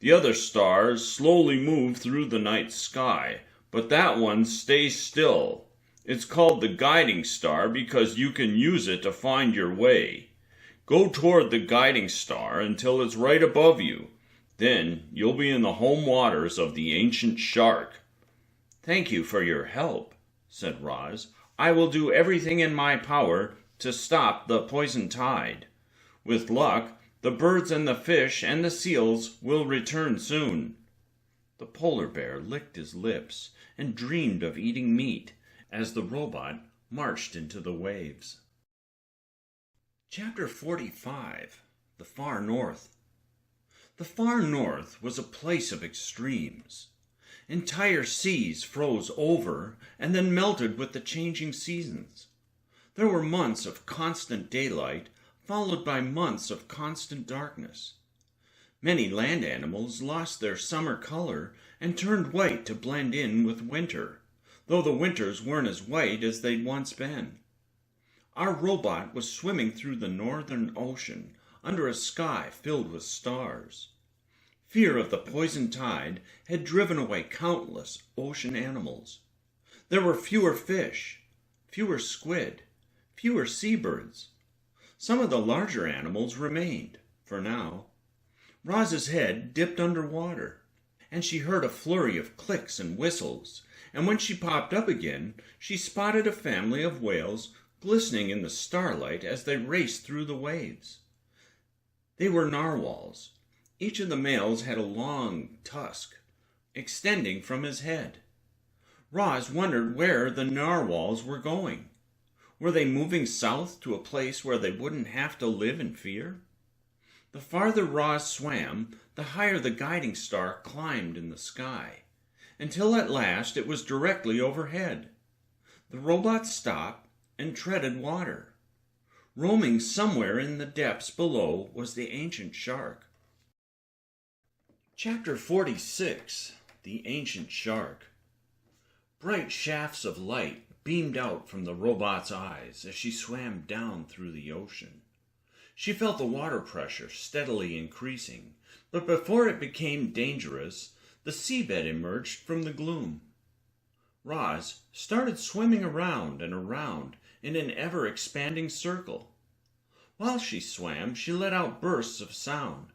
C: The other stars slowly move through the night sky, but that one stays still. It's called the guiding star because you can use it to find your way. Go toward the guiding star until it's right above you. Then you'll be in the home waters of the ancient shark."
A: "Thank you for your help," said Roz. "I will do everything in my power to stop the poison tide. With luck, the birds and the fish and the seals will return soon." The polar bear licked his lips and dreamed of eating meat as the robot marched into the waves. Chapter 45. The Far North. The far north was a place of extremes. Entire seas froze over and then melted with the changing seasons. There were months of constant daylight, followed by months of constant darkness. Many land animals lost their summer color and turned white to blend in with winter, though the winters weren't as white as they'd once been. Our robot was swimming through the northern ocean under a sky filled with stars. Fear of the poison tide had driven away countless ocean animals. There were fewer fish, fewer squid, fewer seabirds. Some of the larger animals remained, for now. Roz's head dipped underwater, and she heard a flurry of clicks and whistles, and when she popped up again, she spotted a family of whales glistening in the starlight as they raced through the waves. They were narwhals. Each of the males had a long tusk extending from his head. Roz wondered where the narwhals were going. Were they moving south to a place where they wouldn't have to live in fear? The farther Roz swam, the higher the guiding star climbed in the sky, until at last it was directly overhead. The robot stopped and treaded water. Roaming somewhere in the depths below was the ancient shark. Chapter 46. The Ancient Shark. Bright shafts of light beamed out from the robot's eyes as she swam down through the ocean. She felt the water pressure steadily increasing, but before it became dangerous, the seabed emerged from the gloom. Roz started swimming around and around in an ever-expanding circle. While she swam, she let out bursts of sound,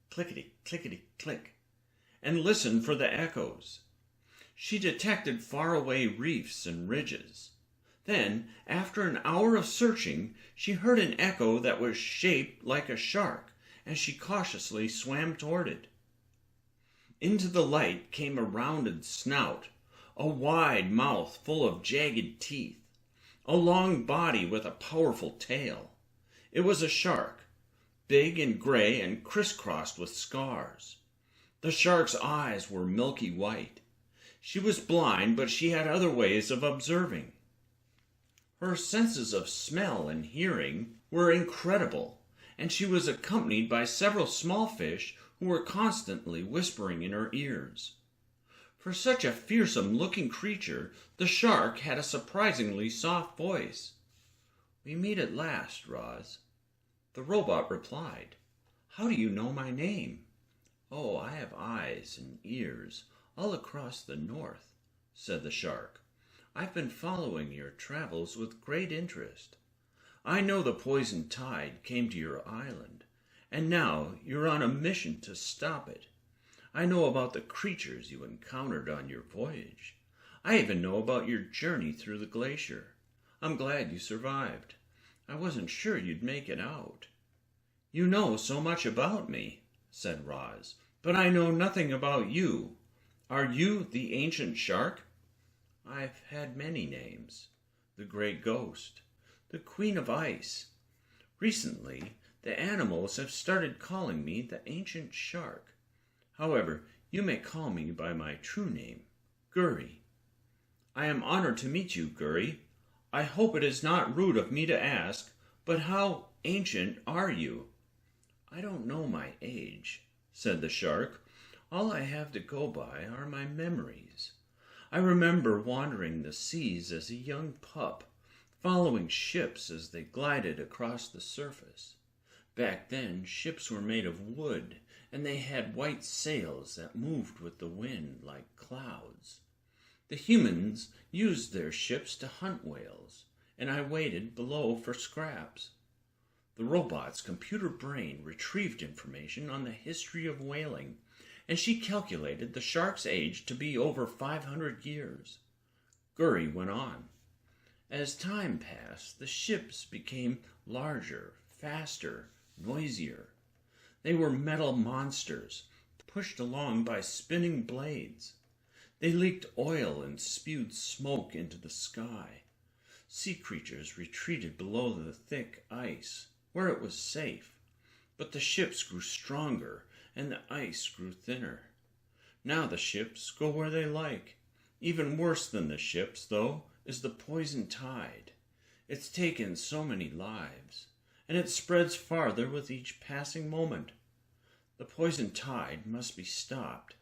A: clickety-clickety-click, and listened for the echoes. She detected faraway reefs and ridges. Then, after an hour of searching, she heard an echo that was shaped like a shark as she cautiously swam toward it. Into the light came a rounded snout, a wide mouth full of jagged teeth, a long body with a powerful tail. It was a shark, big and gray and crisscrossed with scars. The shark's eyes were milky white. She was blind, but she had other ways of observing. Her senses of smell and hearing were incredible, and she was accompanied by several small fish who were constantly whispering in her ears. For such a fearsome-looking creature, the shark had a surprisingly soft voice. "We meet at last, Roz." The robot replied. "How do you know my name?" "Oh, I have eyes and ears all across the north," said the shark. "I've been following your travels with great interest. I know the poison tide came to your island, and now you're on a mission to stop it. I know about the creatures you encountered on your voyage. I even know about your journey through the glacier. I'm glad you survived. I wasn't sure you'd make it out." "You know so much about me," said Roz, "but I know nothing about you. Are you the ancient shark?" "I've had many names. The Great Ghost, the Queen of Ice. Recently, the animals have started calling me the Ancient Shark. However, you may call me by my true name, 𝘵𝘪𝘵. I am honored to meet you, 𝘵𝘪𝘵. I hope it is not rude of me to ask, but how ancient are you?" "I don't know my age," said the shark. "All I have to go by are my memories. I remember wandering the seas as a young pup, following ships as they glided across the surface. Back then, ships were made of wood, and they had white sails that moved with the wind like clouds. The humans used their ships to hunt whales, and I waited below for scraps. The robot's computer brain retrieved information on the history of whaling, and she calculated the shark's age to be over 500 years. 𝘵𝘪𝘵 went on. As time passed, the ships became larger, faster, noisier. They were metal monsters, pushed along by spinning blades. They leaked oil and spewed smoke into the sky. Sea creatures retreated below the thick ice, where it was safe. But the ships grew stronger, and the ice grew thinner. Now the ships go where they like. Even worse than the ships, though, is the poison tide. It's taken so many lives, and it spreads farther with each passing moment. The poison tide must be stopped."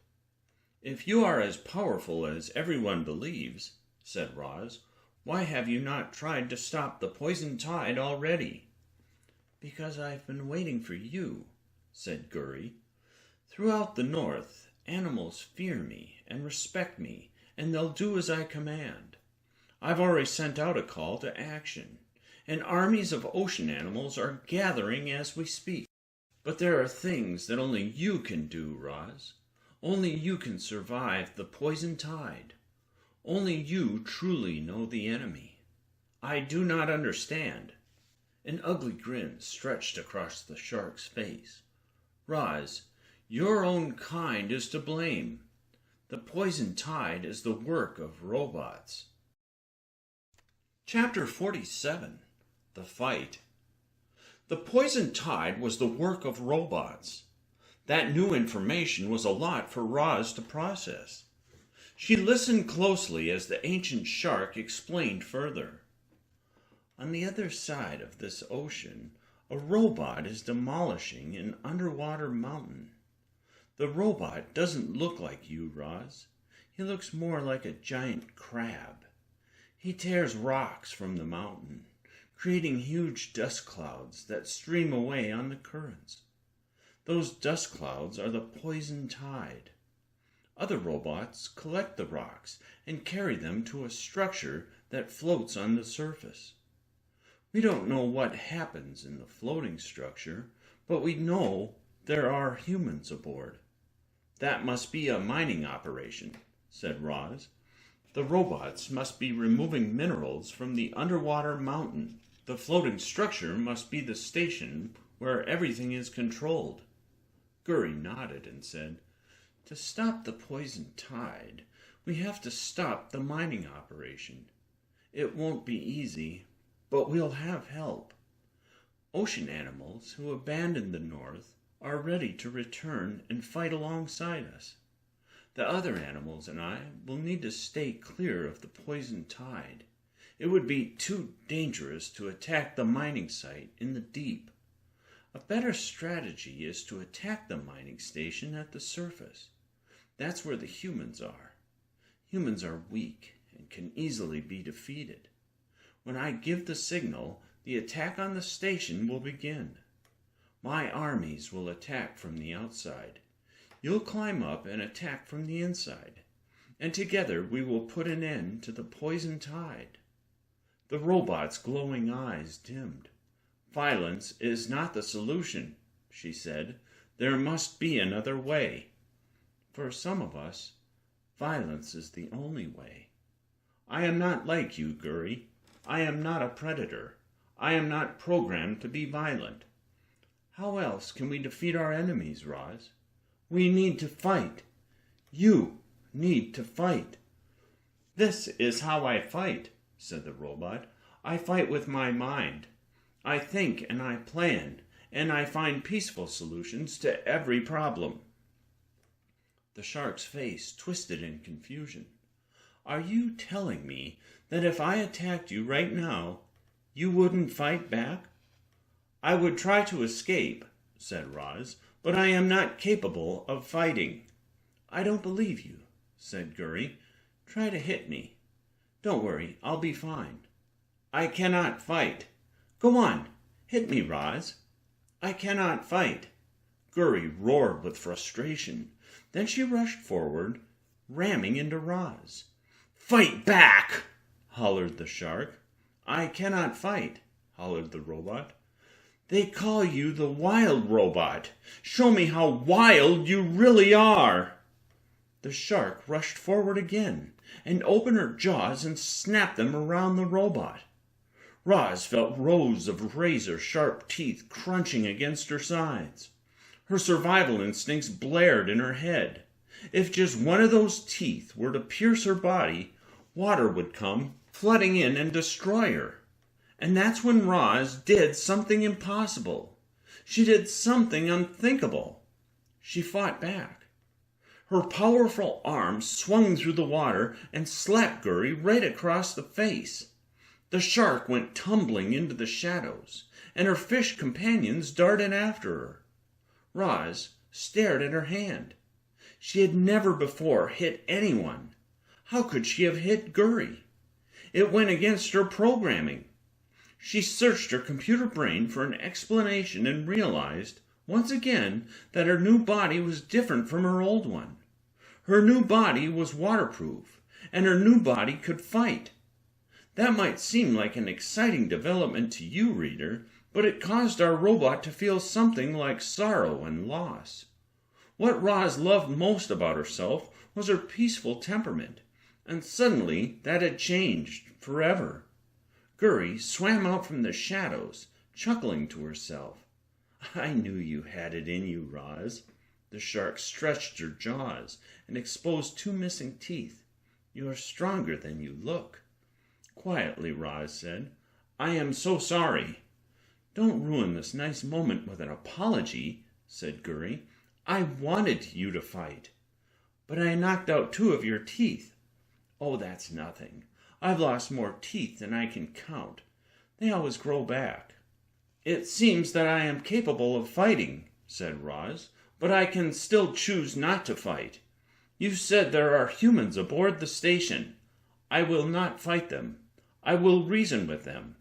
A: "If you are as powerful as everyone believes," said Roz, "why have you not tried to stop the poison tide already?" "Because I've been waiting for you," said 𝘵𝘪𝘵. "Throughout the north, animals fear me and respect me, and they'll do as I command. I've already sent out a call to action, and armies of ocean animals are gathering as we speak. But there are things that only you can do, Roz. Only you can survive the poison tide. Only you truly know the enemy. I do not understand." An ugly grin stretched across the shark's face. "Roz, your own kind is to blame. The poison tide is the work of robots." Chapter 47. The Fight. The poison tide was the work of robots. That new information was a lot for Roz to process. She listened closely as the ancient shark explained further. "On the other side of this ocean, a robot is demolishing an underwater mountain. The robot doesn't look like you, Roz. He looks more like a giant crab. He tears rocks from the mountain, creating huge dust clouds that stream away on the currents. Those dust clouds are the poison tide. Other robots collect the rocks and carry them to a structure that floats on the surface. We don't know what happens in the floating structure, but we know there are humans aboard." "That must be a mining operation," said Roz. "The robots must be removing minerals from the underwater mountain. The floating structure must be the station where everything is controlled." 𝘵𝘪𝘵 nodded and said, "To stop the poison tide, we have to stop the mining operation. It won't be easy, but we'll have help. Ocean animals who abandoned the north are ready to return and fight alongside us. The other animals and I will need to stay clear of the poison tide. It would be too dangerous to attack the mining site in the deep. A better strategy is to attack the mining station at the surface. That's where the humans are. Humans are weak and can easily be defeated. When I give the signal, the attack on the station will begin. My armies will attack from the outside. You'll climb up and attack from the inside, and together we will put an end to the poison tide." The robot's glowing eyes dimmed. "Violence is not the solution," she said. "There must be another way." "For some of us, violence is the only way,"
C: I am not like you, 𝘵𝘪𝘐. I am not a predator. I am not programmed to be violent. How else can we defeat our enemies, Roz? We need to fight. You need to fight. This is how I fight, said the robot. I fight with my mind. I think and I plan, and I find peaceful solutions to every problem. The shark's face twisted in confusion. Are you telling me that if I attacked you right now, you wouldn't fight back? I would try to escape, said Roz, but I am not capable of fighting. I don't believe you, said 𝘵𝘪𝘐. Try to hit me. Don't worry, I'll be fine. I cannot fight. Go on, hit me, Roz. I cannot fight. 𝘵𝘪𝘐 roared with frustration. Then she rushed forward, ramming into Roz. Fight back, hollered the shark. I cannot fight, hollered the robot. They call you the wild robot. Show me how wild you really are. The shark rushed forward again and opened her jaws and snapped them around the robot. Roz felt rows of razor-sharp teeth crunching against her sides. Her survival instincts blared in her head. If just one of those teeth were to pierce her body, water would come flooding in and destroy her. And that's when Roz did something impossible. She did something unthinkable. She fought back. Her powerful arm swung through the water and slapped 𝘵𝘪𝘐 right across the face. The shark went tumbling into the shadows, and her fish companions darted after her. Roz stared at her hand. She had never before hit anyone. How could she have hit 𝘵𝘪𝘐? It went against her programming. She searched her computer brain for an explanation and realized, once again, that her new body was different from her old one. Her new body was waterproof, and her new body could fight. That might seem like an exciting development to you, reader, but it caused our robot to feel something like sorrow and loss. What Roz loved most about herself was her peaceful temperament, and suddenly that had changed forever. 𝘵𝘪𝘐 swam out from the shadows, chuckling to herself. I knew you had it in you, Roz. The shark stretched her jaws and exposed 2 missing teeth. You're stronger than you look. Quietly, Roz said. I am so sorry. Don't ruin this nice moment with an apology, said 𝘵𝘪𝘐. I wanted you to fight. But I knocked out 2 of your teeth. Oh, that's nothing. I've lost more teeth than I can count. They always grow back. It seems that I am capable of fighting, said Roz, but I can still choose not to fight. You said there are humans aboard the station. I will not fight them. I will reason with them.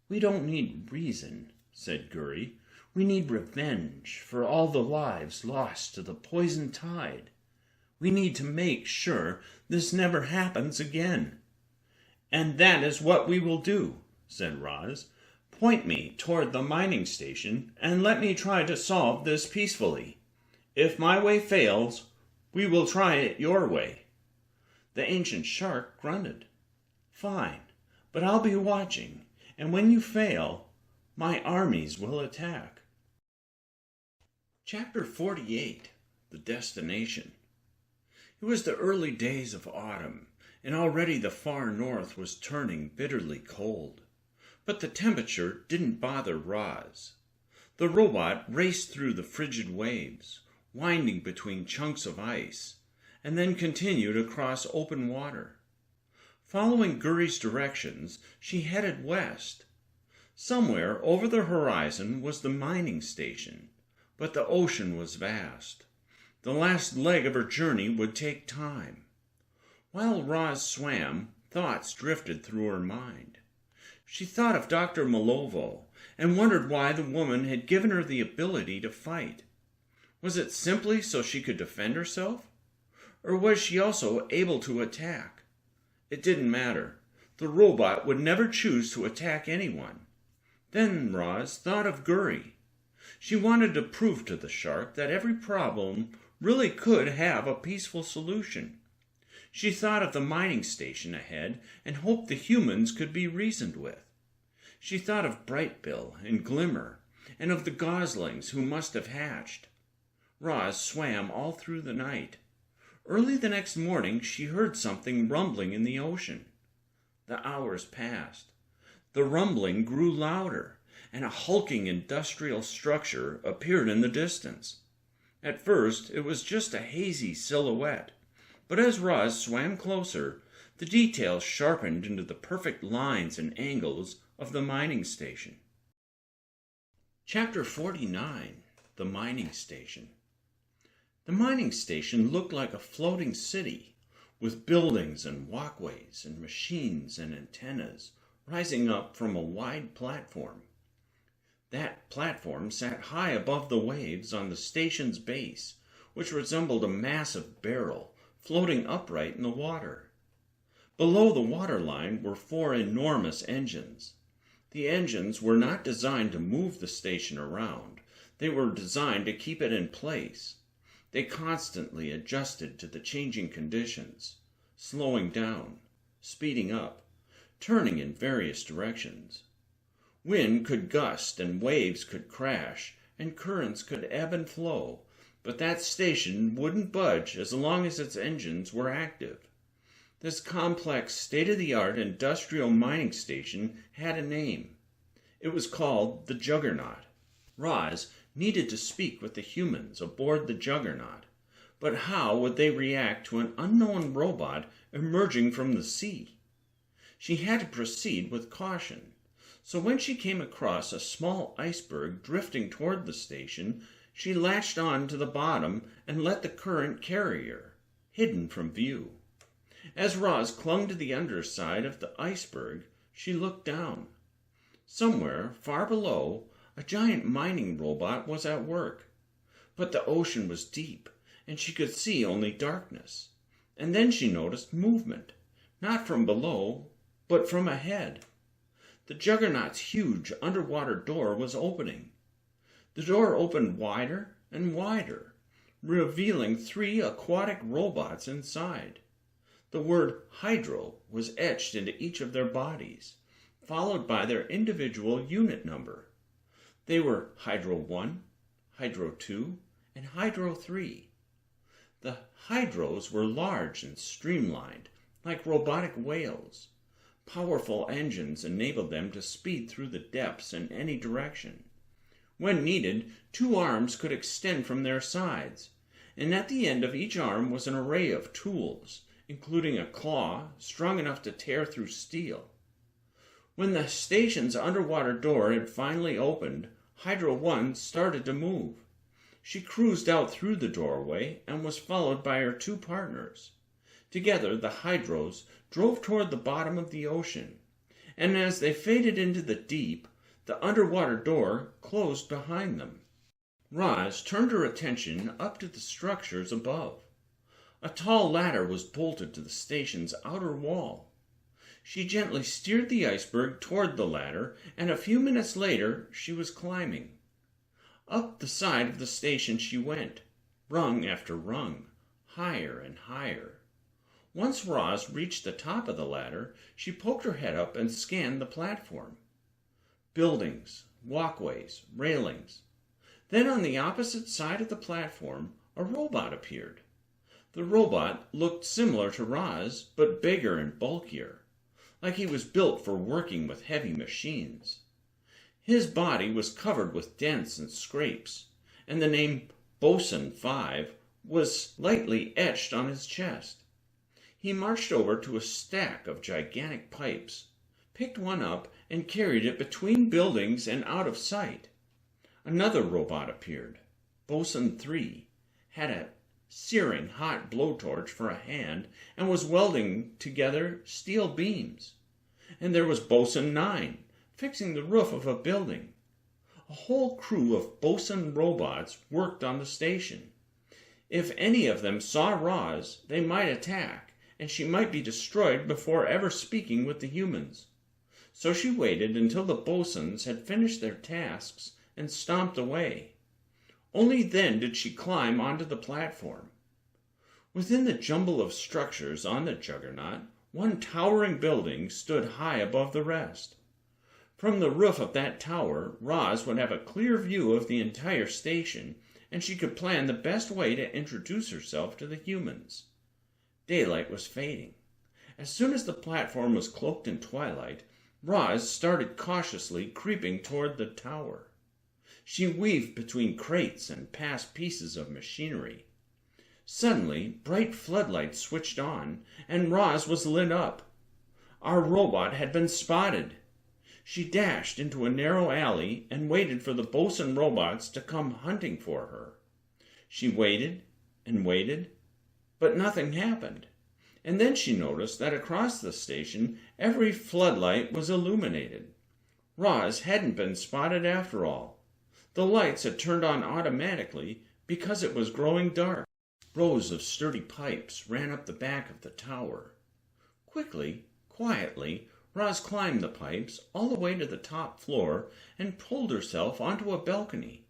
C: We don't need reason, said 𝘵𝘪𝘐. We need revenge for all the lives lost to the poison tide. We need to make sure this never happens again. And that is what we will do, said Roz. Point me toward the mining station and let me try to solve this peacefully. If my way fails, we will try it your way. The ancient shark grunted. Fine, but I'll be watching, and when you fail, my armies will attack. Chapter 48, The Destination. It was the early days of autumn, and already the far north was turning bitterly cold. But the temperature didn't bother Roz. The robot raced through the frigid waves, winding between chunks of ice, and then continued across open water. Following 𝘵𝘪𝘐's directions, she headed west. Somewhere over the horizon was the mining station, but the ocean was vast. The last leg of her journey would take time. While Roz swam, thoughts drifted through her mind. She thought of Dr. 𝘊𝘍𝘍𝘥 and wondered why the woman had given her the ability to fight. Was it simply so she could defend herself? Or was she also able to attack? It didn't matter. The robot would never choose to attack anyone. Then Roz thought of 𝘵𝘪𝘐. She wanted to prove to the shark that every problem really could have a peaceful solution. She thought of the mining station ahead and hoped the humans could be reasoned with. She thought of Brightbill and Glimmer and of the goslings who must have hatched. Roz swam all through the night. Early the next morning she heard something rumbling in the ocean. The hours passed. The rumbling grew louder, and a hulking industrial structure appeared in the distance. At first it was just a hazy silhouette, but as Roz swam closer, the details sharpened into the perfect lines and angles of the mining station. Chapter 49, The Mining Station. The mining station looked like a floating city, with buildings and walkways and machines and antennas rising up from a wide platform. That platform sat high above the waves on the station's base, which resembled a massive barrel floating upright in the water. Below the waterline were 4 enormous engines. The engines were not designed to move the station around. They were designed to keep it in place. They constantly adjusted to the changing conditions, slowing down, speeding up, turning in various directions. Wind could gust and waves could crash and currents could ebb and flow, but that station wouldn't budge as long as its engines were active. This complex, state-of-the-art industrial mining station had a name. It was called the Juggernaut. Roz needed to speak with the humans aboard the Juggernaut, but how would they react to an unknown robot emerging from the sea? She had to proceed with caution, so when she came across a small iceberg drifting toward the station, she latched on to the bottom and let the current carry her, hidden from view. As Roz clung to the underside of the iceberg, she looked down. Somewhere, far below, a giant mining robot was at work. But the ocean was deep, and she could see only darkness. And then she noticed movement, not from below, but from ahead. The Juggernaut's huge underwater door was opening. The door opened wider and wider, revealing 3 aquatic robots inside. The word Hydro was etched into each of their bodies, followed by their individual unit number. They were Hydro 1, Hydro 2, and Hydro 3. The Hydros were large and streamlined, like robotic whales. Powerful engines enabled them to speed through the depths in any direction. When needed, 2 arms could extend from their sides, and at the end of each arm was an array of tools, including a claw strong enough to tear through steel. When the station's underwater door had finally opened, Hydro 1 started to move. She cruised out through the doorway and was followed by her 2 partners. Together, the Hydros drove toward the bottom of the ocean, and as they faded into the deep, the underwater door closed behind them. Roz turned her attention up to the structures above. A tall ladder was bolted to the station's outer wall. She gently steered the iceberg toward the ladder, and a few minutes later she was climbing. Up the side of the station she went, rung after rung, higher and higher. Once Roz reached the top of the ladder, she poked her head up and scanned the platform. Buildings, walkways, railings. Then on the opposite side of the platform, a robot appeared. The robot looked similar to Roz, but bigger and bulkier, like he was built for working with heavy machines. His body was covered with dents and scrapes, and the name Bosun 5 was lightly etched on his chest. He marched over to a stack of gigantic pipes, picked one up, and carried it between buildings and out of sight. Another robot appeared. Bosun 3 had a searing hot blowtorch for a hand and was welding together steel beams. And there was Bosun 9, fixing the roof of a building. A whole crew of Bosun robots worked on the station. If any of them saw Roz, they might attack, and she might be destroyed before ever speaking with the humans. So she waited until the Bosuns had finished their tasks and stomped away. Only then did she climb onto the platform. Within the jumble of structures on the Juggernaut, one towering building stood high above the rest. From the roof of that tower, Roz would have a clear view of the entire station, and she could plan the best way to introduce herself to the humans. Daylight was fading. As soon as the platform was cloaked in twilight, Roz started cautiously creeping toward the tower. She weaved between crates and past pieces of machinery. Suddenly, bright floodlights switched on, and Roz was lit up. Our robot had been spotted. She dashed into a narrow alley and waited for the bosun robots to come hunting for her. She waited and waited, but nothing happened. And then she noticed that across the station every floodlight was illuminated. Roz hadn't been spotted after all. The lights had turned on automatically because it was growing dark. Rows of sturdy pipes ran up the back of the tower. Quickly, quietly, Roz climbed the pipes all the way to the top floor and pulled herself onto a balcony.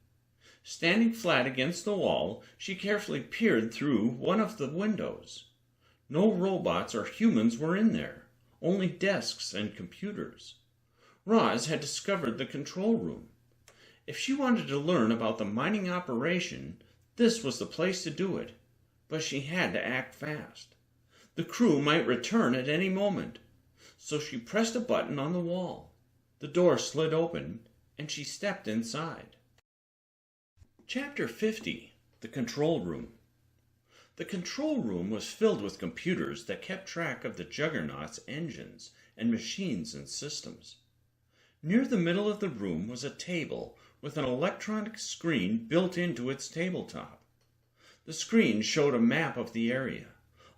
C: Standing flat against the wall, she carefully peered through one of the windows. No robots or humans were in there, only desks and computers. Roz had discovered the control room. If she wanted to learn about the mining operation, this was the place to do it, but she had to act fast. The crew might return at any moment, so she pressed a button on the wall. The door slid open, and she stepped inside. Chapter 50, The Control Room. The control room was filled with computers that kept track of the Juggernaut's engines and machines and systems. Near the middle of the room was a table with an electronic screen built into its tabletop. The screen showed a map of the area,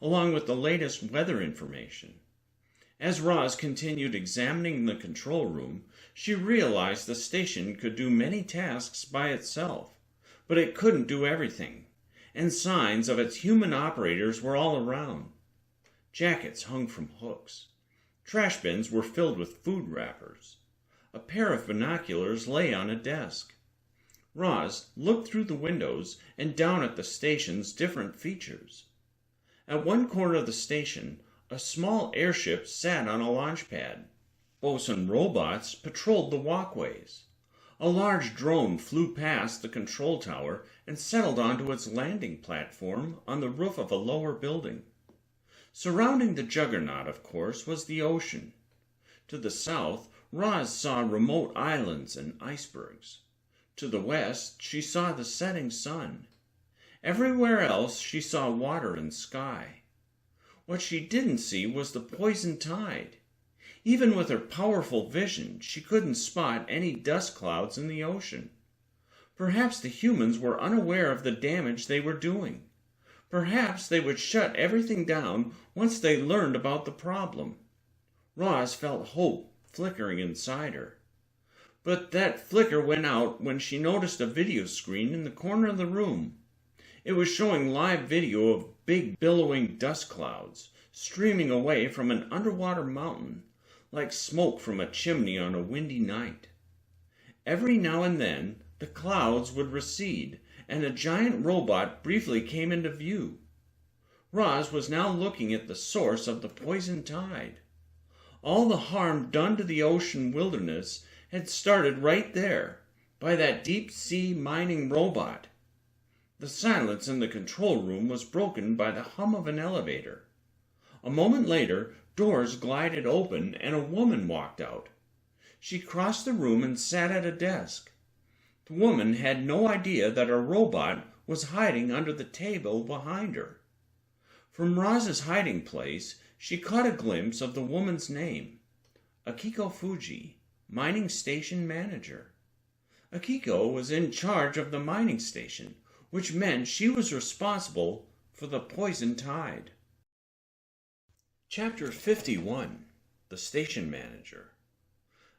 C: along with the latest weather information. As Roz continued examining the control room, she realized the station could do many tasks by itself, but it couldn't do everything, and signs of its human operators were all around. Jackets hung from hooks. Trash bins were filled with food wrappers. A pair of binoculars lay on a desk. Roz looked through the windows and down at the station's different features. At one corner of the station, a small airship sat on a launch pad. Bosun robots patrolled the walkways. A large drone flew past the control tower and settled onto its landing platform on the roof of a lower building. Surrounding the Juggernaut, of course, was the ocean. To the south, Roz saw remote islands and icebergs. To the west, she saw the setting sun. Everywhere else, she saw water and sky. What she didn't see was the poison tide. Even with her powerful vision, she couldn't spot any dust clouds in the ocean. Perhaps the humans were unaware of the damage they were doing. Perhaps they would shut everything down once they learned about the problem. Roz felt hope flickering inside her. But that flicker went out when she noticed a video screen in the corner of the room. It was showing live video of big billowing dust clouds streaming away from an underwater mountain, like smoke from a chimney on a windy night. Every now and then, the clouds would recede, and a giant robot briefly came into view. Roz was now looking at the source of the poison tide. All the harm done to the ocean wilderness had started right there, by that deep-sea mining robot. The silence in the control room was broken by the hum of an elevator. A moment later, doors glided open and a woman walked out. She crossed the room and sat at a desk. The woman had no idea that a robot was hiding under the table behind her. From Roz's hiding place, she caught a glimpse of the woman's name, Akiko Fuji, mining station manager. Akiko was in charge of the mining station, which meant she was responsible for the poison tide. Chapter 51, The Station Manager.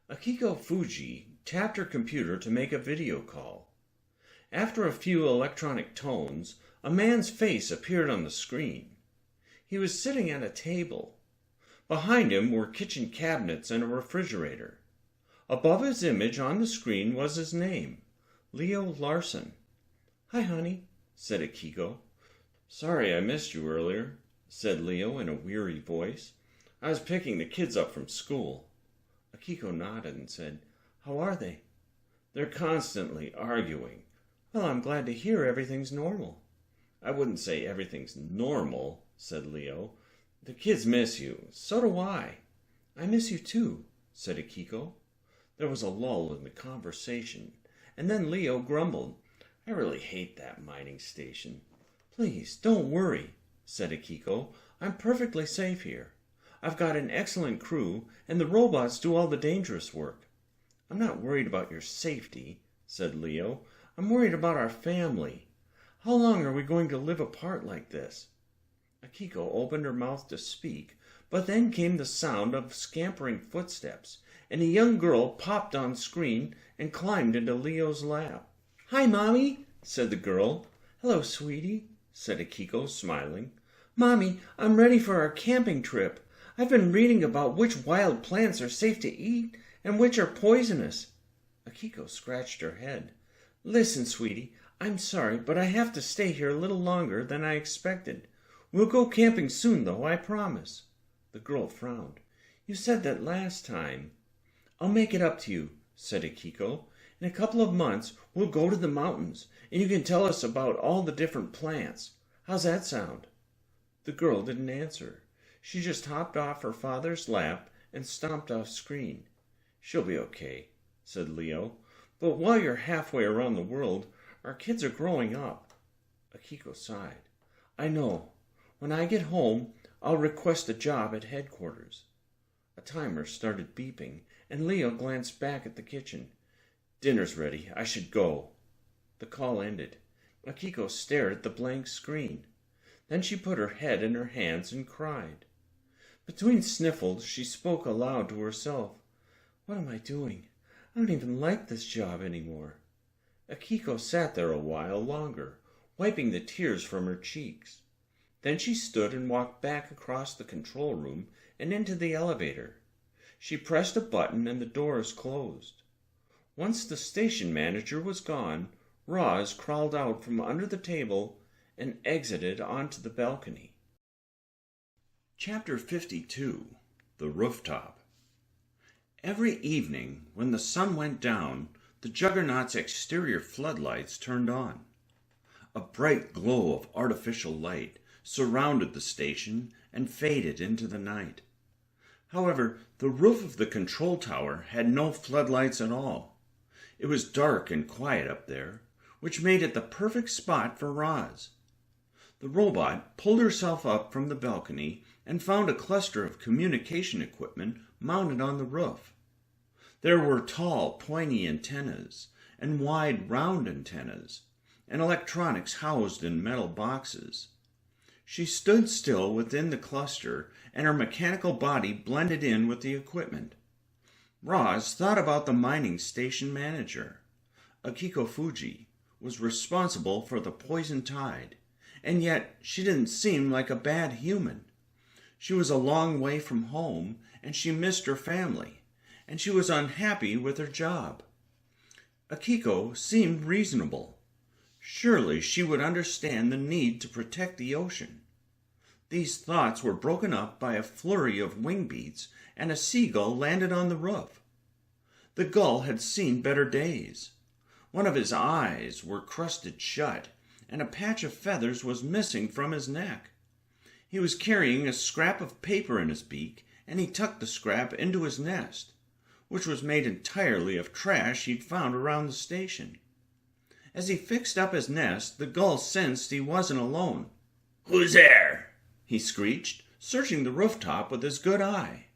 C: Akiko Fuji tapped her computer to make a video call. After a few electronic tones, a man's face appeared on the screen. He was sitting at a table. Behind him were kitchen cabinets and a refrigerator. Above his image on the screen was his name, Leo Larson. "Hi, honey," said Akiko. "Sorry I missed you earlier," said Leo in a weary voice. "I was picking the kids up from school." Akiko nodded and said, "How are they?" "They're constantly arguing." "Well, I'm glad to hear everything's normal." "I wouldn't say everything's normal," said Leo. "The kids miss you. So do I." "I miss you too," said Akiko. There was a lull in the conversation, and then Leo grumbled, "I really hate that mining station." "Please, don't worry," said Akiko. "I'm perfectly safe here. I've got an excellent crew, and the robots do all the dangerous work." "I'm not worried about your safety," said Leo. "I'm worried about our family. How long are we going to live apart like this?" Akiko opened her mouth to speak, but then came the sound of scampering footsteps, and a young girl popped on screen and climbed into Leo's lap. "Hi, Mommy," said the girl. "Hello, sweetie," said Akiko, smiling. "Mommy, I'm ready for our camping trip. I've been reading about which wild plants are safe to eat and which are poisonous." Akiko scratched her head. "Listen, sweetie, I'm sorry, but I have to stay here a little longer than I expected. We'll go camping soon, though, I promise." The girl frowned. "You said that last time." "I'll make it up to you," said Akiko. "In a couple of months, we'll go to the mountains, and you can tell us about all the different plants. How's that sound?" The girl didn't answer. She just hopped off her father's lap and stomped off screen. "She'll be okay," said Leo. "But while you're halfway around the world, our kids are growing up." Akiko sighed. "I know. When I get home, I'll request a job at headquarters." A timer started beeping, and Leo glanced back at the kitchen. "Dinner's ready. I should go." The call ended. Akiko stared at the blank screen. Then she put her head in her hands and cried. Between sniffles, she spoke aloud to herself. "What am I doing? I don't even like this job anymore." Akiko sat there a while longer, wiping the tears from her cheeks. Then she stood and walked back across the control room and into the elevator. She pressed a button and the doors closed. Once the station manager was gone, Roz crawled out from under the table and exited onto the balcony.
A: Chapter 52, The Rooftop. Every evening, when the sun went down, the Juggernaut's exterior floodlights turned on. A bright glow of artificial light surrounded the station and faded into the night. However, the roof of the control tower had no floodlights at all. It was dark and quiet up there, which made it the perfect spot for Roz. The robot pulled herself up from the balcony and found a cluster of communication equipment mounted on the roof. There were tall, pointy antennas and wide, round antennas, and electronics housed in metal boxes. She stood still within the cluster, and her mechanical body blended in with the equipment. Roz thought about the mining station manager. Akiko Fuji was responsible for the poison tide, and yet she didn't seem like a bad human. She was a long way from home, and she missed her family, and she was unhappy with her job. Akiko seemed reasonable. Surely she would understand the need to protect the ocean. These thoughts were broken up by a flurry of wing beats, and a seagull landed on the roof. The gull had seen better days. One of his eyes were crusted shut, and a patch of feathers was missing from his neck. He was carrying a scrap of paper in his beak, and he tucked the scrap into his nest, which was made entirely of trash he'd found around the station. As he fixed up his nest, the gull sensed he wasn't alone.
B: "Who's there?"
A: he screeched, searching the rooftop with his good eye.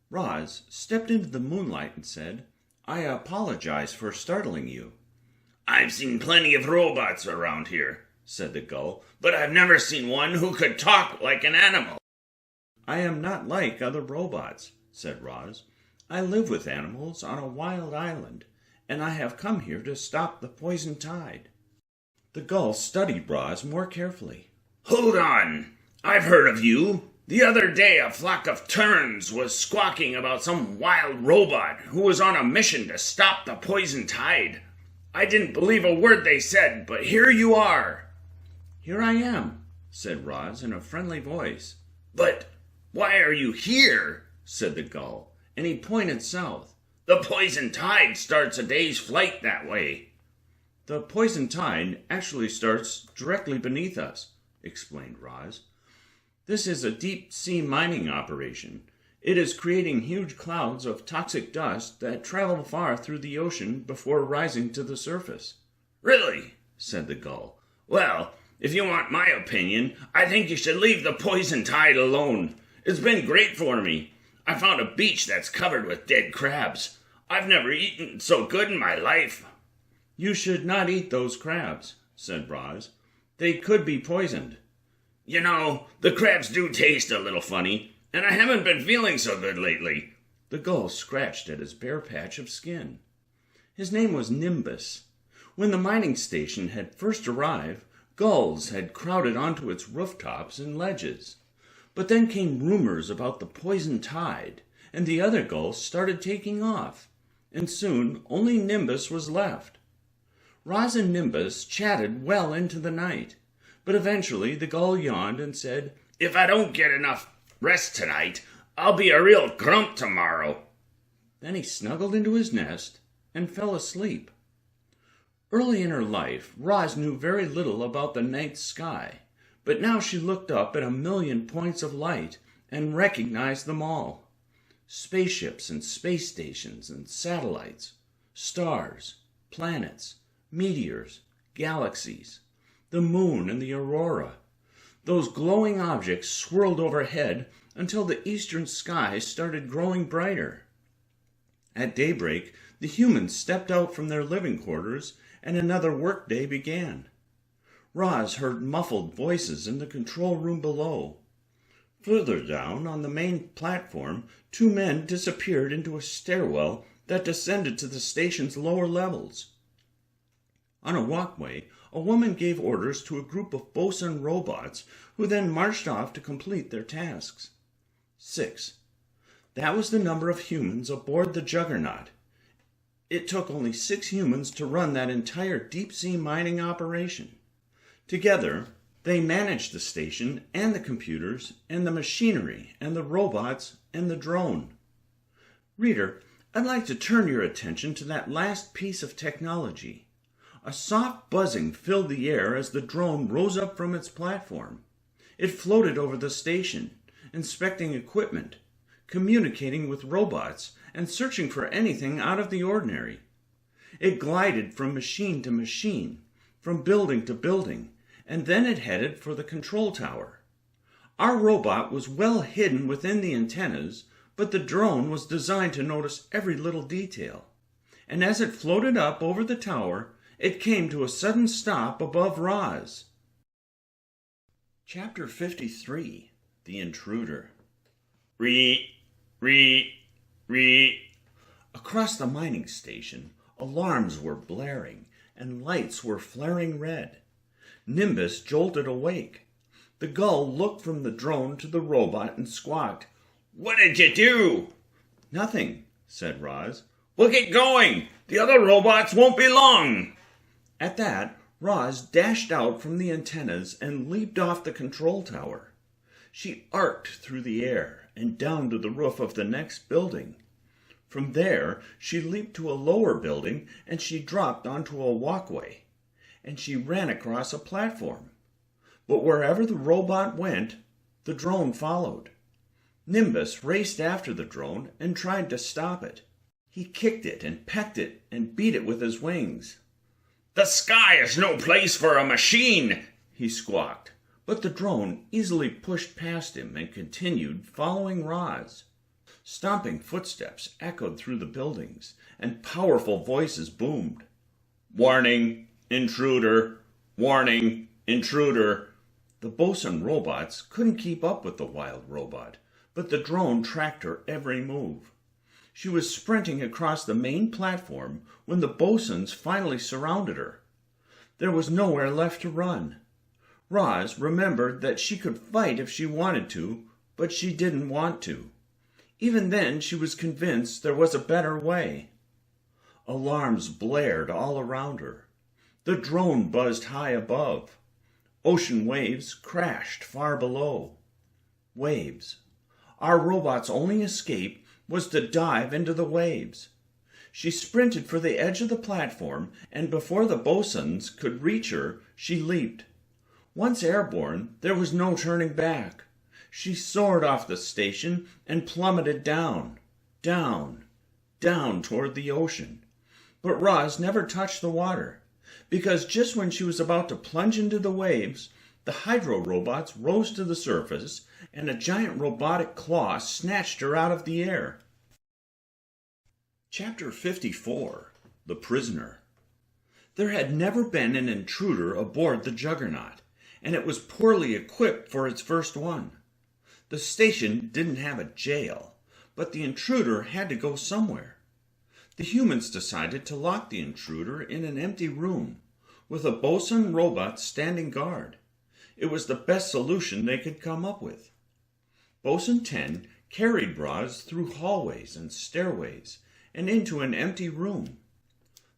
A: Roz stepped into the moonlight and said, "I apologize for startling you."
B: "I've seen plenty of robots around here," said the gull, "but I've never seen one who could talk like an animal."
A: "I am not like other robots," said Roz. "I live with animals on a wild island, and I have come here to stop the poison tide." The gull studied Roz more carefully.
B: "Hold on. I've heard of you. The other day a flock of terns was squawking about some wild robot who was on a mission to stop the poison tide. I didn't believe a word they said, but here you are."
A: "Here I am,"
C: said Roz in a friendly voice.
B: "But why are you here?"
C: said the gull, and he pointed south.
B: "The poison tide starts a day's flight that way."
C: "The poison tide actually starts directly beneath us," explained Roz. "This is a deep-sea mining operation. It is creating huge clouds of toxic dust that travel far through the ocean before rising to the surface."
B: "Really?"
C: said the gull.
B: "Well, if you want my opinion, I think you should leave the poison tide alone. It's been great for me. I found a beach that's covered with dead crabs. I've never eaten so good in my life."
C: "You should not eat those crabs," said Roz. "They could be poisoned."
B: "You know, the crabs do taste a little funny, and I haven't been feeling so good lately."
C: The gull scratched at his bare patch of skin. His name was Nimbus. When the mining station had first arrived, gulls had crowded onto its rooftops and ledges. But then came rumors about the poison tide, and the other gulls started taking off, and soon only Nimbus was left. Roz and Nimbus chatted well into the night, but eventually the gull yawned and said,
B: "If I don't get enough rest tonight, I'll be a real grump tomorrow."
C: Then he snuggled into his nest and fell asleep. Early in her life, Roz knew very little about the night sky, but now she looked up at 1,000,000 points of light and recognized them all. Spaceships and space stations and satellites, stars, planets, meteors, galaxies, the moon and the aurora. Those glowing objects swirled overhead until the eastern sky started growing brighter. At daybreak, the humans stepped out from their living quarters and another workday began. Roz heard muffled voices in the control room below. Further down, on the main platform, 2 men disappeared into a stairwell that descended to the station's lower levels. On a walkway, a woman gave orders to a group of bosun robots who then marched off to complete their tasks. 6. That was the number of humans aboard the Juggernaut. It took only 6 humans to run that entire deep-sea mining operation. Together, they managed the station and the computers and the machinery and the robots and the drone. Reader, I'd like to turn your attention to that last piece of technology. A soft buzzing filled the air as the drone rose up from its platform. It floated over the station, inspecting equipment, communicating with robots, and searching for anything out of the ordinary. It glided from machine to machine, from building to building, and then it headed for the control tower. Our robot was well hidden within the antennas, but the drone was designed to notice every little detail. And as it floated up over the tower, it came to a sudden stop above Roz. Chapter 53, The Intruder.
B: Re.
C: Across the mining station, alarms were blaring and lights were flaring red. Nimbus jolted awake. The gull looked from the drone to the robot and squawked,
B: "What did you do?"
C: "Nothing," said Roz.
B: "Well, get going. The other robots won't be long."
C: At that, Roz dashed out from the antennas and leaped off the control tower. She arced through the air and down to the roof of the next building. From there, she leaped to a lower building and she dropped onto a walkway. And she ran across a platform. But wherever the robot went, the drone followed. Nimbus raced after the drone and tried to stop it. He kicked it and pecked it and beat it with his wings.
B: "The sky is no place for a machine,"
C: he squawked. But the drone easily pushed past him and continued following Roz. Stomping footsteps echoed through the buildings, and powerful voices boomed.
B: "Warning! Intruder! Warning! Intruder!"
C: The bosun robots couldn't keep up with the wild robot, but the drone tracked her every move. She was sprinting across the main platform when the bosuns finally surrounded her. There was nowhere left to run. Roz remembered that she could fight if she wanted to, but she didn't want to. Even then, she was convinced there was a better way. Alarms blared all around her. The drone buzzed high above.
A: Ocean waves crashed far below. Waves. Our robot's only escape was to dive into the waves. She sprinted for the edge of the platform, and before the bosuns could reach her, she leaped. Once airborne, there was no turning back. She soared off the station and plummeted down, down, down toward the ocean. But Roz never touched the water, because just when she was about to plunge into the waves, the hydro robots rose to the surface, and a giant robotic claw snatched her out of the air. Chapter 54. The Prisoner. There had never been an intruder aboard the Juggernaut, and it was poorly equipped for its first one. The station didn't have a jail, but the intruder had to go somewhere. The humans decided to lock the intruder in an empty room, with a bosun robot standing guard. It was the best solution they could come up with. Bosun 10 carried Roz through hallways and stairways and into an empty room.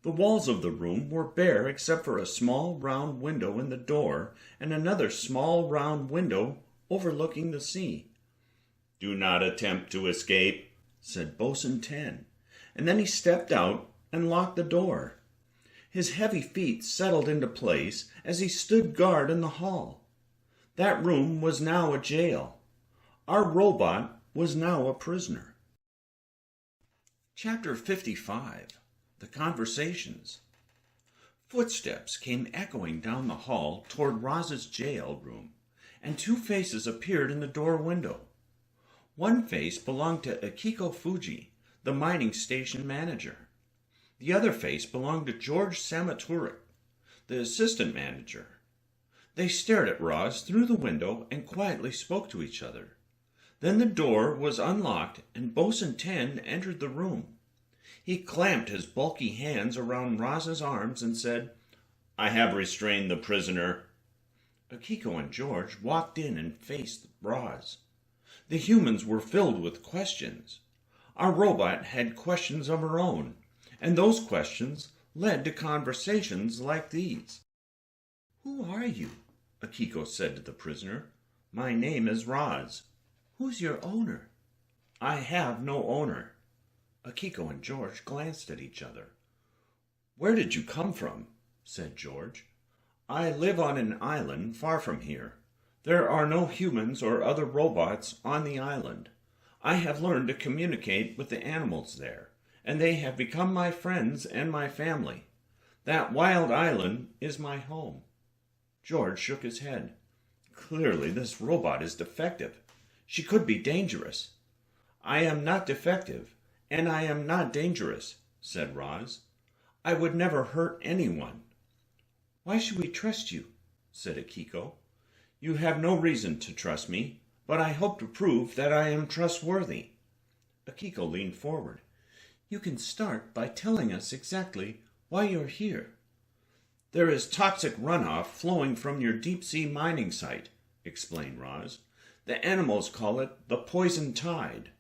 A: The walls of the room were bare except for a small round window in the door and another small round window overlooking the sea. "Do not attempt to escape," said Bosun 10, and then he stepped out and locked the door. His heavy feet settled into place as he stood guard in the hall. That room was now a jail. Our robot was now a prisoner. Chapter 55. The Conversations. Footsteps came echoing down the hall toward Roz's jail room, and two faces appeared in the door window. One face belonged to Akiko Fuji, the mining station manager. The other face belonged to 𝘺𝘮𝘮𝘦𝘯𝘵, the assistant manager. They stared at Roz through the window and quietly spoke to each other. Then the door was unlocked and Bosun 10 entered the room. He clamped his bulky hands around Roz's arms and said, "I have restrained the prisoner." Akiko and George walked in and faced Roz. The humans were filled with questions. Our robot had questions of her own, and those questions led to conversations like these. "Who are you?" Akiko said to the prisoner. "My name is Roz." "Who's your owner?" "I have no owner." Akiko and George glanced at each other. "Where did you come from?" said George. "I live on an island far from here. There are no humans or other robots on the island. I have learned to communicate with the animals there, and they have become my friends and my family. That wild island is my home." George shook his head. "Clearly this robot is defective. She could be dangerous." "I am not defective, and I am not dangerous," said Roz. "I would never hurt anyone." "Why should we trust you?" said Akiko. "You have no reason to trust me, but I hope to prove that I am trustworthy." Akiko leaned forward. "You can start by telling us exactly why you're here." "There is toxic runoff flowing from your deep-sea mining site," explained Roz. "The animals call it the poison tide.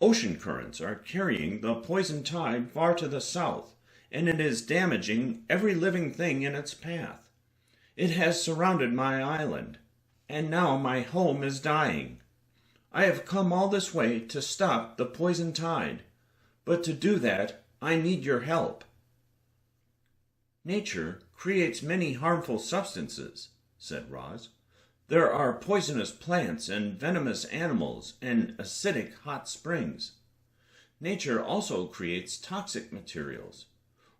A: Ocean currents are carrying the poison tide far to the south, and it is damaging every living thing in its path. It has surrounded my island, and now my home is dying. I have come all this way to stop the poison tide, but to do that, I need your help." "Nature creates many harmful substances," said Roz. "There are poisonous plants and venomous animals and acidic hot springs. Nature also creates toxic materials.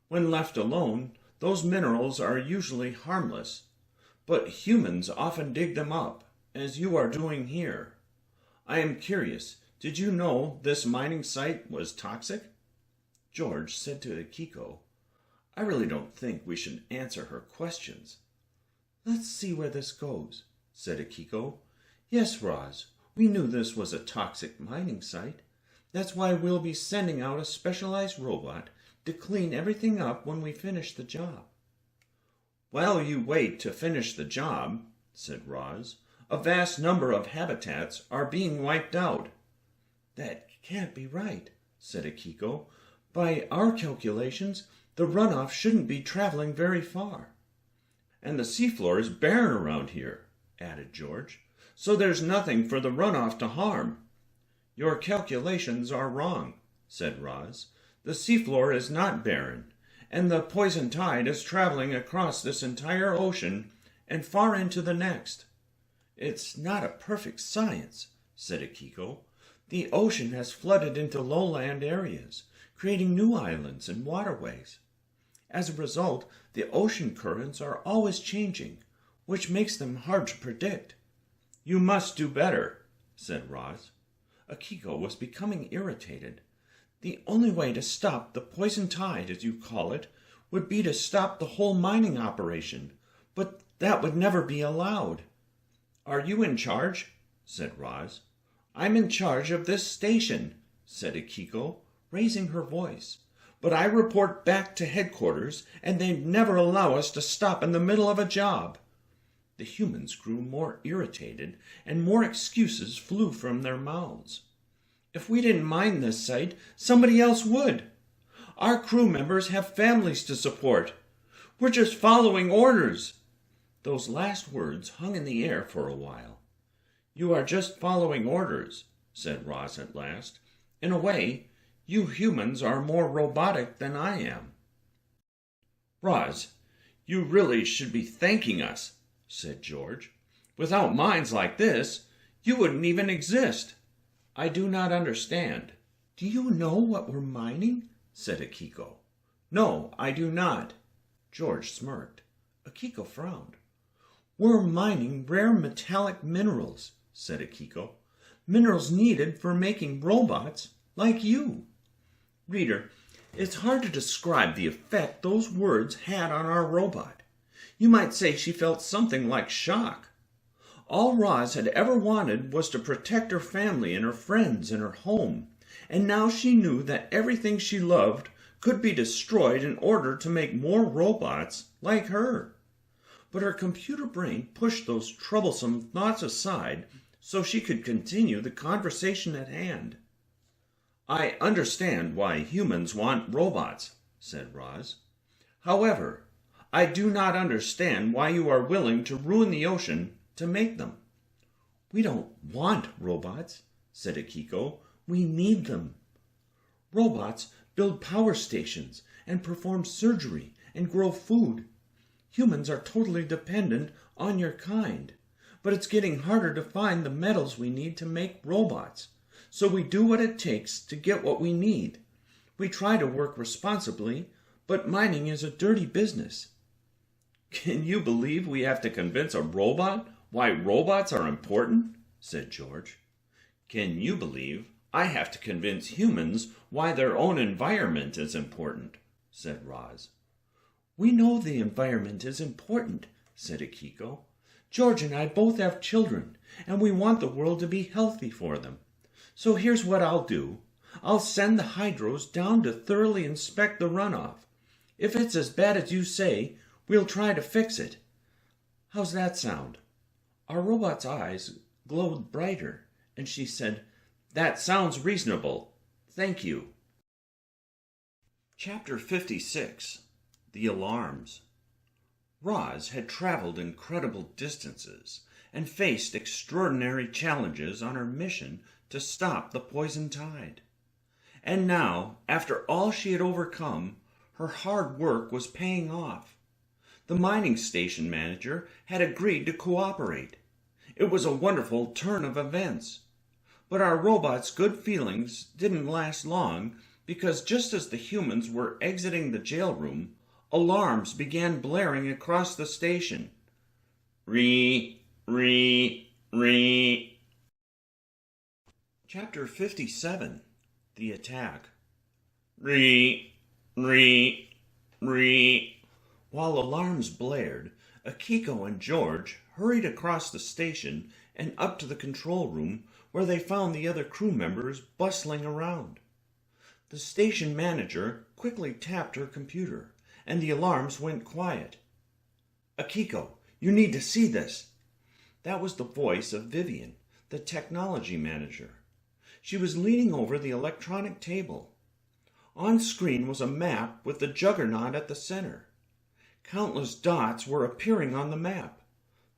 A: When left alone, those minerals are usually harmless, but humans often dig them up, as you are doing here. I am curious, did you know this mining site was toxic?" George said to Akiko, "I really don't think we should answer her questions." "Let's see where this goes," said Akiko. "Yes, Roz, we knew this was a toxic mining site. That's why we'll be sending out a specialized robot to clean everything up when we finish the job." "While you wait to finish the job," said Roz, "a vast number of habitats are being wiped out." "That can't be right," said Akiko. "By our calculations, the runoff shouldn't be traveling very far."
C: And the seafloor is barren around here," added George, "so there's nothing for the runoff to harm." "Your calculations are wrong," said Roz. "The seafloor is not barren, and the poison tide is traveling across this entire ocean and far into the next." "It's not a perfect science," said Akiko. "The ocean has flooded into lowland areas, creating new islands and waterways. As a result, the ocean currents are always changing, which makes them hard to predict." "You must do better," said Roz. Akiko was becoming irritated. The only way to stop the poison tide, as you call it, would be to stop the whole mining operation, but that would never be allowed. "Are you in charge?" said Roz. "I'm in charge of this station," said Akiko, raising her voice. "But I report back to headquarters, and they never allow us to stop in the middle of a job." The humans grew more irritated, and more excuses flew from their mouths. "If we didn't mine this site, somebody else would. Our crew members have families to support. We're just following orders." Those last words hung in the air for a while. "You are just following orders," said Roz at last. "In a way, you humans are more robotic than I am." "Roz, you really should be thanking us," said George. "Without mines like this, you wouldn't even exist." "I do not understand."
D: "Do you know what we're mining?"
C: said Akiko. "No, I do not." George smirked. Akiko frowned.
D: "We're mining rare metallic minerals," said Akiko. "Minerals needed for making robots like you." Reader, it's hard to describe the effect those words had on our robot. You might say she felt something like shock. All Roz had ever wanted was to protect her family and her friends and her home, and now she knew that everything she loved could be destroyed in order to make more robots like her. But her computer brain pushed those troublesome thoughts aside so she could continue the conversation at hand. "I understand why humans want robots," said Roz. "However, I do not understand why you are willing to ruin the ocean to make them." "We don't want robots," said Akiko. "We need them. Robots build power stations and perform surgery and grow food. Humans are totally dependent on your kind, but it's getting harder to find the metals we need to make robots. So we do what it takes to get what we need. We try to work responsibly, but mining is a dirty business." "Can you believe we have to convince a robot why robots are important?" said George. "Can you believe I have to convince humans why their own environment is important?" said Roz. "We know the environment is important," said Akiko. "George and I both have children, and we want the world to be healthy for them. So here's what I'll do. I'll send the hydros down to thoroughly inspect the runoff. If it's as bad as you say, we'll try to fix it. How's that sound?" Our robot's eyes glowed brighter, and she said, "That sounds reasonable. Thank you." Chapter 56. The Alarms. Roz had traveled incredible distances and faced extraordinary challenges on her mission to stop the poison tide. And now, after all she had overcome, her hard work was paying off. The mining station manager had agreed to cooperate. It was a wonderful turn of events. But our robot's good feelings didn't last long, because just as the humans were exiting the jail room, alarms began blaring across the station. Ree, ree, ree. Chapter 57. The Attack. Ree, ree, ree. While alarms blared, Akiko and George hurried across the station and up to the control room, where they found the other crew members bustling around. The station manager quickly tapped her computer, and the alarms went quiet. "Akiko, you need to see this." That was the voice of Vivian, the technology manager. She was leaning over the electronic table. On screen was a map with the juggernaut at the center.
A: Countless dots were appearing on the map.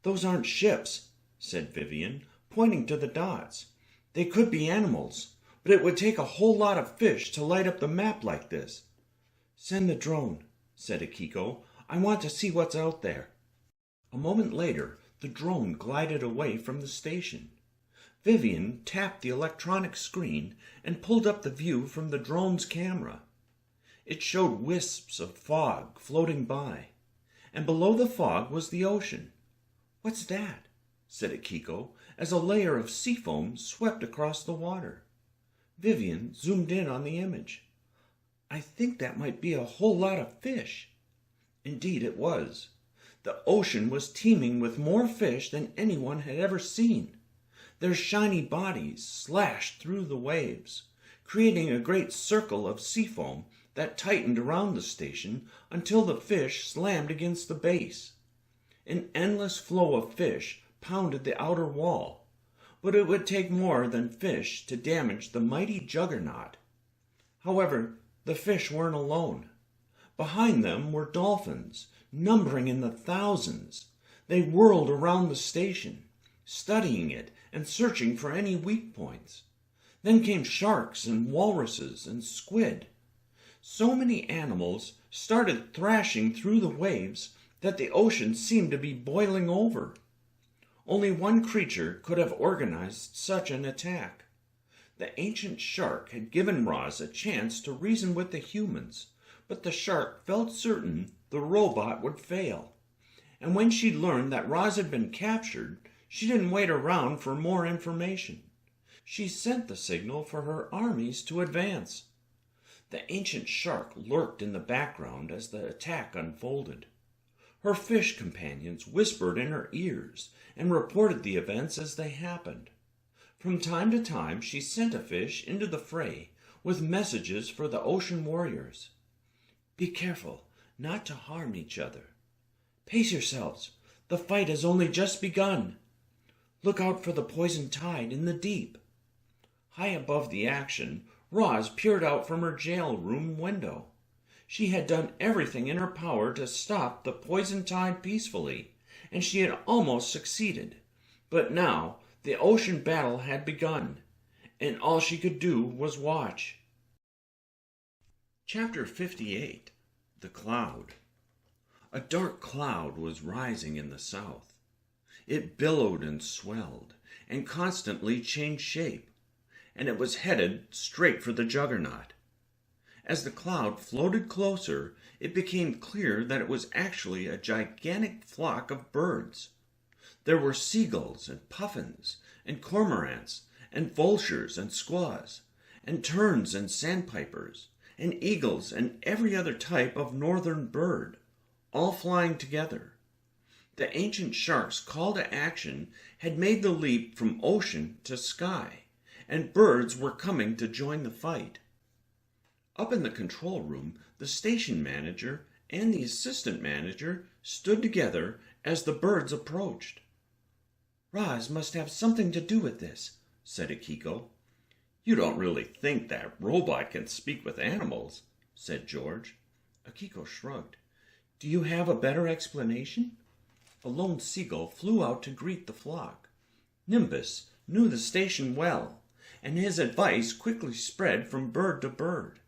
A: "Those aren't ships," said Vivian, pointing to the dots. "They could be animals, but it would take a whole lot of fish to light up the map like this." "Send the drone," said Akiko. "I want to see what's out there." A moment later, the drone glided away from the station. Vivian tapped the electronic screen and pulled up the view from the drone's camera. It showed wisps of fog floating by, and below the fog was the ocean. "What's that?" said Akiko, as a layer of sea foam swept across the water. Vivian zoomed in on the image. "I think that might be a whole lot of fish." Indeed it was. The ocean was teeming with more fish than anyone had ever seen. Their shiny bodies slashed through the waves, creating a great circle of sea foam that tightened around the station until the fish slammed against the base. An endless flow of fish pounded the outer wall, but it would take more than fish to damage the mighty juggernaut. However, the fish weren't alone. Behind them were dolphins, numbering in the thousands. They whirled around the station, studying it and searching for any weak points. Then came sharks and walruses and squid. So many animals started thrashing through the waves that the ocean seemed to be boiling over. Only one creature could have organized such an attack. The ancient shark had given Roz a chance to reason with the humans, but the shark felt certain the robot would fail. And when she learned that Roz had been captured, she didn't wait around for more information. She sent the signal for her armies to advance. The ancient shark lurked in the background as the attack unfolded. Her fish companions whispered in her ears and reported the events as they happened. From time to time, she sent a fish into the fray with messages for the ocean warriors. "Be careful not to harm each other. Pace yourselves. The fight has only just begun. Look out for the poison tide in the deep." High above the action, Roz peered out from her jail room window. She had done everything in her power to stop the poison tide peacefully, and she had almost succeeded. But now the ocean battle had begun, and all she could do was watch. Chapter 58. The Cloud. A dark cloud was rising in the south. It billowed and swelled, and constantly changed shape, and it was headed straight for the juggernaut. As the cloud floated closer, it became clear that it was actually a gigantic flock of birds. There were seagulls and puffins and cormorants and vultures and squaws and terns and sandpipers and eagles and every other type of northern bird, all flying together. The ancient shark's call to action had made the leap from ocean to sky, and birds were coming to join the fight. Up in the control room, the station manager and the assistant manager stood together as the birds approached. "Roz must have something to do with this," said Akiko. "You don't really think that robot can speak with animals?" said George. Akiko shrugged. "Do you have a better explanation?" A lone seagull flew out to greet the flock. Nimbus knew the station well, and his advice quickly spread from bird to bird.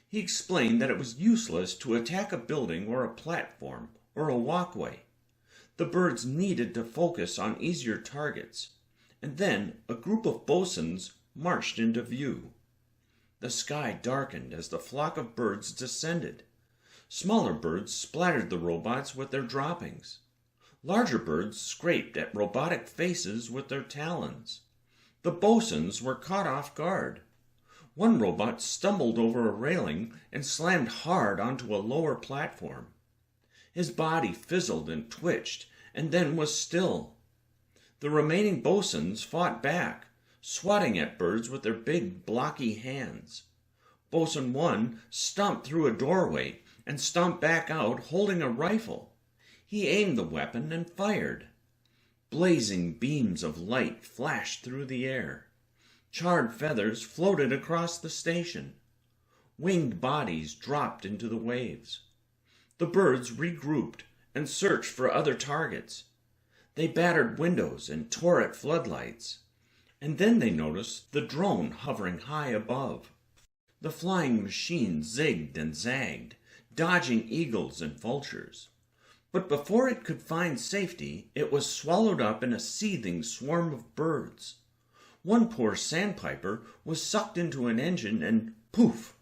A: He explained that it was useless to attack a building or a platform or a walkway. The birds needed to focus on easier targets, and then a group of bosuns marched into view. The sky darkened as the flock of birds descended. Smaller birds splattered the robots with their droppings. Larger birds scraped at robotic faces with their talons. The bosuns were caught off guard. One robot stumbled over a railing and slammed hard onto a lower platform. His body fizzled and twitched, and then was still. The remaining bosuns fought back, swatting at birds with their big, blocky hands. Bosun 1 stomped through a doorway and stomped back out holding a rifle. He aimed the weapon and fired. Blazing beams of light flashed through the air. Charred feathers floated across the station. Winged bodies dropped into the waves. The birds regrouped and searched for other targets. They battered windows and tore at floodlights. And then they noticed the drone hovering high above. The flying machine zigged and zagged, dodging eagles and vultures. But before it could find safety, it was swallowed up in a seething swarm of birds. One poor sandpiper was sucked into an engine and poof!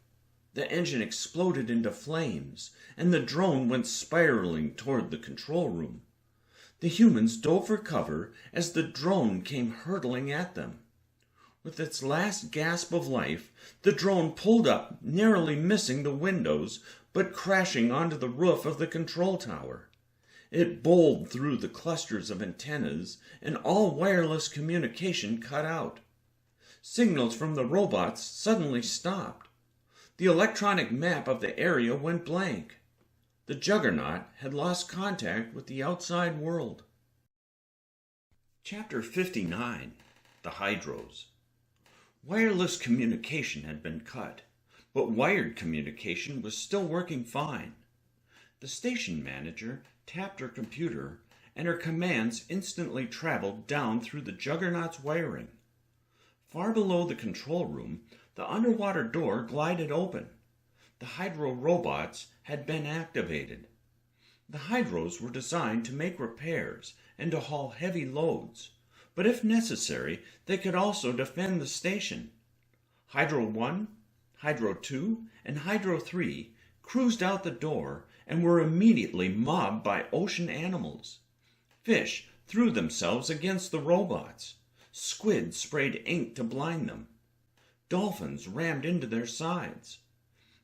A: The engine exploded into flames, and the drone went spiraling toward the control room. The humans dove for cover as the drone came hurtling at them. With its last gasp of life, the drone pulled up, narrowly missing the windows, but crashing onto the roof of the control tower. It bowled through the clusters of antennas, and all wireless communication cut out. Signals from the robots suddenly stopped. The electronic map of the area went blank. The Juggernaut had lost contact with the outside world. Chapter 59, The Hydros. Wireless communication had been cut, but wired communication was still working fine. The station manager tapped her computer, and her commands instantly traveled down through the Juggernaut's wiring. Far below the control room, the underwater door glided open. The Hydro robots had been activated. The Hydros were designed to make repairs and to haul heavy loads, but if necessary, they could also defend the station. Hydro 1, Hydro 2, and Hydro 3 cruised out the door and were immediately mobbed by ocean animals. Fish threw themselves against the robots. Squid sprayed ink to blind them. Dolphins rammed into their sides.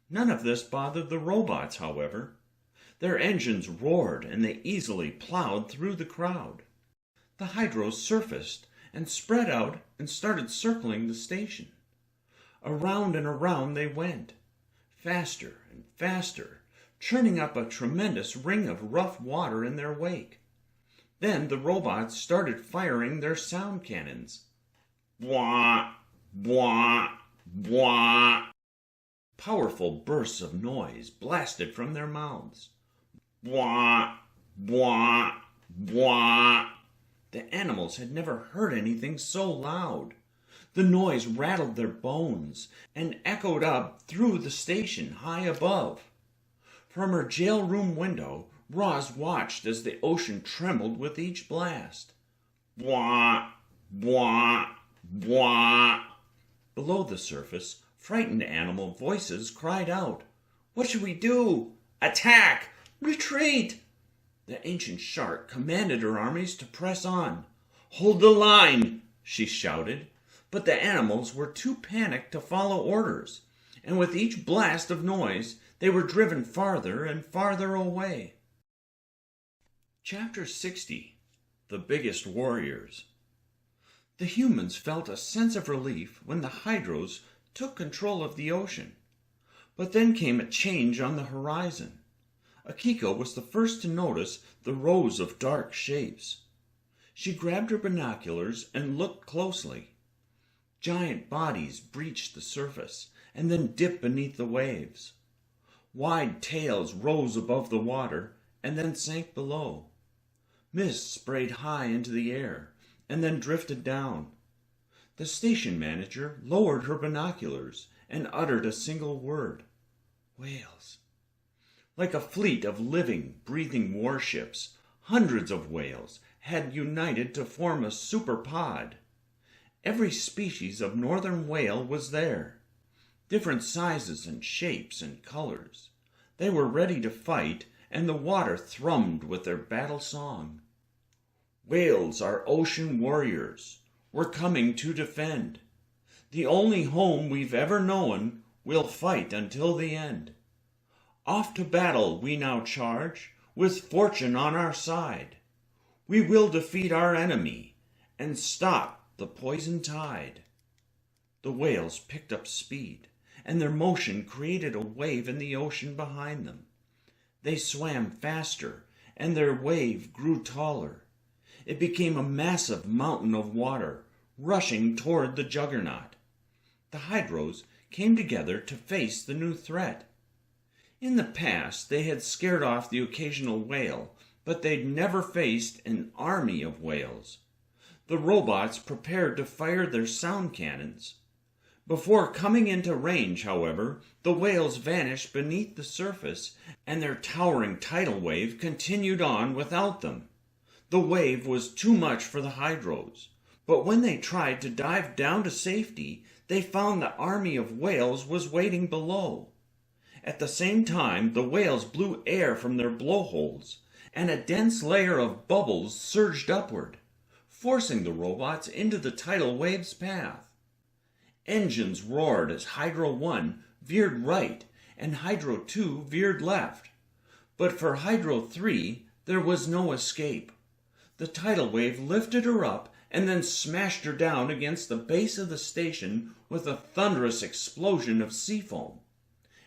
A: None of this bothered the robots, however. Their engines roared and they easily plowed through the crowd. The Hydros surfaced and spread out and started circling the station. Around and around they went, faster and faster, churning up a tremendous ring of rough water in their wake. Then the robots started firing their sound cannons. Bwah, bwah, bwah. Powerful bursts of noise blasted from their mouths. Bwah, bwah, bwah. The animals had never heard anything so loud. The noise rattled their bones and echoed up through the station high above. From her jail room window, Roz watched as the ocean trembled with each blast. Bwah, bwah, bwah. Below the surface, frightened animal voices cried out. What should we do? Attack! Retreat! The ancient shark commanded her armies to press on. Hold the line, she shouted. But the animals were too panicked to follow orders, and with each blast of noise, they were driven farther and farther away. Chapter 60, The Biggest Warriors. The humans felt a sense of relief when the Hydros took control of the ocean. But then came a change on the horizon. Akiko was the first to notice the rows of dark shapes. She grabbed her binoculars and looked closely. Giant bodies breached the surface and then dipped beneath the waves. Wide tails rose above the water and then sank below. Mist sprayed high into the air and then drifted down. The station manager lowered her binoculars and uttered a single word. Whales. Like a fleet of living, breathing warships, hundreds of whales had united to form a superpod. Every species of northern whale was there, different sizes and shapes and colors. They were ready to fight, and the water thrummed with their battle song. Whales are ocean warriors. We're coming to defend. The only home we've ever known, we'll fight until the end. Off to battle we now charge, with fortune on our side. We will defeat our enemy and stop the poison tide. The whales picked up speed, and their motion created a wave in the ocean behind them. They swam faster, and their wave grew taller. It became a massive mountain of water, rushing toward the Juggernaut. The Hydros came together to face the new threat.
C: In the past, they had scared off the occasional whale, but they'd never faced an army of whales. The robots prepared to fire their sound cannons. Before coming into range, however, the whales vanished beneath the surface, and their towering tidal wave continued on without them. The wave was too much for the hydros, but when they tried to dive down to safety, they found the army of whales was waiting below. At the same time, the whales blew air from their blowholes, and a dense layer of bubbles surged upward, forcing the robots into the tidal wave's path. Engines roared as Hydro 1 veered right and Hydro 2 veered left. But for Hydro 3, there was no escape. The tidal wave lifted her up and then smashed her down against the base of the station with a thunderous explosion of sea foam.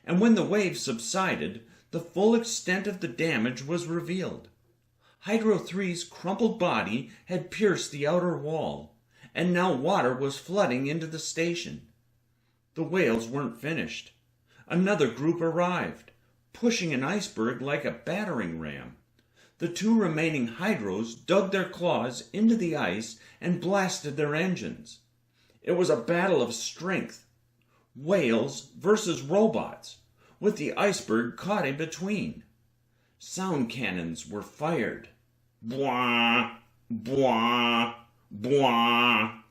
C: And when the wave subsided, the full extent of the damage was revealed. Hydro 3's crumpled body had pierced the outer wall, and now water was flooding into the station. The whales weren't finished. Another group arrived, pushing an iceberg like a battering ram. The two remaining hydros dug their claws into the ice and blasted their engines. It was a battle of strength. Whales versus robots, with the iceberg caught in between. Sound cannons were fired. Bwah, bwah, bwah.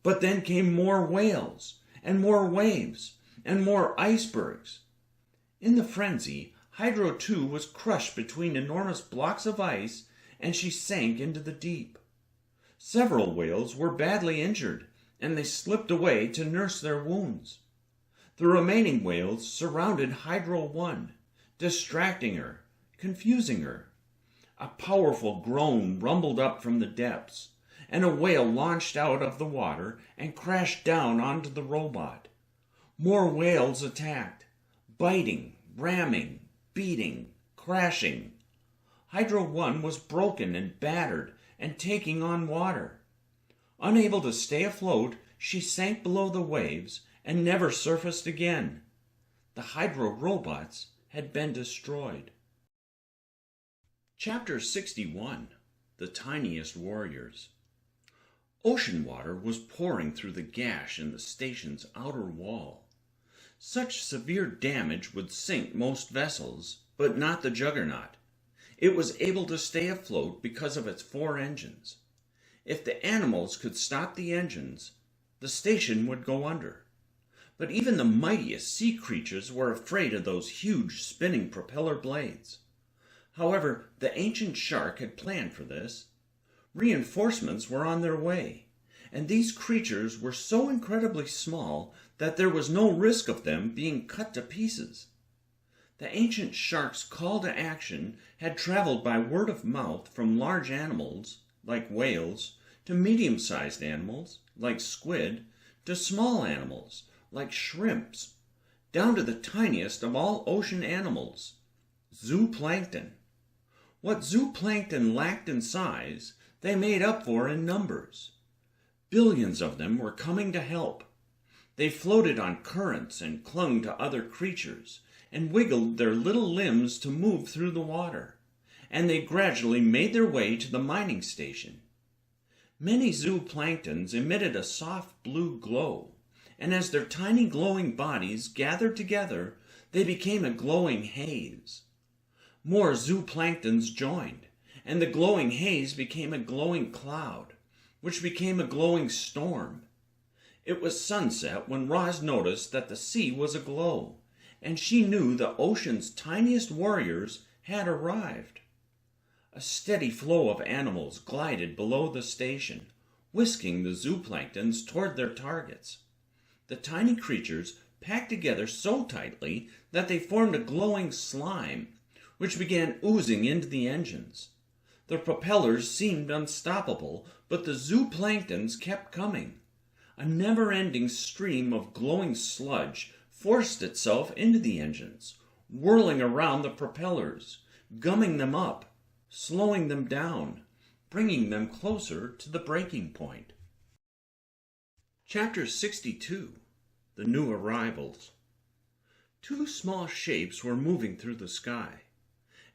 C: But then came more whales, and more waves, and more icebergs. In the frenzy, Hydro 2 was crushed between enormous blocks of ice, and she sank into the deep. Several whales were badly injured, and they slipped away to nurse their wounds. The remaining whales surrounded Hydro 1, distracting her, confusing her. A powerful groan rumbled up from the depths, and a whale launched out of the water and crashed down onto the robot. More whales attacked, biting, ramming, beating, crashing. Hydro 1 was broken and battered and taking on water. Unable to stay afloat, she sank below the waves and never surfaced again. The Hydro robots had been destroyed. Chapter 61, The Tiniest Warriors. Ocean water was pouring through the gash in the station's outer wall. Such severe damage would sink most vessels, but not the Juggernaut. It was able to stay afloat because of its 4 engines. If the animals could stop the engines, the station would go under. But even the mightiest sea creatures were afraid of those huge spinning propeller blades. However, the ancient shark had planned for this. Reinforcements were on their way, and these creatures were so incredibly small that there was no risk of them being cut to pieces. The ancient shark's call to action had traveled by word of mouth from large animals, like whales, to medium-sized animals, like squid, to small animals, like shrimps, down to the tiniest of all ocean animals, zooplankton. What zooplankton lacked in size, they made up for in numbers. Billions of them were coming to help. They floated on currents and clung to other creatures, and wiggled their little limbs to move through the water, and they gradually made their way to the mining station. Many zooplanktons emitted a soft blue glow, and as their tiny glowing bodies gathered together, they became a glowing haze. More zooplanktons joined, and the glowing haze became a glowing cloud, which became a glowing storm. It was sunset when Roz noticed that the sea was aglow, and she knew the ocean's tiniest warriors had arrived. A steady flow of animals glided below the station, whisking the zooplanktons toward their targets. The tiny creatures packed together so tightly that they formed a glowing slime, which began oozing into the engines. The propellers seemed unstoppable, but the zooplanktons kept coming. A never-ending stream of glowing sludge forced itself into the engines, whirling around the propellers, gumming them up, slowing them down, bringing them closer to the breaking point. Chapter 62, The New Arrivals.
A: Two small shapes were moving through the sky.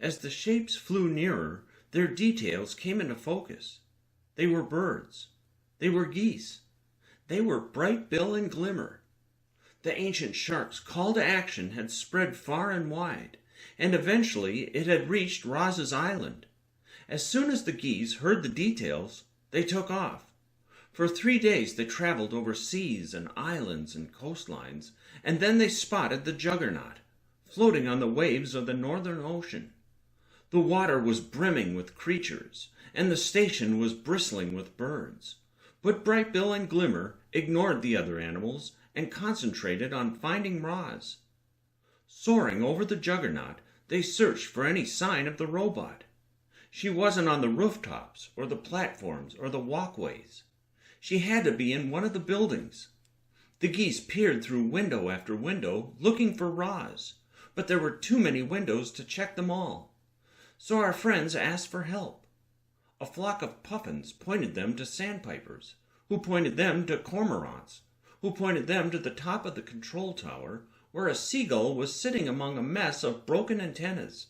A: As the shapes flew nearer, their details came into focus. They were birds. They were geese. They were Bright-Bill and Glimmer. The ancient shark's call to action had spread far and wide, and eventually it had reached Roz's island. As soon as the geese heard the details, they took off. For 3 days they traveled over seas and islands and coastlines, and then they spotted the Juggernaut, floating on the waves of the Northern Ocean. The water was brimming with creatures, and the station was bristling with birds. But Bright-Bill and Glimmer ignored the other animals and concentrated on finding Roz. Soaring over the Juggernaut, they searched for any sign of the robot. She wasn't on the rooftops or the platforms or the walkways. She had to be in one of the buildings. The geese peered through window after window looking for Roz, but there were too many windows to check them all. So our friends asked for help. A flock of puffins pointed them to sandpipers, who pointed them to cormorants, who pointed them to the top of the control tower, where a seagull was sitting among a mess of broken antennas.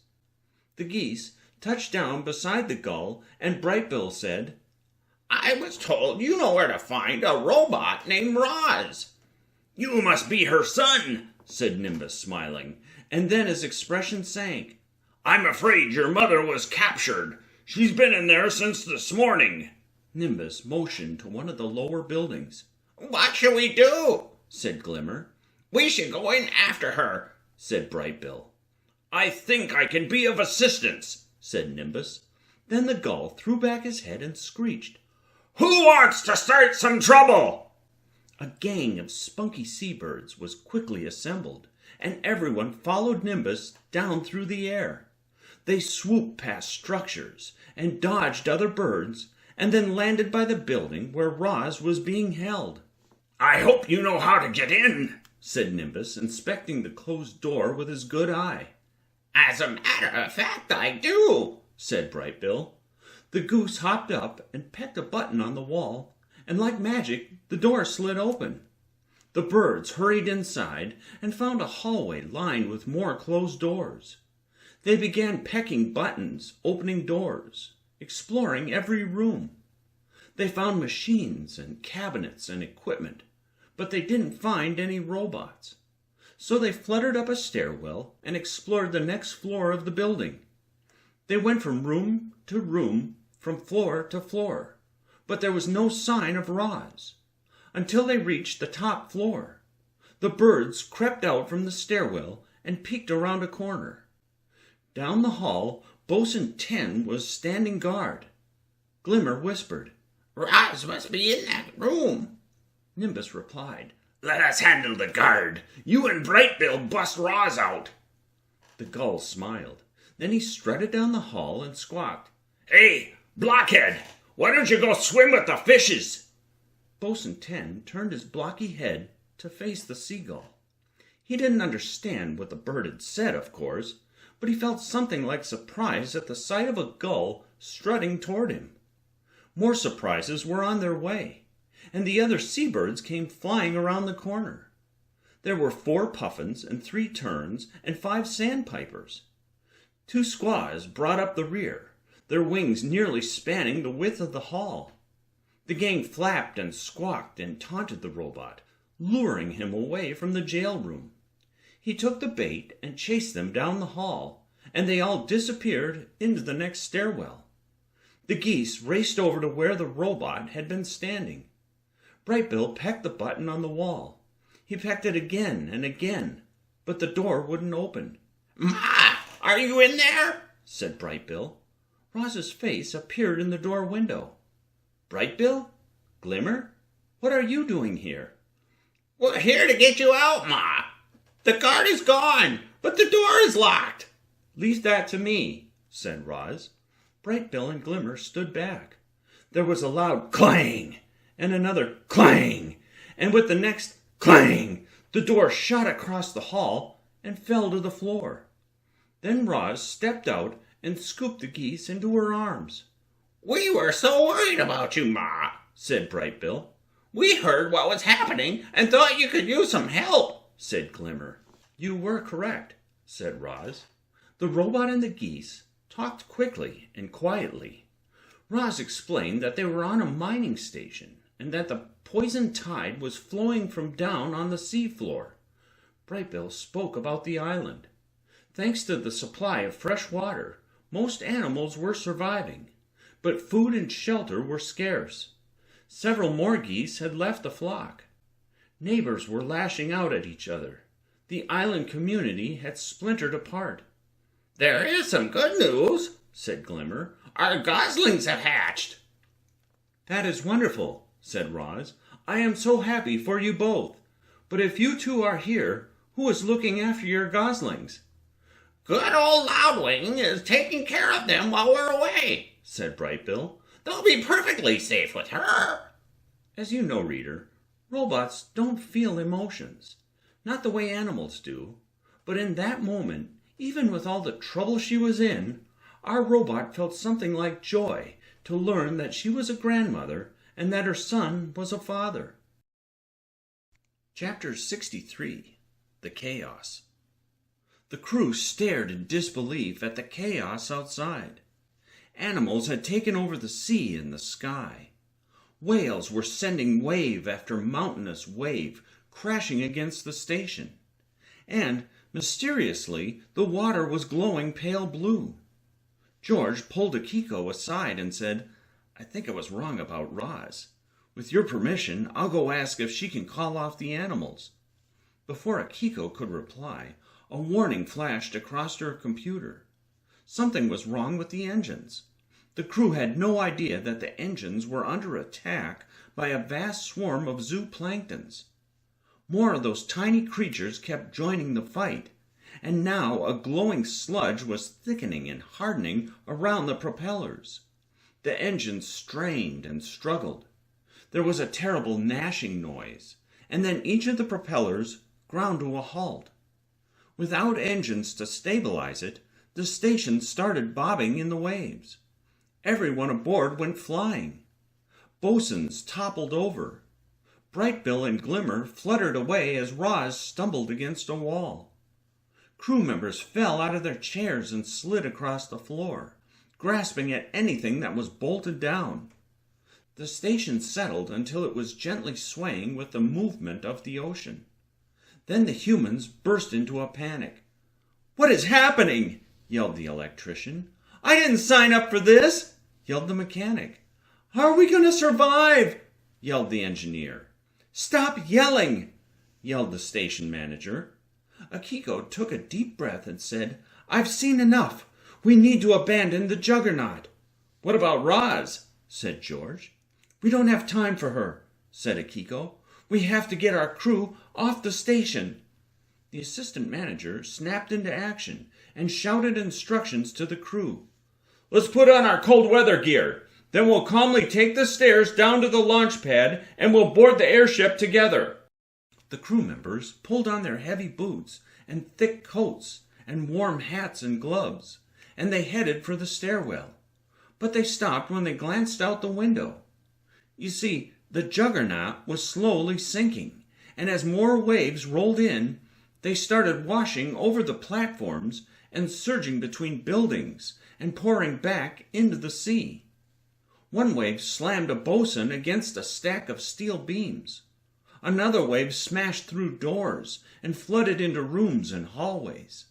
A: The geese touched down beside the gull, and Bright-Bill said,
D: "I was told you know where to find a robot named Roz."
C: "You must be her son," said Nimbus, smiling,
A: and then his expression sank.
C: "I'm afraid your mother was captured. She's been in there since this morning."
A: Nimbus motioned to one of the lower buildings.
D: "What shall we do?"
A: said Glimmer.
D: "We should go in after her,"
A: said Bright-Bill.
C: "I think I can be of assistance,"
A: said Nimbus. Then the gull threw back his head and screeched,
C: "Who wants to start some trouble?"
A: A gang of spunky seabirds was quickly assembled, and everyone followed Nimbus down through the air. They swooped past structures and dodged other birds, and then landed by the building where Roz was being held.
C: "I hope you know how to get in,"
A: said Nimbus, inspecting the closed door with his good eye.
D: "As a matter of fact, I do,"
A: said Bright-Bill. The goose hopped up and pecked a button on the wall, and like magic, the door slid open. The birds hurried inside and found a hallway lined with more closed doors. They began pecking buttons, opening doors, exploring every room. They found machines and cabinets and equipment, but they didn't find any robots. So they fluttered up a stairwell and explored the next floor of the building. They went from room to room, from floor to floor, but there was no sign of Roz. Until they reached the top floor. The birds crept out from the stairwell and peeked around a corner. Down the hall, Bosun 10 was standing guard. Glimmer whispered,
D: "Roz must be in that room."
A: Nimbus replied,
C: "Let us handle the guard. You and Bright-Bill bust Roz out."
A: The gull smiled. Then he strutted down the hall and squawked,
C: "Hey, blockhead, why don't you go swim with the fishes?"
A: Bosun 10 turned his blocky head to face the seagull. He didn't understand what the bird had said, of course, but he felt something like surprise at the sight of a gull strutting toward him. More surprises were on their way, and the other seabirds came flying around the corner. There were 4 puffins and 3 terns and 5 sandpipers. 2 squaws brought up the rear, their wings nearly spanning the width of the hall. The gang flapped and squawked and taunted the robot, luring him away from the jail room. He took the bait and chased them down the hall, and they all disappeared into the next stairwell. The geese raced over to where the robot had been standing. Bright-Bill pecked the button on the wall. He pecked it again and again, but the door wouldn't open.
D: "Ma, are you in there?"
A: said Bright-Bill. Roz's face appeared in the door window. "Bright-Bill? Glimmer? What are you doing here?"
D: "We're here to get you out, Ma. The guard is gone, but the door is locked."
A: "Leave that to me," said Roz. Bright-Bill and Glimmer stood back. There was a loud clang, and another clang, and with the next clang, the door shot across the hall and fell to the floor. Then Roz stepped out and scooped the geese into her arms.
D: "We were so worried about you, Ma,"
A: said Bright-Bill.
D: "We heard what was happening and thought you could use some help,"
A: said Glimmer. "You were correct," said Roz. "The robot and the geese talked quickly and quietly. Roz explained that they were on a mining station and that the poison tide was flowing from down on the seafloor. Brightbill spoke about the island. Thanks to the supply of fresh water, most animals were surviving, but food and shelter were scarce. Several more geese had left the flock. Neighbors were lashing out at each other. The island community had splintered apart."
D: "There is some good news," said Glimmer. "Our goslings have hatched."
A: "That is wonderful," said Roz. "I am so happy for you both. But if you two are here, who is looking after your goslings?"
D: "Good old Loudwing is taking care of them while we're away," said Brightbill. "They'll be perfectly safe with her."
A: As you know, reader, robots don't feel emotions. Not the way animals do. But in that moment, even with all the trouble she was in, our robot felt something like joy to learn that she was a grandmother and that her son was a father. Chapter 63. The Chaos. The crew stared in disbelief at the chaos outside. Animals had taken over the sea and the sky. Whales were sending wave after mountainous wave crashing against the station. And, mysteriously, the water was glowing pale blue. George pulled Akiko aside and said, "I think I was wrong about Roz. With your permission, I'll go ask if she can call off the animals." Before Akiko could reply, a warning flashed across her computer. Something was wrong with the engines. The crew had no idea that the engines were under attack by a vast swarm of zooplanktons. More of those tiny creatures kept joining the fight, and now a glowing sludge was thickening and hardening around the propellers. The engines strained and struggled. There was a terrible gnashing noise, and then each of the propellers ground to a halt. Without engines to stabilize it, the station started bobbing in the waves. Everyone aboard went flying. Bosuns toppled over. Brightbill and Glimmer fluttered away as Roz stumbled against a wall. Crew members fell out of their chairs and slid across the floor, grasping at anything that was bolted down. The station settled until it was gently swaying with the movement of the ocean. Then the humans burst into a panic. "What is happening?" yelled the electrician. "I didn't sign up for this," yelled the mechanic. "How are we going to survive?" yelled the engineer. "Stop yelling," yelled the station manager. Akiko took a deep breath and said, "I've seen enough. We need to abandon the Juggernaut." "What about Roz?" said George. "We don't have time for her," said Akiko. "We have to get our crew off the station." The assistant manager snapped into action and shouted instructions to the crew. "Let's put on our cold weather gear. Then we'll calmly take the stairs down to the launch pad and we'll board the airship together." The crew members pulled on their heavy boots and thick coats and warm hats and gloves, and they headed for the stairwell. But they stopped when they glanced out the window. You see, the Juggernaut was slowly sinking, and as more waves rolled in, they started washing over the platforms and surging between buildings and pouring back into the sea. One wave slammed a bosun against a stack of steel beams. Another wave smashed through doors and flooded into rooms and hallways.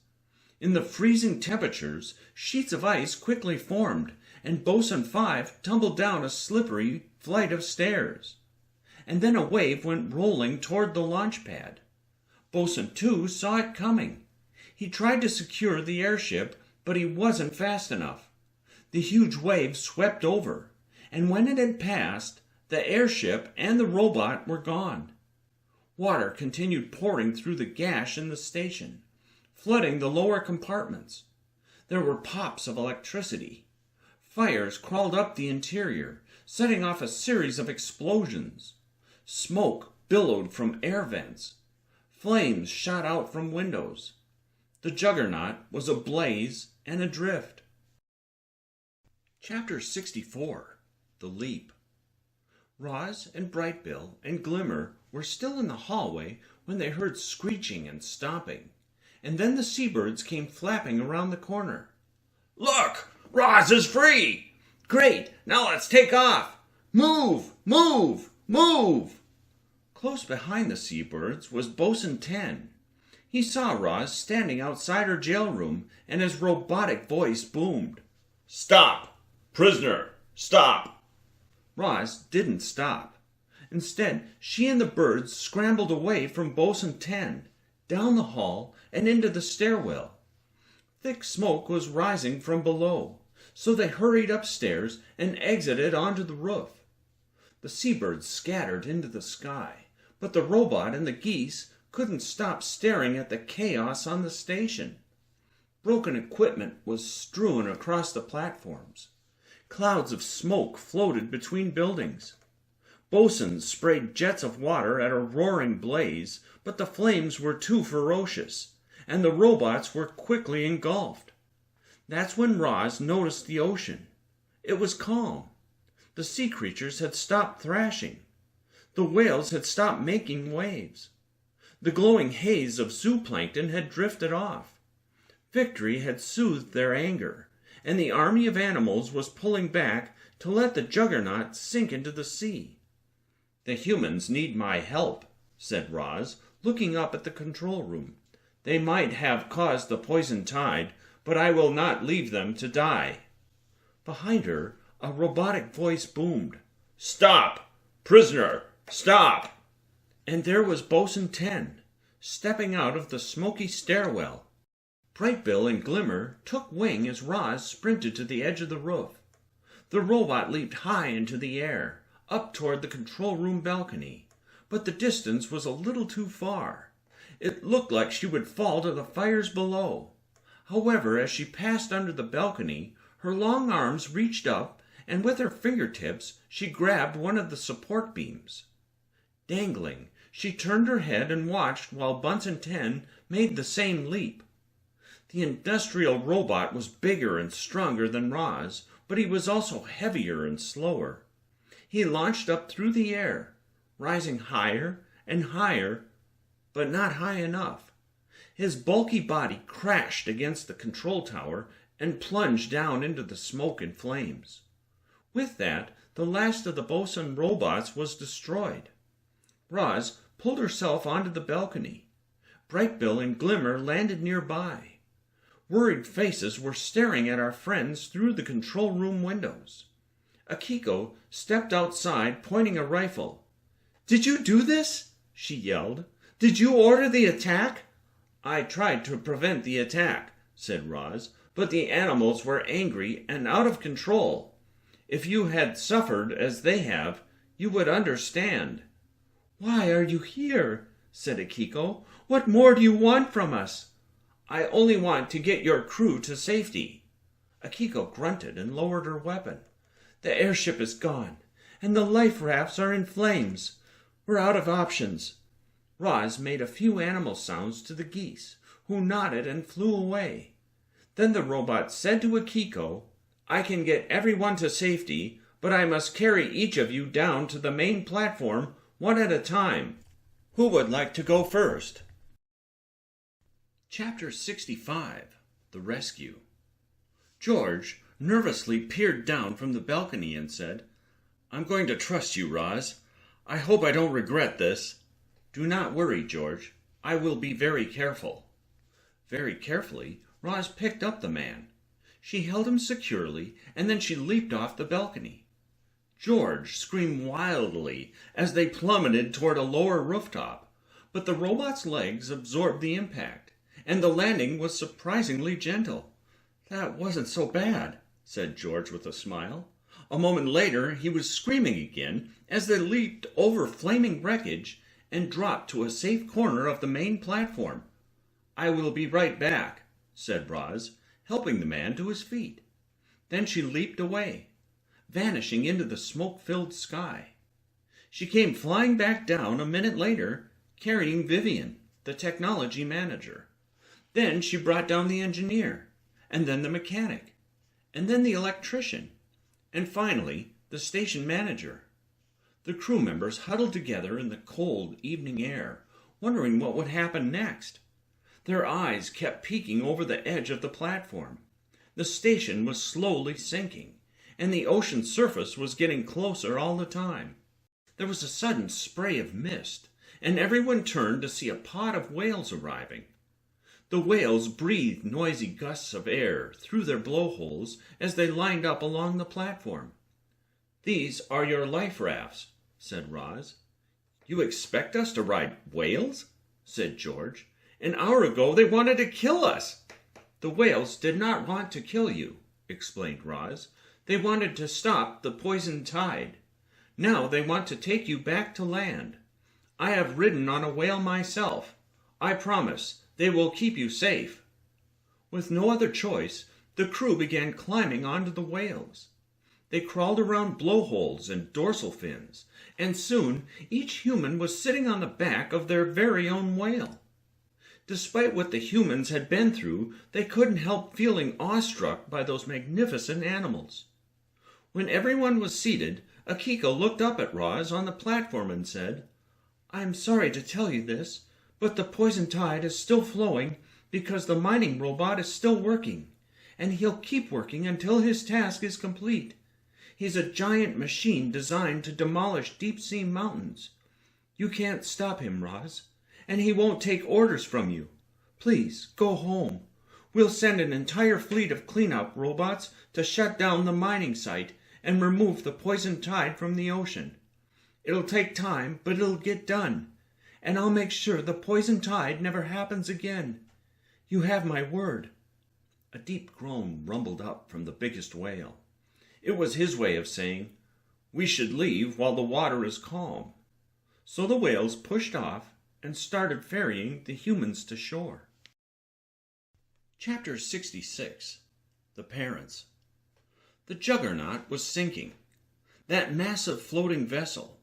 A: In the freezing temperatures, sheets of ice quickly formed, and Bosun 5 tumbled down a slippery flight of stairs. And then a wave went rolling toward the launch pad. Bosun 2 saw it coming. He tried to secure the airship, but he wasn't fast enough. The huge wave swept over, and when it had passed, the airship and the robot were gone. Water continued pouring through the gash in the station, flooding the lower compartments. There were pops of electricity. Fires crawled up the interior, setting off a series of explosions. Smoke billowed from air vents. Flames shot out from windows. The Juggernaut was ablaze and adrift. Chapter 64. The Leap. Roz and Brightbill and Glimmer were still in the hallway when they heard screeching and stomping, and then the Seabirds came flapping around the corner.
C: Look! Roz is free! Great! Now let's take off! Move! Move! Move!
A: Close behind the Seabirds was Bosun 10. He saw Roz standing outside her jail room, and his robotic voice boomed.
C: Stop! Prisoner! Stop!
A: Roz didn't stop. Instead, she and the birds scrambled away from Bosun 10, down the hall and into the stairwell. Thick smoke was rising from below, so they hurried upstairs and exited onto the roof. The Seabirds scattered into the sky, but the robot and the geese couldn't stop staring at the chaos on the station. Broken equipment was strewn across the platforms. Clouds of smoke floated between buildings. Bosuns sprayed jets of water at a roaring blaze, but the flames were too ferocious, and the robots were quickly engulfed. That's when Roz noticed the ocean. It was calm. The sea creatures had stopped thrashing. The whales had stopped making waves. The glowing haze of zooplankton had drifted off. Victory had soothed their anger, and the army of animals was pulling back to let the juggernaut sink into the sea. "The humans need my help," said Roz, looking up at the control room. "They might have caused the poison tide, but I will not leave them to die." Behind her, a robotic voice boomed.
C: Stop! Prisoner! Stop!
A: And there was Bosun 10, stepping out of the smoky stairwell. Brightbill and Glimmer took wing as Roz sprinted to the edge of the roof. The robot leaped high into the air, up toward the control room balcony, but the distance was a little too far. It looked like she would fall to the fires below. However, as she passed under the balcony, her long arms reached up, and with her fingertips she grabbed one of the support beams. Dangling, she turned her head and watched while Bunsen 10 made the same leap. The industrial robot was bigger and stronger than Roz, but he was also heavier and slower. He launched up through the air, rising higher and higher, but not high enough. His bulky body crashed against the control tower and plunged down into the smoke and flames. With that, the last of the Bosun robots was destroyed. Roz pulled herself onto the balcony. Brightbill and Glimmer landed nearby. Worried faces were staring at our friends through the control room windows. Akiko stepped outside, pointing a rifle. "Did you do this?" she yelled. "Did you order the attack?" "I tried to prevent the attack," said Roz, "but the animals were angry and out of control. If you had suffered as they have, you would understand." "Why are you here?" said Akiko. "What more do you want from us?" "I only want to get your crew to safety." Akiko grunted and lowered her weapon. "The airship is gone, and the life rafts are in flames. We're out of options." Roz made a few animal sounds to the geese, who nodded and flew away. Then the robot said to Akiko, "I can get everyone to safety, but I must carry each of you down to the main platform one at a time. Who would like to go first?" Chapter 65, The Rescue. George nervously peered down from the balcony and said, "I'm going to trust you, Roz. I hope I don't regret this." "Do not worry, George. I will be very careful." Very carefully, Roz picked up the man. She held him securely, and then she leaped off the balcony. George screamed wildly as they plummeted toward a lower rooftop, but the robot's legs absorbed the impact, and the landing was surprisingly gentle. "That wasn't so bad," said George with a smile. A moment later, he was screaming again as they leaped over flaming wreckage and dropped to a safe corner of the main platform. "I will be right back," said Roz, helping the man to his feet. Then she leaped away, vanishing into the smoke-filled sky. She came flying back down a minute later, carrying Vivian, the technology manager. Then she brought down the engineer, and then the mechanic, and then the electrician, and finally the station manager. The crew members huddled together in the cold evening air, wondering what would happen next.
C: Their eyes kept peeking over the edge of the platform. The station was slowly sinking, and the ocean surface was getting closer all the time. There was a sudden spray of mist, and everyone turned to see a pod of whales arriving. The whales breathed noisy gusts of air through their blowholes as they lined up along the platform. "These are your life rafts," said Roz. "You expect us to ride whales?" said George. "An hour ago they wanted to kill us." "The whales did not want to kill you," explained Roz. "They wanted to stop the poison tide. Now they want to take you back to land. I have ridden on a whale myself. I promise they will keep you safe." With no other choice, the crew began climbing onto the whales. They crawled around blowholes and dorsal fins, and soon each human was sitting on the back of their very own whale. Despite what the humans had been through, they couldn't help feeling awestruck by those magnificent animals. When everyone was seated, Akiko looked up at Roz on the platform and said, "I am sorry to tell you this, but the poison tide is still flowing because the mining robot is still working, and he'll keep working until his task is complete. He's a giant machine designed to demolish deep-sea mountains. You can't stop him, Roz, and he won't take orders from you. Please, go home. We'll send an entire fleet of cleanup robots to shut down the mining site and remove the poison tide from the ocean. It'll take time, but it'll get done, and I'll make sure the poison tide never happens again. You have my word." A deep groan rumbled up from the biggest whale. It was his way of saying, "We should leave while the water is calm." So the whales pushed off and started ferrying the humans to shore. Chapter 66. The Parents. The Juggernaut was sinking. That massive floating vessel,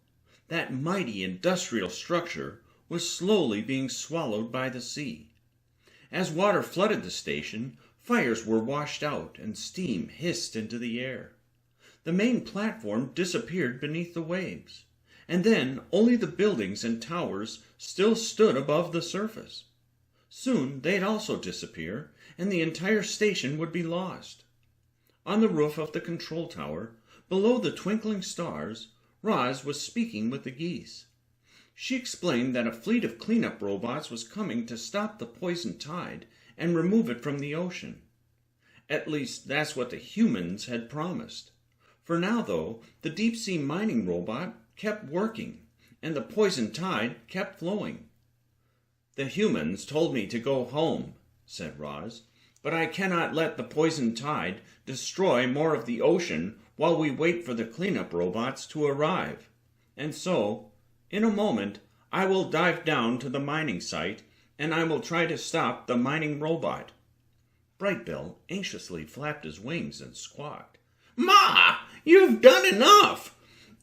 C: that mighty industrial structure, was slowly being swallowed by the sea. As water flooded the station, fires were washed out and steam hissed into the air. The main platform disappeared beneath the waves, and then only the buildings and towers still stood above the surface. Soon they'd also disappear, and the entire station would be lost. On the roof of the control tower, below the twinkling stars, Roz was speaking with the geese. She explained that a fleet of cleanup robots was coming to stop the poison tide and remove it from the ocean. At least that's what the humans had promised. For now, though, the deep-sea mining robot kept working, and the poison tide kept flowing. "The humans told me to go home," said Roz, "but I cannot let the poison tide destroy more of the ocean while we wait for the cleanup robots to arrive. And so, in a moment, I will dive down to the mining site, and I will try to stop the mining robot." Brightbill anxiously flapped his wings and squawked,
D: "Ma, you've done enough!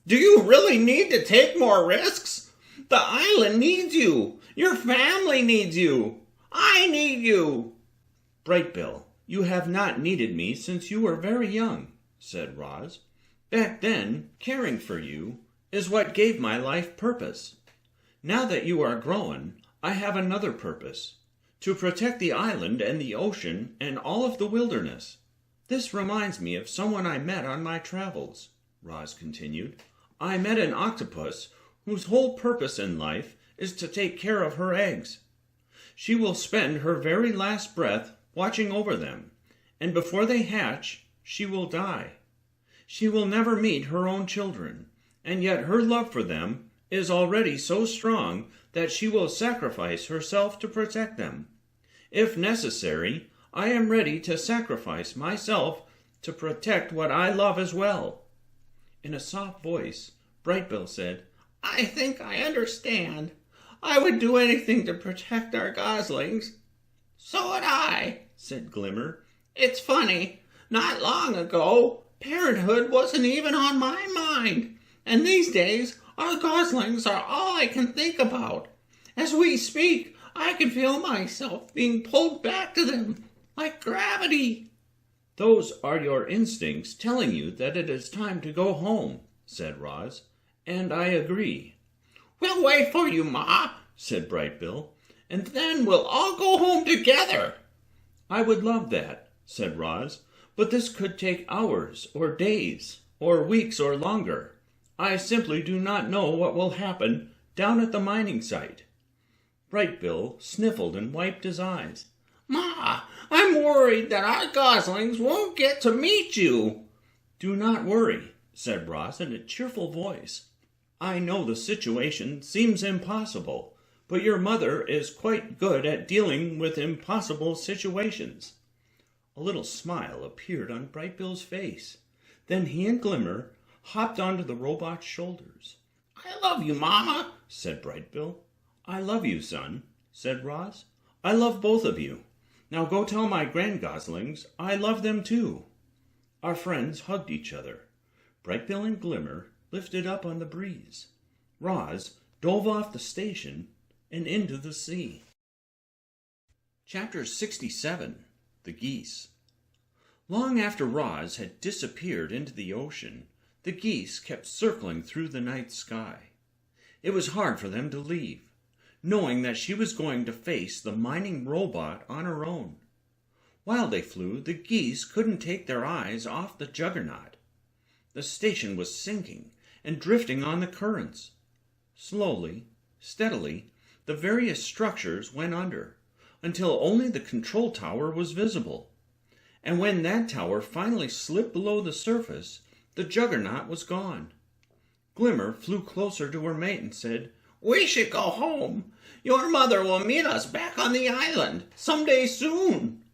D: Do you really need to take more risks? The island needs you. Your family needs you. I need you."
C: "Brightbill, you have not needed me since you were very young," said Roz. "Back then, caring for you is what gave my life purpose. Now that you are grown, I have another purpose, to protect the island and the ocean and all of the wilderness. This reminds me of someone I met on my travels," Roz continued. "I met an octopus whose whole purpose in life is to take care of her eggs. She will spend her very last breath watching over them, and before they hatch, she will die. She will never meet her own children, and yet her love for them is already so strong that she will sacrifice herself to protect them. If necessary, I am ready to sacrifice myself to protect what I love as well." In a soft voice, Brightbill said,
D: "I think I understand. I would do anything to protect our goslings." "So would I," said Glimmer. "It's funny. Not long ago, parenthood wasn't even on my mind. And these days, our goslings are all I can think about. As we speak, I can feel myself being pulled back to them, like gravity."
C: "Those are your instincts telling you that it is time to go home," said Roz, "and I agree."
D: "We'll wait for you, Ma,"
C: said Brightbill,
D: and then we'll all go home together."
C: "I would love that," said Roz, "but this could take hours, or days, or weeks, or longer. I simply do not know what will happen down at the mining site." Brightbill sniffled and wiped his eyes.
D: "Ma, I'm worried that our goslings won't get to meet you."
C: "Do not worry," said Roz in a cheerful voice. "I know the situation seems impossible, but your mother is quite good at dealing with impossible situations." A little smile appeared on Brightbill's face. Then he and Glimmer hopped onto the robot's shoulders.
D: "I love you, Mama,"
C: said Brightbill. "I love you, son," said Roz. "I love both of you. Now go tell my grand-goslings I love them too." Our friends hugged each other. Brightbill and Glimmer lifted up on the breeze. Roz dove off the station and into the sea. Chapter 67. The Geese. Long after Roz had disappeared into the ocean, the geese kept circling through the night sky. It was hard for them to leave, knowing that she was going to face the mining robot on her own. While they flew, the geese couldn't take their eyes off the juggernaut. The station was sinking and drifting on the currents. Slowly, steadily, the various structures went under, until only the control tower was visible. And when that tower finally slipped below the surface, the juggernaut was gone. Glimmer flew closer to her mate and said,
D: "We should go home. Your mother will meet us back on the island someday soon."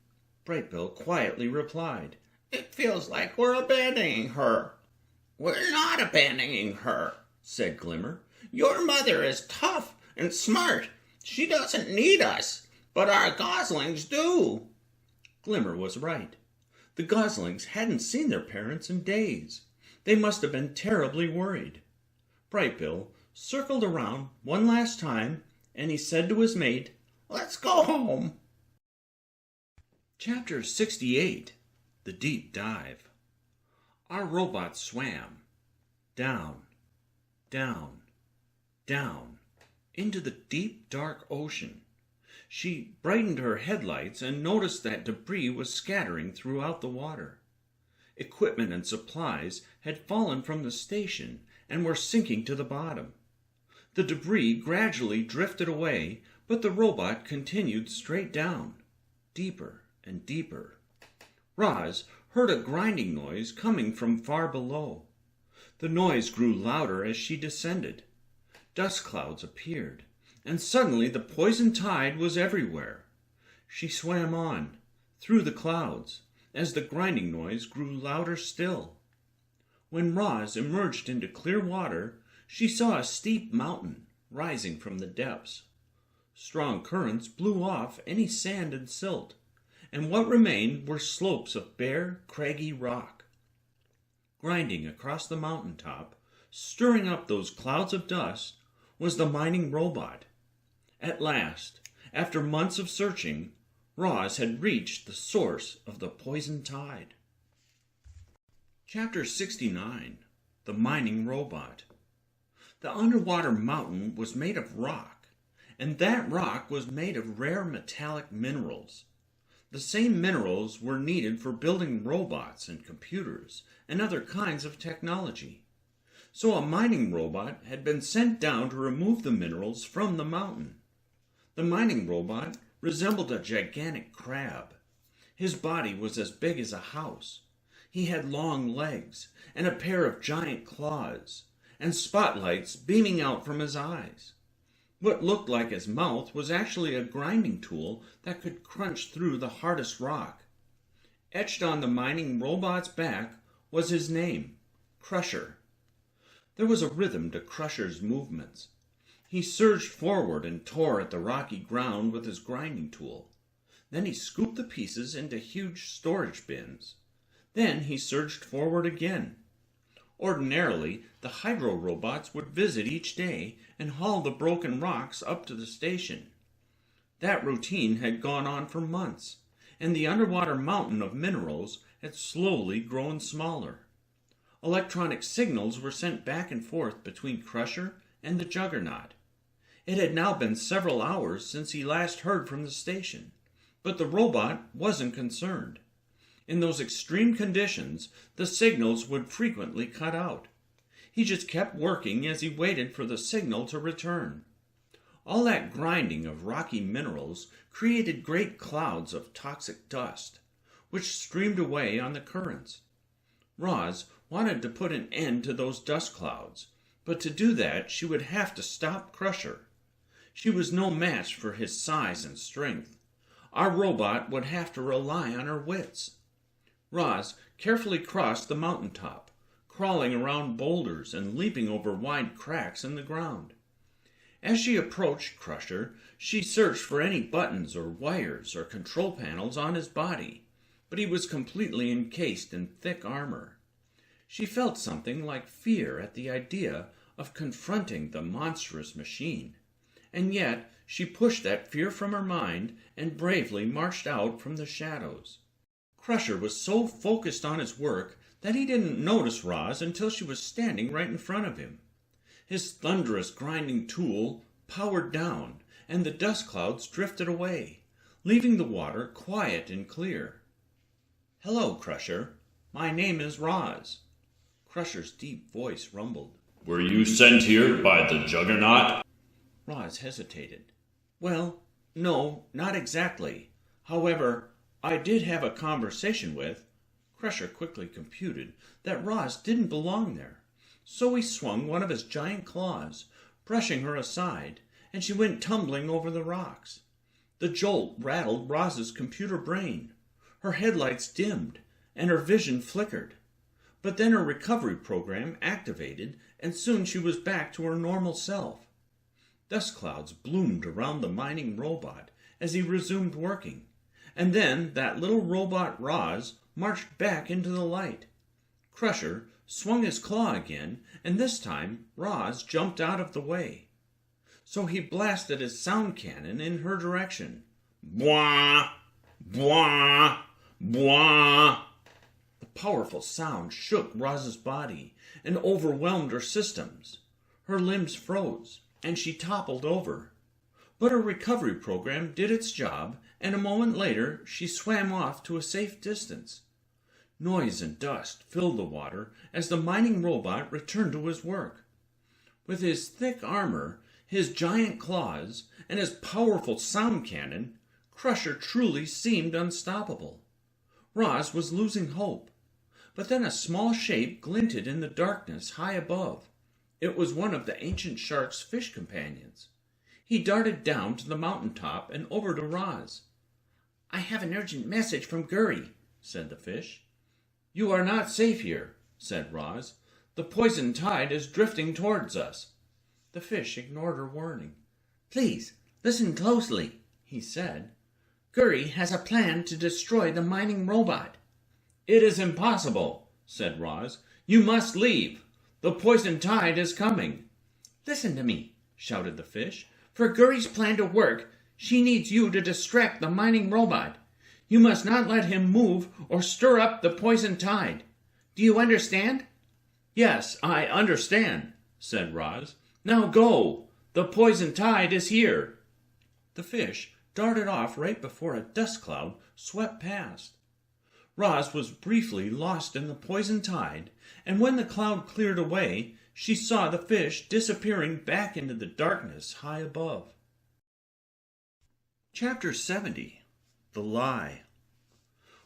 C: Brightbill quietly replied,
D: "It feels like we're abandoning her."
B: "We're not abandoning her,"
C: said Glimmer.
D: "Your mother is tough and smart. She doesn't need us, but our goslings do."
C: Glimmer was right. The goslings hadn't seen their parents in days. They must have been terribly worried. Brightbill circled around one last time, and he said to his mate,
D: "Let's go home."
A: Chapter 68. The Deep Dive. Our robot swam down, down, down into the deep, dark ocean. She brightened her headlights and noticed that debris was scattering throughout the water. Equipment and supplies had fallen from the station and were sinking to the bottom. The debris gradually drifted away, but the robot continued straight down, deeper and deeper. Roz heard a grinding noise coming from far below. The noise grew louder as she descended. Dust clouds appeared, and suddenly the poison tide was everywhere. She swam on, through the clouds, as the grinding noise grew louder still. When Roz emerged into clear water, she saw a steep mountain rising from the depths. Strong currents blew off any sand and silt, and what remained were slopes of bare, craggy rock. Grinding across the mountaintop, stirring up those clouds of dust, was the mining robot. At last, after months of searching, Roz had reached the source of the poison tide. Chapter 69. The Mining Robot. The underwater mountain was made of rock, and that rock was made of rare metallic minerals. The same minerals were needed for building robots and computers and other kinds of technology. So a mining robot had been sent down to remove the minerals from the mountain. The mining robot resembled a gigantic crab. His body was as big as a house. He had long legs and a pair of giant claws, and spotlights beaming out from his eyes. What looked like his mouth was actually a grinding tool that could crunch through the hardest rock. Etched on the mining robot's back was his name, Crusher. There was a rhythm to Crusher's movements. He surged forward and tore at the rocky ground with his grinding tool. Then he scooped the pieces into huge storage bins. Then he surged forward again. Ordinarily, the hydro robots would visit each day and haul the broken rocks up to the station. That routine had gone on for months, and the underwater mountain of minerals had slowly grown smaller. Electronic signals were sent back and forth between Crusher and the Juggernaut.
C: It had now been several hours since he last heard from the station, but the robot wasn't concerned. In those extreme conditions, the signals would frequently cut out. He just kept working as he waited for the signal to return. All that grinding of rocky minerals created great clouds of toxic dust, which streamed away on the currents. Roz wanted to put an end to those dust clouds, but to do that she would have to stop Crusher. She was no match for his size and strength. Our robot would have to rely on her wits. Roz carefully crossed the mountaintop, crawling around boulders and leaping over wide cracks in the ground. As she approached Crusher, she searched for any buttons or wires or control panels on his body, but he was completely encased in thick armor. She felt something like fear at the idea of confronting the monstrous machine, and yet she pushed that fear from her mind and bravely marched out from the shadows. Crusher was so focused on his work that he didn't notice Roz until she was standing right in front of him. His thunderous grinding tool powered down, and the dust clouds drifted away, leaving the water quiet and clear. "Hello, Crusher. My name is Roz." Crusher's deep voice rumbled.
A: "Were you sent here by the Juggernaut?"
C: Roz hesitated. "Well, no, not exactly. However, I did have a conversation with—" Crusher quickly computed that Roz didn't belong there, so he swung one of his giant claws, brushing her aside, and she went tumbling over the rocks. The jolt rattled Roz's computer brain. Her headlights dimmed, and her vision flickered. But then her recovery program activated, and soon she was back to her normal self. Dust clouds bloomed around the mining robot as he resumed working, and then that little robot Roz marched back into the light. Crusher swung his claw again, and this time Roz jumped out of the way. So he blasted his sound cannon in her direction. Bwah! Bwah! Bwah! The powerful sound shook Roz's body and overwhelmed her systems. Her limbs froze, and she toppled over. But her recovery program did its job, and a moment later she swam off to a safe distance. Noise and dust filled the water as the mining robot returned to his work. With his thick armor, his giant claws, and his powerful sound cannon, Crusher truly seemed unstoppable. Roz was losing hope, but then a small shape glinted in the darkness high above. It was one of the ancient shark's fish companions. He darted down to the mountaintop and over to Roz. "I have an urgent message from 𝘚𝘪𝘵," said the fish. "You are not safe here," said Roz. "The poison tide is drifting towards us." The fish ignored her warning. "Please, listen closely," he said. "𝘚𝘪𝘵 has a plan to destroy the mining robot." "It is impossible," said Roz. "You must leave. The poison tide is coming." "Listen to me," shouted the fish. "For 𝘚𝘪𝘵's plan to work, she needs you to distract the mining robot. You must not let him move or stir up the poison tide. Do you understand?" "Yes, I understand," said Roz. "Now go. The poison tide is here." The fish darted off right before a dust cloud swept past. Roz was briefly lost in the poison tide, and when the cloud cleared away, she saw the fish disappearing back into the darkness high above. Chapter 70. The Lie.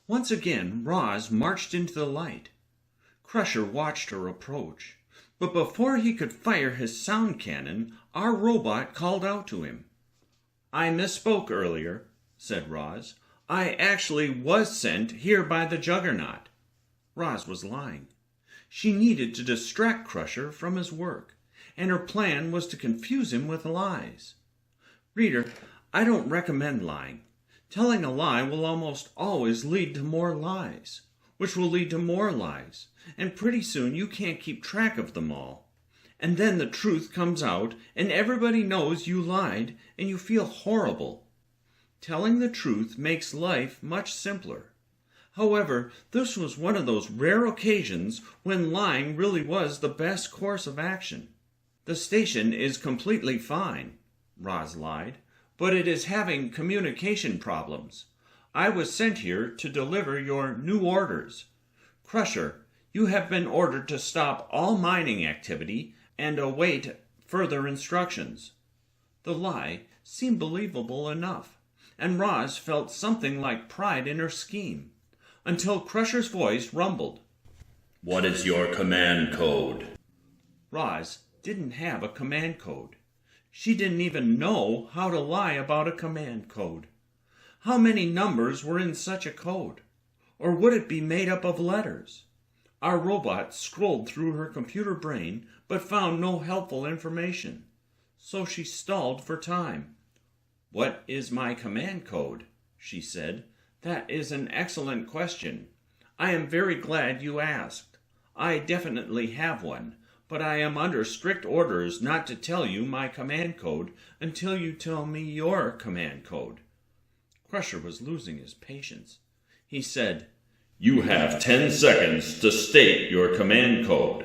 C: Once again, Roz marched into the light. Crusher watched her approach, but before he could fire his sound cannon, our robot called out to him. "I misspoke earlier," said Roz. "I actually was sent here by the Juggernaut." Roz was lying. She needed to distract Crusher from his work, and her plan was to confuse him with lies. Reader, I don't recommend lying. Telling a lie will almost always lead to more lies, which will lead to more lies, and pretty soon you can't keep track of them all. And then the truth comes out, and everybody knows you lied, and you feel horrible. Telling the truth makes life much simpler. However, this was one of those rare occasions when lying really was the best course of action. The station is completely fine. Roz lied, "but it is having communication problems. I was sent here to deliver your new orders. Crusher, you have been ordered to stop all mining activity and await further instructions." The lie seemed believable enough, and Roz felt something like pride in her scheme, until Crusher's voice rumbled.
A: "What is your command code?"
C: Roz didn't have a command code. She didn't even know how to lie about a command code. How many numbers were in such a code? Or would it be made up of letters? Our robot scrolled through her computer brain, but found no helpful information. So she stalled for time. "What is my command code?" she said. "That is an excellent question. I am very glad you asked. I definitely have one, but I am under strict orders not to tell you my command code until you tell me your command code." Crusher was losing his patience. He said,
A: "You have 10 seconds to state your command code."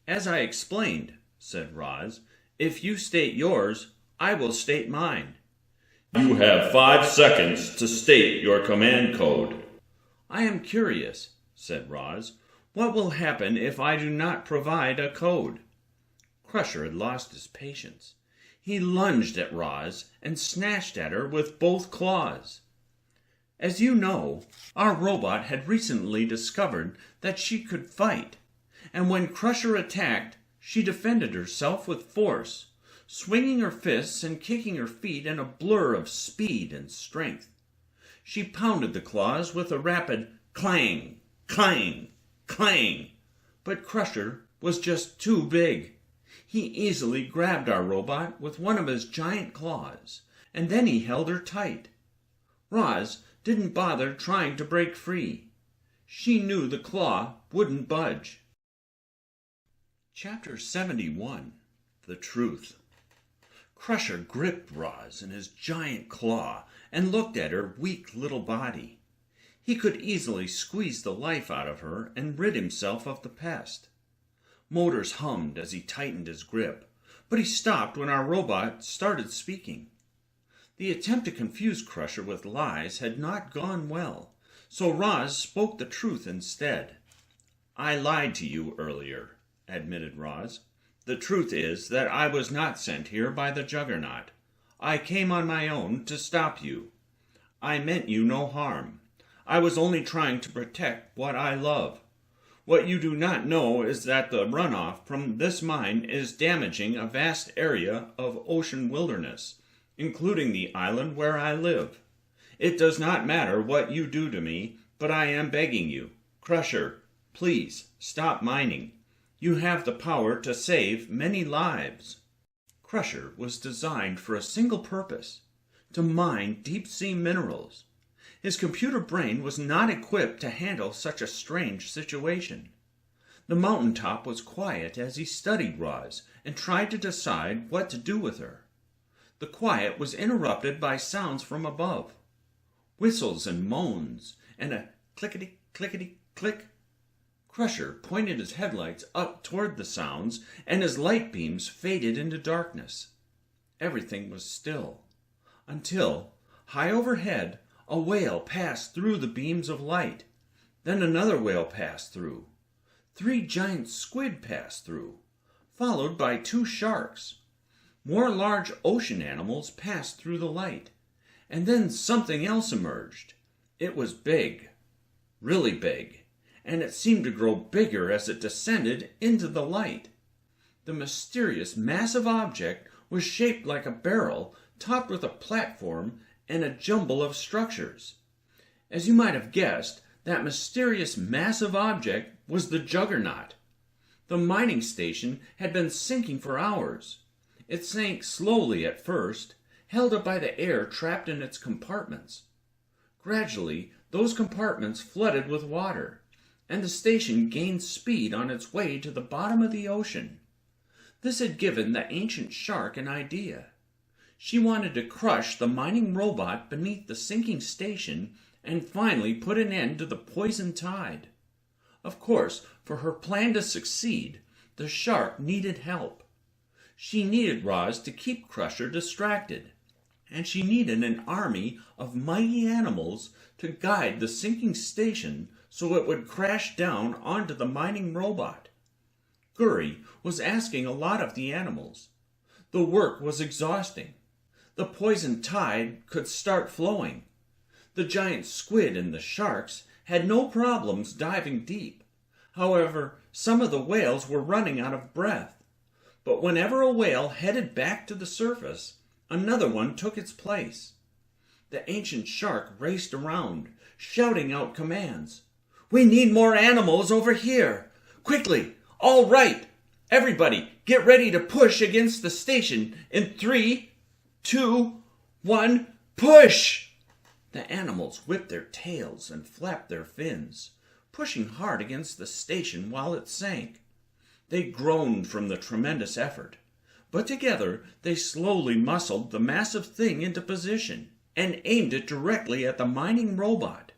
C: "As I explained," said Roz, "if you state yours, I will state mine."
A: "You have 5 seconds to state your command code."
C: "I am curious," said Roz. "What will happen if I do not provide a code?" Crusher had lost his patience. He lunged at Roz and snatched at her with both claws. As you know, our robot had recently discovered that she could fight, and when Crusher attacked, she defended herself with force, swinging her fists and kicking her feet in a blur of speed and strength. She pounded the claws with a rapid clang, clang, clang, but Crusher was just too big. He easily grabbed our robot with one of his giant claws, and then he held her tight. Roz didn't bother trying to break free. She knew the claw wouldn't budge. Chapter 71. The Truth. Crusher gripped Roz in his giant claw and looked at her weak little body. He could easily squeeze the life out of her and rid himself of the pest. Motors hummed as he tightened his grip, but he stopped when our robot started speaking. The attempt to confuse Crusher with lies had not gone well, so Roz spoke the truth instead. "I lied to you earlier," admitted Roz. "The truth is that I was not sent here by the Juggernaut. I came on my own to stop you. I meant you no harm. I was only trying to protect what I love. What you do not know is that the runoff from this mine is damaging a vast area of ocean wilderness, including the island where I live. It does not matter what you do to me, but I am begging you. Crusher, please stop mining. You have the power to save many lives." Crusher was designed for a single purpose: to mine deep-sea minerals. His computer brain was not equipped to handle such a strange situation. The mountaintop was quiet as he studied Roz and tried to decide what to do with her. The quiet was interrupted by sounds from above. Whistles and moans, and a clickety-clickety-click. Crusher pointed his headlights up toward the sounds, and his light beams faded into darkness. Everything was still, until, high overhead, a whale passed through the beams of light. Then another whale passed through. 3 giant squid passed through, followed by 2 sharks. More large ocean animals passed through the light, and then something else emerged. It was big, really big, and it seemed to grow bigger as it descended into the light. The mysterious massive object was shaped like a barrel topped with a platform and a jumble of structures. As you might have guessed, that mysterious massive object was the Juggernaut. The mining station had been sinking for hours. It sank slowly at first, held up by the air trapped in its compartments. Gradually, those compartments flooded with water, and the station gained speed on its way to the bottom of the ocean. This had given the ancient shark an idea. She wanted to crush the mining robot beneath the sinking station and finally put an end to the poison tide. Of course, for her plan to succeed, the shark needed help. She needed Roz to keep Crusher distracted, and she needed an army of mighty animals to guide the sinking station so it would crash down onto the mining robot. 𝘚𝘪𝘵 was asking a lot of the animals. The work was exhausting. The poison tide could start flowing. The giant squid and the sharks had no problems diving deep. However, some of the whales were running out of breath. But whenever a whale headed back to the surface, another one took its place. The ancient shark raced around, shouting out commands. "We need more animals over here! Quickly! All right! Everybody, get ready to push against the station in 3, 2, 1, push!" The animals whipped their tails and flapped their fins, pushing hard against the station while it sank. They groaned from the tremendous effort, but together they slowly muscled the massive thing into position and aimed it directly at the mining robot.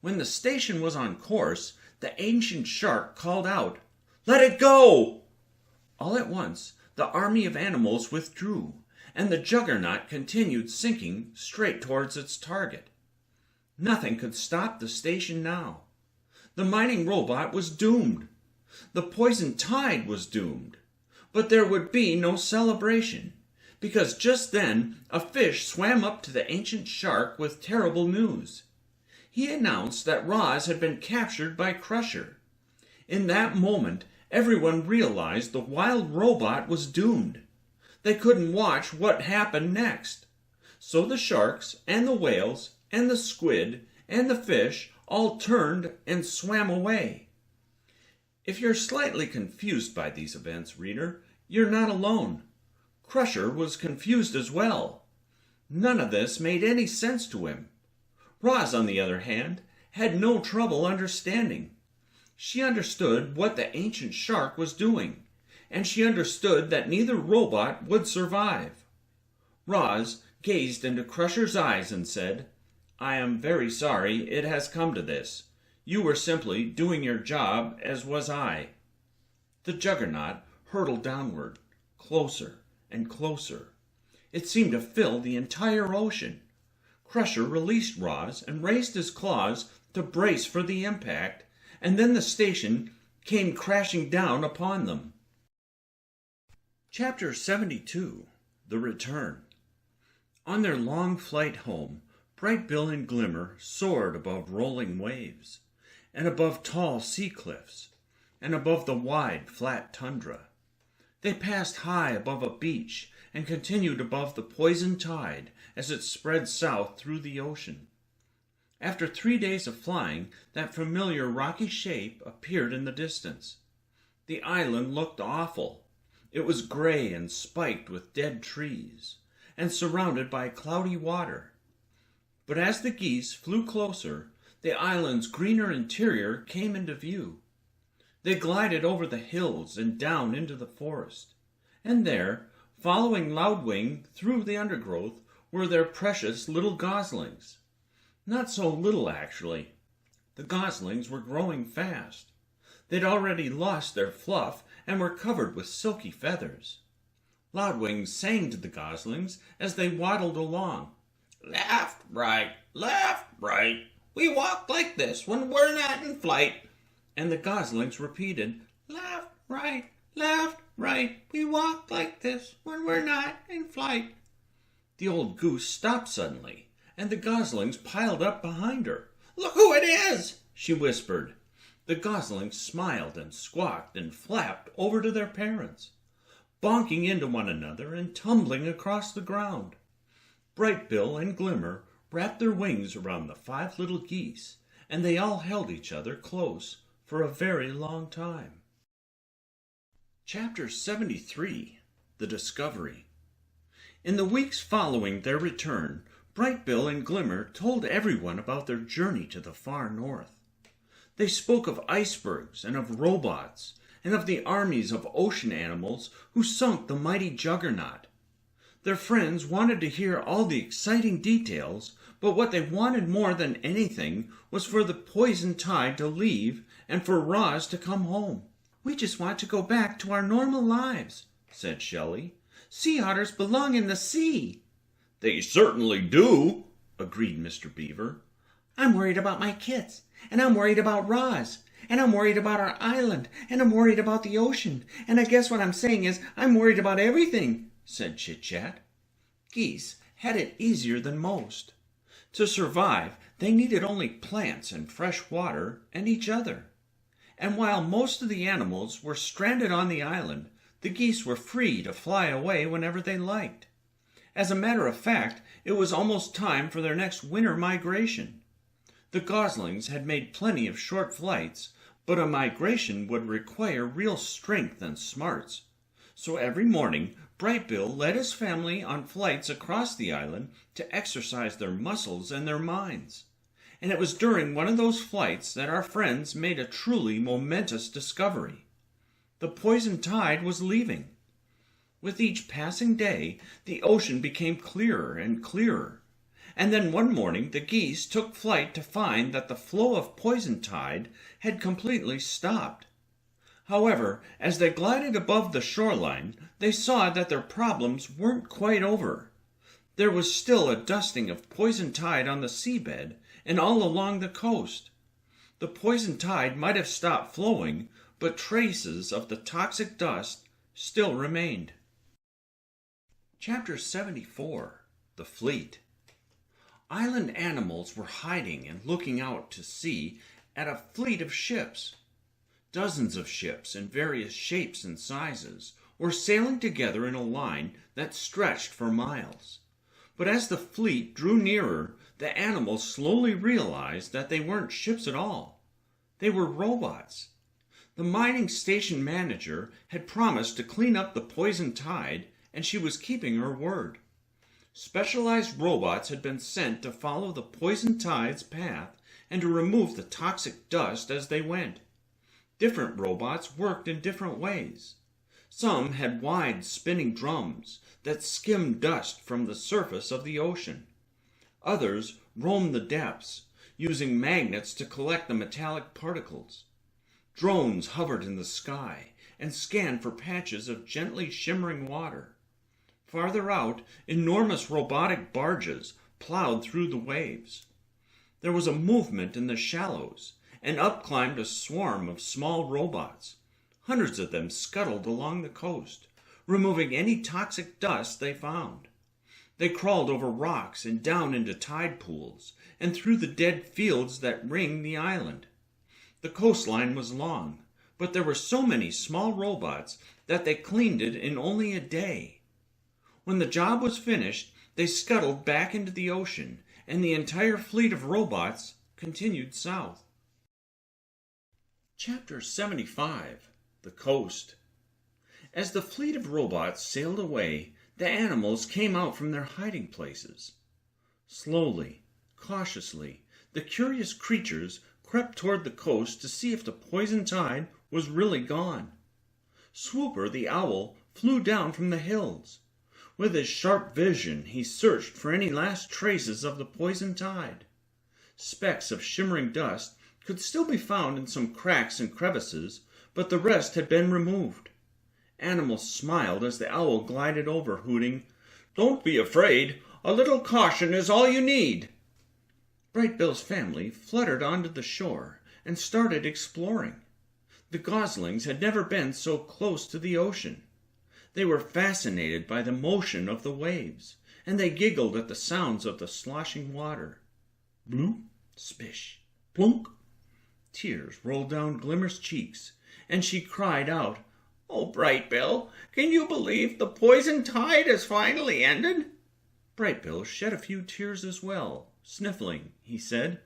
C: When the station was on course, the ancient shark called out, "Let it go!" All at once, the army of animals withdrew, and the juggernaut continued sinking straight towards its target. Nothing could stop the station now. The mining robot was doomed. The poison tide was doomed. But there would be no celebration, because just then a fish swam up to the ancient shark with terrible news. He announced that Roz had been captured by Crusher. In that moment, everyone realized the wild robot was doomed. They couldn't watch what happened next. So the sharks and the whales and the squid and the fish all turned and swam away. If you're slightly confused by these events, reader, you're not alone. Crusher was confused as well. None of this made any sense to him. Roz, on the other hand, had no trouble understanding. She understood what the ancient shark was doing, and she understood that neither robot would survive. Roz gazed into Crusher's eyes and said, "I am very sorry it has come to this. You were simply doing your job, as was I." The juggernaut hurtled downward, closer and closer. It seemed to fill the entire ocean. Crusher released Roz and raised his claws to brace for the impact, and then the station came crashing down upon them. Chapter 72, The Return. On their long flight home, Bright Bill and Glimmer soared above rolling waves, and above tall sea cliffs, and above the wide, flat tundra. They passed high above a beach and continued above the poison tide as it spread south through the ocean. After 3 days of flying, that familiar rocky shape appeared in the distance. The island looked awful. It was gray and spiked with dead trees, and surrounded by cloudy water. But as the geese flew closer, the island's greener interior came into view. They glided over the hills and down into the forest, and there, following Loudwing through the undergrowth, were their precious little goslings. Not so little, actually. The goslings were growing fast. They'd already lost their fluff and were covered with silky feathers. Loudwing sang to the goslings as they waddled along.
D: Left, right, we walk like this when we're not in flight.
C: And the goslings repeated,
D: Left, right, we walk like this when we're not in flight.
C: The old goose stopped suddenly, and the goslings piled up behind her.
D: Look who it is,
C: she whispered. The goslings smiled and squawked and flapped over to their parents, bonking into one another and tumbling across the ground. Bright Bill and Glimmer wrapped their wings around the 5 little geese, and they all held each other close for a very long time. Chapter 73, The Discovery. In the weeks following their return, Bright Bill and Glimmer told everyone about their journey to the far north. They spoke of icebergs and of robots, and of the armies of ocean animals who sunk the mighty juggernaut. Their friends wanted to hear all the exciting details, but what they wanted more than anything was for the poison tide to leave and for Roz to come home. "We just want to go back to our normal lives," said Shelley.
D: "Sea otters belong in the sea."
C: "They certainly do," agreed Mr. Beaver.
D: "I'm worried about my kits, and I'm worried about Roz, and I'm worried about our island, and I'm worried about the ocean, and I guess what I'm saying is I'm worried about everything," said Chit Chat. Geese had it easier than most. To survive, they needed only plants and fresh water and each other. And while most of the animals were stranded on the island, the geese were free to fly away whenever they liked. As a matter of fact, it was almost time for their next winter migration. The goslings had made plenty of short flights, but a migration would require real strength and smarts. So every morning, Bright Bill led his family on flights across the island to exercise their muscles and their minds. And it was during one of those flights that our friends made a truly momentous discovery. The poison tide was leaving. With each passing day, the ocean became clearer and clearer. And then one morning the geese took flight to find that the flow of poison tide had completely stopped. However, as they glided above the shoreline, they saw that their problems weren't quite over. There was still a dusting of poison tide on the seabed and all along the coast. The poison tide might have stopped flowing, but traces of the toxic dust still remained. Chapter 74. The Fleet. Island animals were hiding and looking out to sea at a fleet of ships. Dozens of ships in various shapes and sizes were sailing together in a line that stretched for miles. But as the fleet drew nearer, the animals slowly realized that they weren't ships at all. They were robots. The mining station manager had promised to clean up the poison tide, and she was keeping her word. Specialized robots had been sent to follow the poison tide's path and to remove the toxic dust as they went. Different robots worked in different ways. Some had wide spinning drums that skimmed dust from the surface of the ocean. Others roamed the depths, using magnets to collect the metallic particles. Drones hovered in the sky and scanned for patches of gently shimmering water. Farther out, enormous robotic barges plowed through the waves. There was a movement in the shallows, and up climbed a swarm of small robots. Hundreds of them scuttled along the coast, removing any toxic dust they found. They crawled over rocks and down into tide pools, and through the dead fields that ring the island. The coastline was long, but there were so many small robots that they cleaned it in only a day. When the job was finished, they scuttled back into the ocean, and the entire fleet of robots continued south. Chapter 75. The Coast. As the fleet of robots sailed away, the animals came out from their hiding places. Slowly, cautiously, the curious creatures crept toward the coast to see if the poison tide was really gone. Swooper the owl flew down from the hills. With his sharp vision, he searched for any last traces of the poison tide. Specks of shimmering dust could still be found in some cracks and crevices, but the rest had been removed. Animals smiled as the owl glided over, hooting, "Don't be afraid. A little caution is all you need." Bright Bill's family fluttered onto the shore and started exploring. The goslings had never been so close to the ocean. They were fascinated by the motion of the waves, and they giggled at the sounds of the sloshing water. Bloop, spish, plunk. Tears rolled down Glimmer's cheeks, and she cried out, "Oh, Bright Bill, can you believe the poison tide has finally ended?" Bright Bill shed a few tears as well. Sniffling, he said,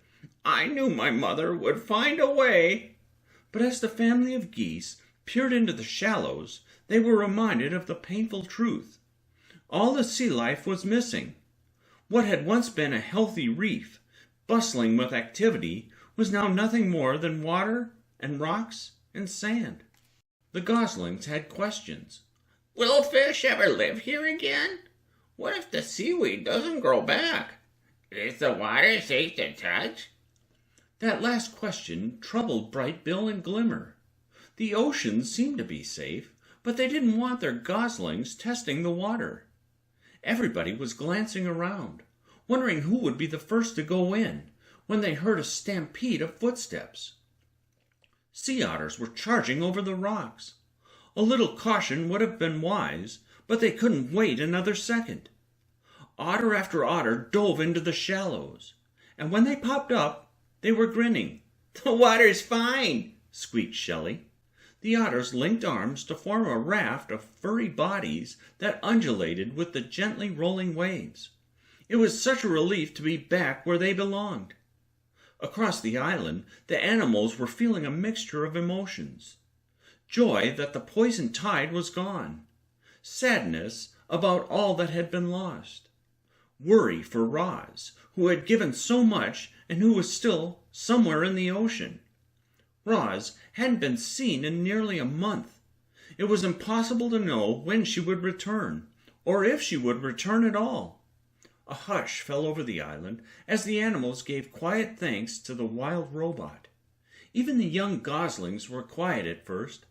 D: "I knew my mother would find a way." But as the family of geese peered into the shallows, they were reminded of the painful truth. All the sea life was missing. What had once been a healthy reef, bustling with activity, was now nothing more than water and rocks and sand. The goslings had questions. Will fish ever live here again? What if the seaweed doesn't grow back? Is the water safe to touch?
C: That last question troubled Bright Bill and Glimmer. The ocean seemed to be safe, but they didn't want their goslings testing the water. Everybody was glancing around, wondering who would be the first to go in, when they heard a stampede of footsteps. Sea otters were charging over the rocks. A little caution would have been wise, but they couldn't wait another second. Otter after otter dove into the shallows, and when they popped up, they were grinning.
D: "The water's fine,"
C: squeaked Shelley. The otters linked arms to form a raft of furry bodies that undulated with the gently rolling waves. It was such a relief to be back where they belonged. Across the island, the animals were feeling a mixture of emotions. Joy that the poison tide was gone. Sadness about all that had been lost. Worry for Roz, who had given so much and who was still somewhere in the ocean. Roz hadn't been seen in nearly a month. It was impossible to know when she would return, or if she would return at all. A hush fell over the island as the animals gave quiet thanks to the wild robot. Even the young goslings were quiet at first.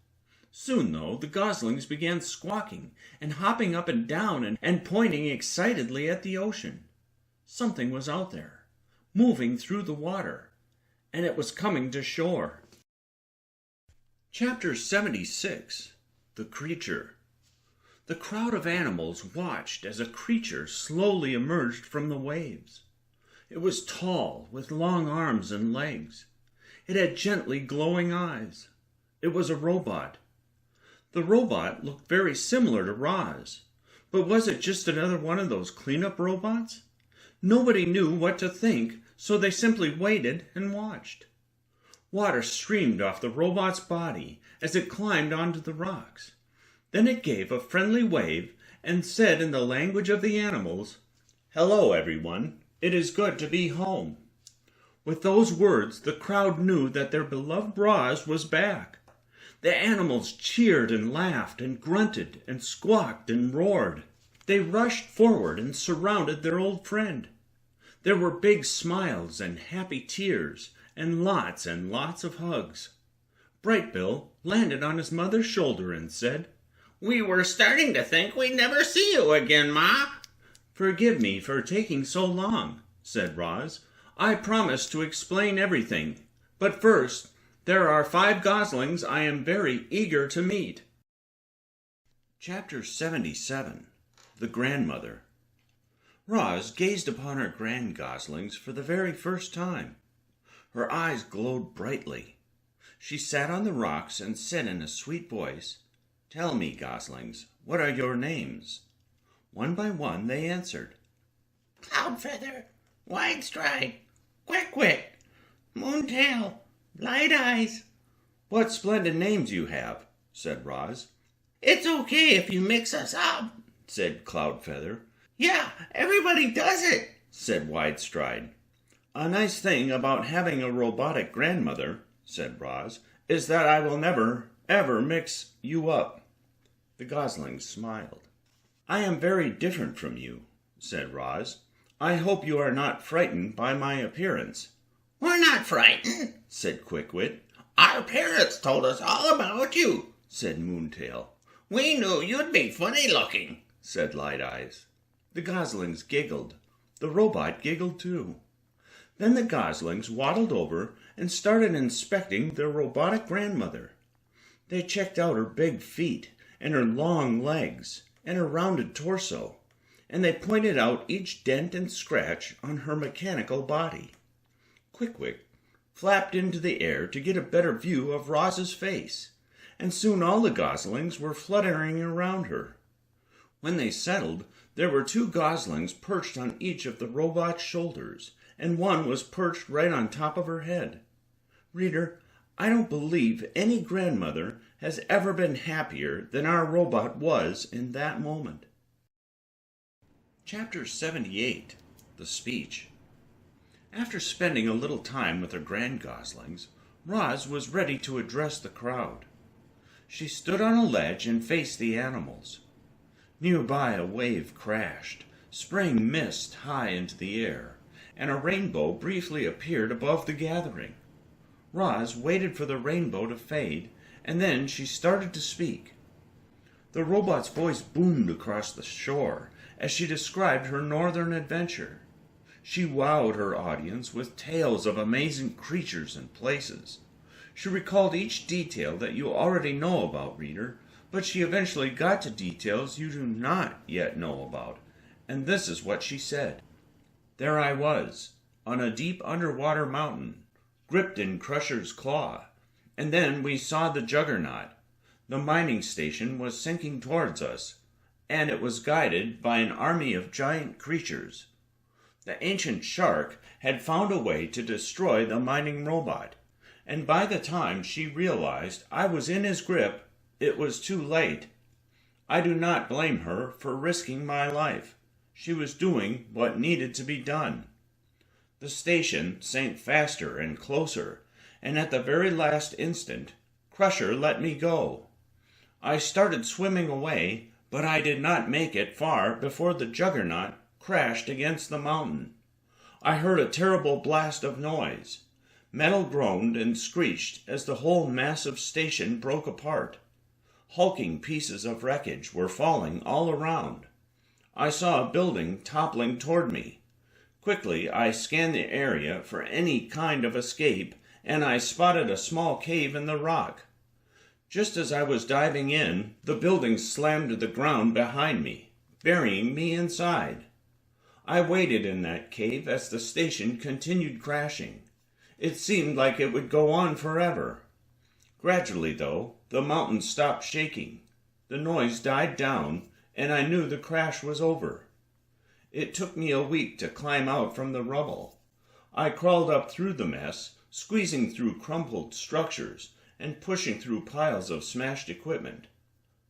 C: Soon, though, the goslings began squawking and hopping up and down and pointing excitedly at the ocean. Something was out there, moving through the water, and it was coming to shore. Chapter 76. The Creature. The crowd of animals watched as a creature slowly emerged from the waves. It was tall, with long arms and legs. It had gently glowing eyes. It was a robot. The robot looked very similar to Roz, but was it just another one of those cleanup robots? Nobody knew what to think, so they simply waited and watched. Water streamed off the robot's body as it climbed onto the rocks. Then it gave a friendly wave and said in the language of the animals, "Hello, everyone. It is good to be home." With those words, the crowd knew that their beloved Roz was back. The animals cheered and laughed and grunted and squawked and roared. They rushed forward and surrounded their old friend. There were big smiles and happy tears and lots of hugs. Brightbill landed on his mother's shoulder and said,
D: "We were starting to think we'd never see you again, Ma."
C: "Forgive me for taking so long," said Roz. "I promise to explain everything. But first, there are 5 goslings I am very eager to meet." Chapter 77. The Grandmother. Roz gazed upon her grand-goslings for the very first time. Her eyes glowed brightly. She sat on the rocks and said in a sweet voice, "Tell me, goslings, what are your names?" One by one they answered.
D: "Cloudfeather, Widestride, Quick-Wit, Moontail, Light Eyes."
C: "What splendid names you have," said Roz.
D: "It's okay if you mix us up,"
C: said Cloudfeather.
D: "Yeah, everybody does it,"
C: said Widestride. "A nice thing about having a robotic grandmother," said Roz, "is that I will never, ever mix you up." The goslings smiled. "I am very different from you," said Roz. "I hope you are not frightened by my appearance."
D: "We're not frightened,"
C: said Quick-Wit.
D: "Our parents told us all about you,"
C: said Moontail.
D: "We knew you'd be funny looking,"
C: said Light Eyes. The goslings giggled. The robot giggled too. Then the goslings waddled over and started inspecting their robotic grandmother. They checked out her big feet and her long legs and her rounded torso, and they pointed out each dent and scratch on her mechanical body. Quick-Wit flapped into the air to get a better view of Roz's face, and soon all the goslings were fluttering around her. When they settled, there were 2 goslings perched on each of the robot's shoulders, and one was perched right on top of her head. Reader, I don't believe any grandmother has ever been happier than our robot was in that moment. Chapter 78. The Speech. After spending a little time with her grand-goslings, Roz was ready to address the crowd. She stood on a ledge and faced the animals. Nearby a wave crashed, spraying mist high into the air, and a rainbow briefly appeared above the gathering. Roz waited for the rainbow to fade, and then she started to speak.
A: The robot's voice boomed across the shore as she described her northern adventure. She wowed her audience with tales of amazing creatures and places. She recalled each detail that you already know about, reader, but she eventually got to details you do not yet know about, and this is what she said. There I was, on a deep underwater mountain, gripped in Crusher's claw, and then we saw the Juggernaut. The mining station was sinking towards us, and it was guided by an army of giant creatures. The ancient shark had found a way to destroy the mining robot, and by the time she realized I was in his grip, it was too late. I do not blame her for risking my life. She was doing what needed to be done. The station sank faster and closer, and at the very last instant, Crusher let me go. I started swimming away, but I did not make it far before the Juggernaut crashed against the mountain. I heard a terrible blast of noise. Metal groaned and screeched as the whole massive station broke apart. Hulking pieces of wreckage were falling all around. I saw a building toppling toward me. Quickly, I scanned the area for any kind of escape, and I spotted a small cave in the rock. Just as I was diving in, the building slammed to the ground behind me, burying me inside. I waited in that cave as the station continued crashing. It seemed like it would go on forever. Gradually, though, the mountain stopped shaking. The noise died down, and I knew the crash was over. It took me a week to climb out from the rubble. I crawled up through the mess, squeezing through crumpled structures and pushing through piles of smashed equipment.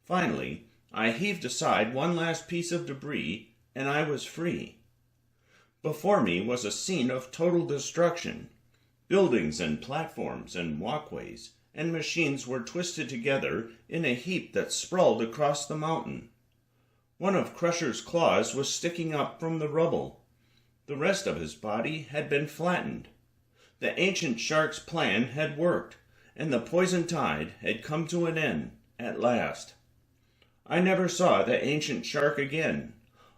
A: Finally, I heaved aside one last piece of debris, and I was free. Before me was a scene of total destruction. Buildings and platforms and walkways and machines were twisted together in a heap that sprawled across the mountain. One of Crusher's claws was sticking up from the rubble. The rest of his body had been flattened. The ancient shark's plan had worked, and the poison tide had come to an end at last. I never saw the ancient shark again,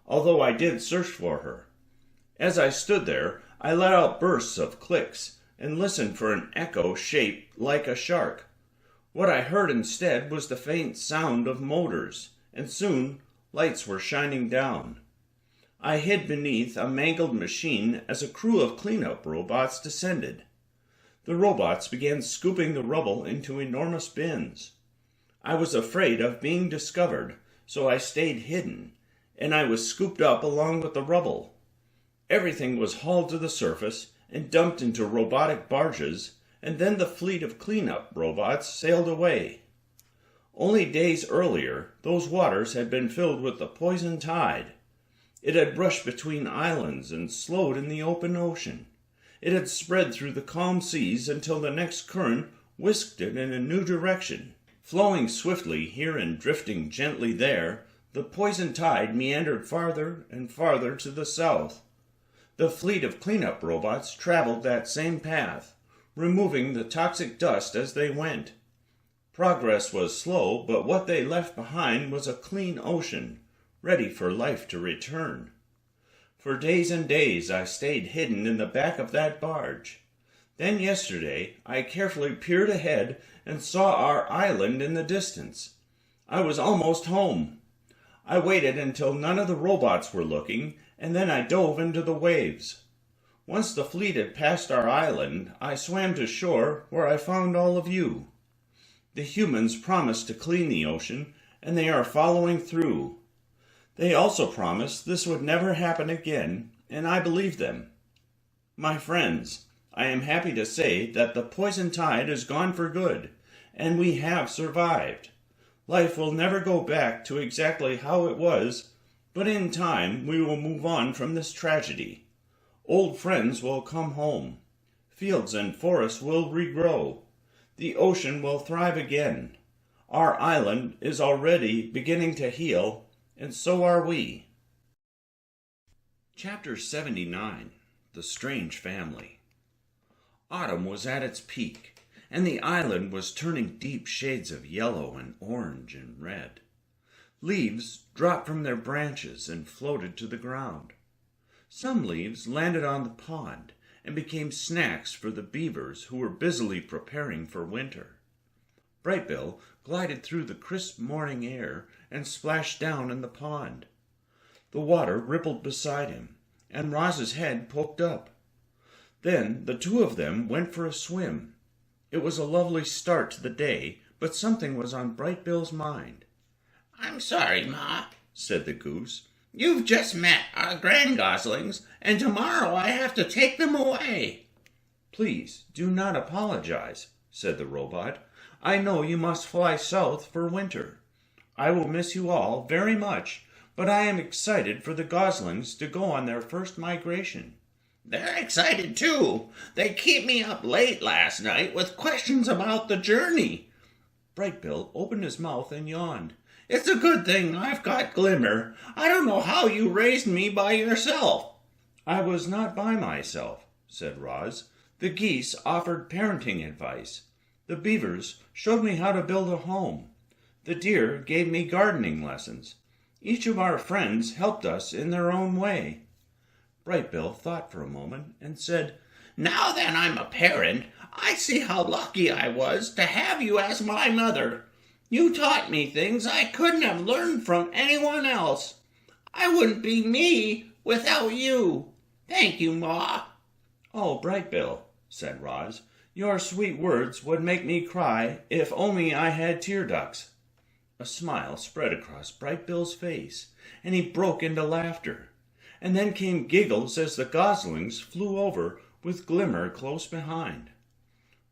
A: although I did search for her. As I stood there, I let out bursts of clicks and listened for an echo shaped like a shark. What I heard instead was the faint sound of motors, and soon lights were shining down. I hid beneath a mangled machine as a crew of cleanup robots descended. The robots began scooping the rubble into enormous bins. I was afraid of being discovered, so I stayed hidden, and I was scooped up along with the rubble. Everything was hauled to the surface and dumped into robotic barges, and then the fleet of cleanup robots sailed away. Only days earlier, those waters had been filled with the poison tide. It had rushed between islands and slowed in the open ocean. It had spread through the calm seas until the next current whisked it in a new direction. Flowing swiftly here and drifting gently there, the poison tide meandered farther and farther to the south. The fleet of cleanup robots traveled that same path, removing the toxic dust as they went. Progress was slow, but what they left behind was a clean ocean, ready for life to return. For days and days I stayed hidden in the back of that barge. Then yesterday I carefully peered ahead and saw our island in the distance. I was almost home. I waited until none of the robots were looking, and then I dove into the waves. Once the fleet had passed our island, I swam to shore where I found all of you. The humans promised to clean the ocean, and they are following through. They also promised this would never happen again, and I believe them. My friends, I am happy to say that the poison tide is gone for good, and we have survived. Life will never go back to exactly how it was, but in time we will move on from this tragedy. Old friends will come home. Fields and forests will regrow. The ocean will thrive again. Our island is already beginning to heal, and so are we. Chapter 79. The Strange Family. Autumn was at its peak, and the island was turning deep shades of yellow and orange and red. Leaves dropped from their branches and floated to the ground. Some leaves landed on the pond and became snacks for the beavers who were busily preparing for winter. Brightbill glided through the crisp morning air and splashed down in the pond. The water rippled beside him, and Roz's head poked up. Then the two of them went for a swim. It was a lovely start to the day, but something was on Brightbill's mind.
D: "I'm sorry, Ma," said the goose. "You've just met our grand goslings, and tomorrow I have to take them away."
A: "Please do not apologize," said the robot. "I know you must fly south for winter. I will miss you all very much, but I am excited for the goslings to go on their first migration."
D: "They're excited, too. They keep me up late last night with questions about the journey."
A: Brightbill opened his mouth and yawned.
D: "It's a good thing I've got Glimmer. I don't know how you raised me by yourself."
A: "I was not by myself," said Roz. "The geese offered parenting advice. The beavers showed me how to build a home. The deer gave me gardening lessons. Each of our friends helped us in their own way." Brightbill thought for a moment and said,
D: "Now that I'm a parent, I see how lucky I was to have you as my mother. You taught me things I couldn't have learned from anyone else. I wouldn't be me without you. Thank you, Ma."
A: "Oh, Brightbill," said Roz, "your sweet words would make me cry if only I had tear ducts." A smile spread across Brightbill's face, and he broke into laughter. And then came giggles as the goslings flew over with Glimmer close behind.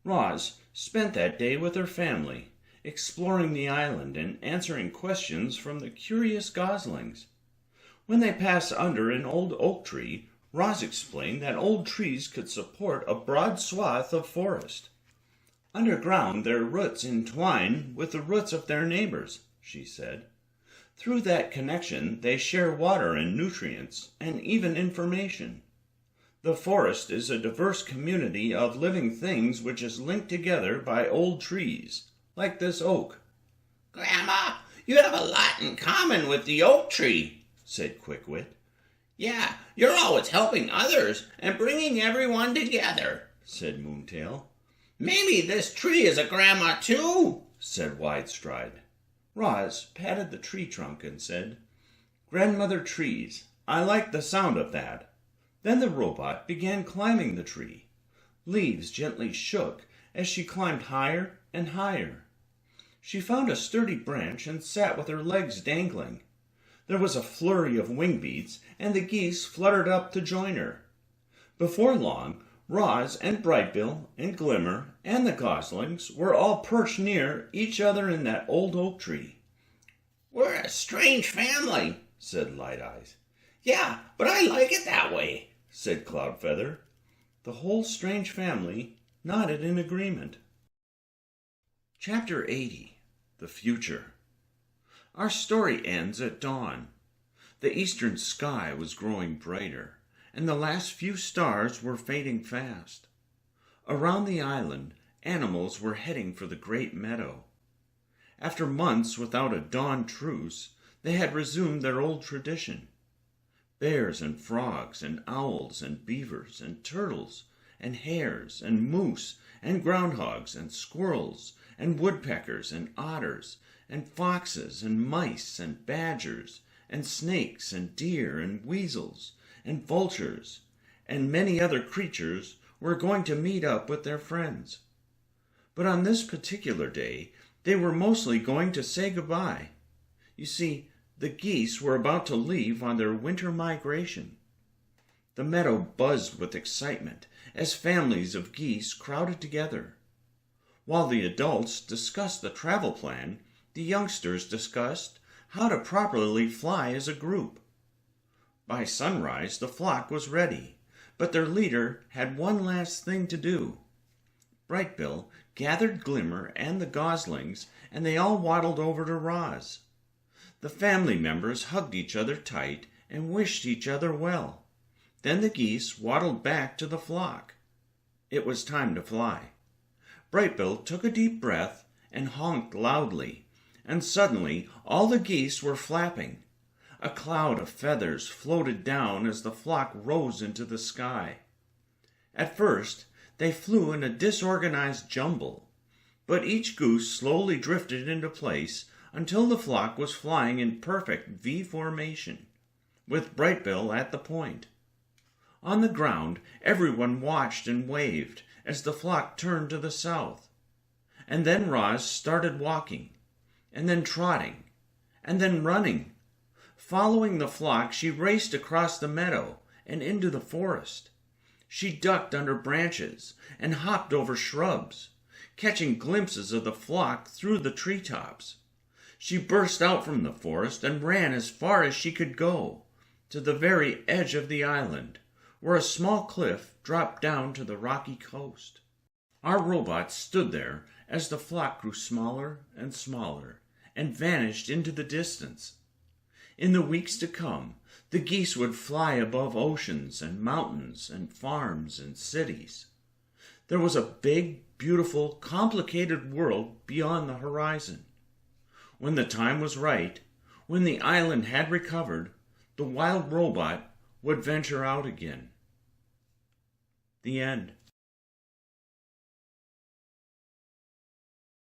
A: Roz spent that day with her family, exploring the island and answering questions from the curious goslings. When they passed under an old oak tree, Roz explained that old trees could support a broad swath of forest. "Underground, their roots entwine with the roots of their neighbors," she said. "Through that connection, they share water and nutrients, and even information. The forest is a diverse community of living things which is linked together by old trees, like this oak."
D: "Grandma, you have a lot in common with the oak tree," said Quick-Wit. "Yeah, you're always helping others and bringing everyone together," said Moontail. "Maybe this tree is a grandma too," said Widestride.
A: Roz patted the tree trunk and said, "Grandmother trees, I like the sound of that." Then the robot began climbing the tree. Leaves gently shook as she climbed higher and higher. She found a sturdy branch and sat with her legs dangling. There was a flurry of wing beats, and the geese fluttered up to join her. Before long, Roz and Brightbill and Glimmer and the goslings were all perched near each other in that old oak tree.
D: "We're a strange family," said Light Eyes. "Yeah, but I like it that way," said Cloudfeather.
A: The whole strange family nodded in agreement. Chapter 80. The Future. Our story ends at dawn. The eastern sky was growing brighter, and the last few stars were fading fast. Around the island, animals were heading for the great meadow. After months without a dawn truce, they had resumed their old tradition. Bears and frogs and owls and beavers and turtles and hares and moose and groundhogs and squirrels and woodpeckers and otters and foxes and mice and badgers and snakes and deer and weasels and vultures and many other creatures were going to meet up with their friends. But on this particular day, they were mostly going to say goodbye. You see, the geese were about to leave on their winter migration. The meadow buzzed with excitement as families of geese crowded together. While the adults discussed the travel plan, the youngsters discussed how to properly fly as a group. By sunrise, the flock was ready, but their leader had one last thing to do. Brightbill gathered Glimmer and the goslings, and they all waddled over to Roz. The family members hugged each other tight and wished each other well. Then the geese waddled back to the flock. It was time to fly. Brightbill took a deep breath and honked loudly, and suddenly all the geese were flapping. A cloud of feathers floated down as the flock rose into the sky. At first, they flew in a disorganized jumble, but each goose slowly drifted into place until the flock was flying in perfect V formation, with Brightbill at the point. On the ground, everyone watched and waved as the flock turned to the south. And then Roz started walking, and then trotting, and then running. Following the flock, she raced across the meadow and into the forest. She ducked under branches and hopped over shrubs, catching glimpses of the flock through the treetops. She burst out from the forest and ran as far as she could go, to the very edge of the island, where a small cliff dropped down to the rocky coast. Our robot stood there as the flock grew smaller and smaller and vanished into the distance. In the weeks to come, the geese would fly above oceans and mountains and farms and cities. There was a big, beautiful, complicated world beyond the horizon. When the time was right, when the island had recovered, the wild robot would venture out again. The end.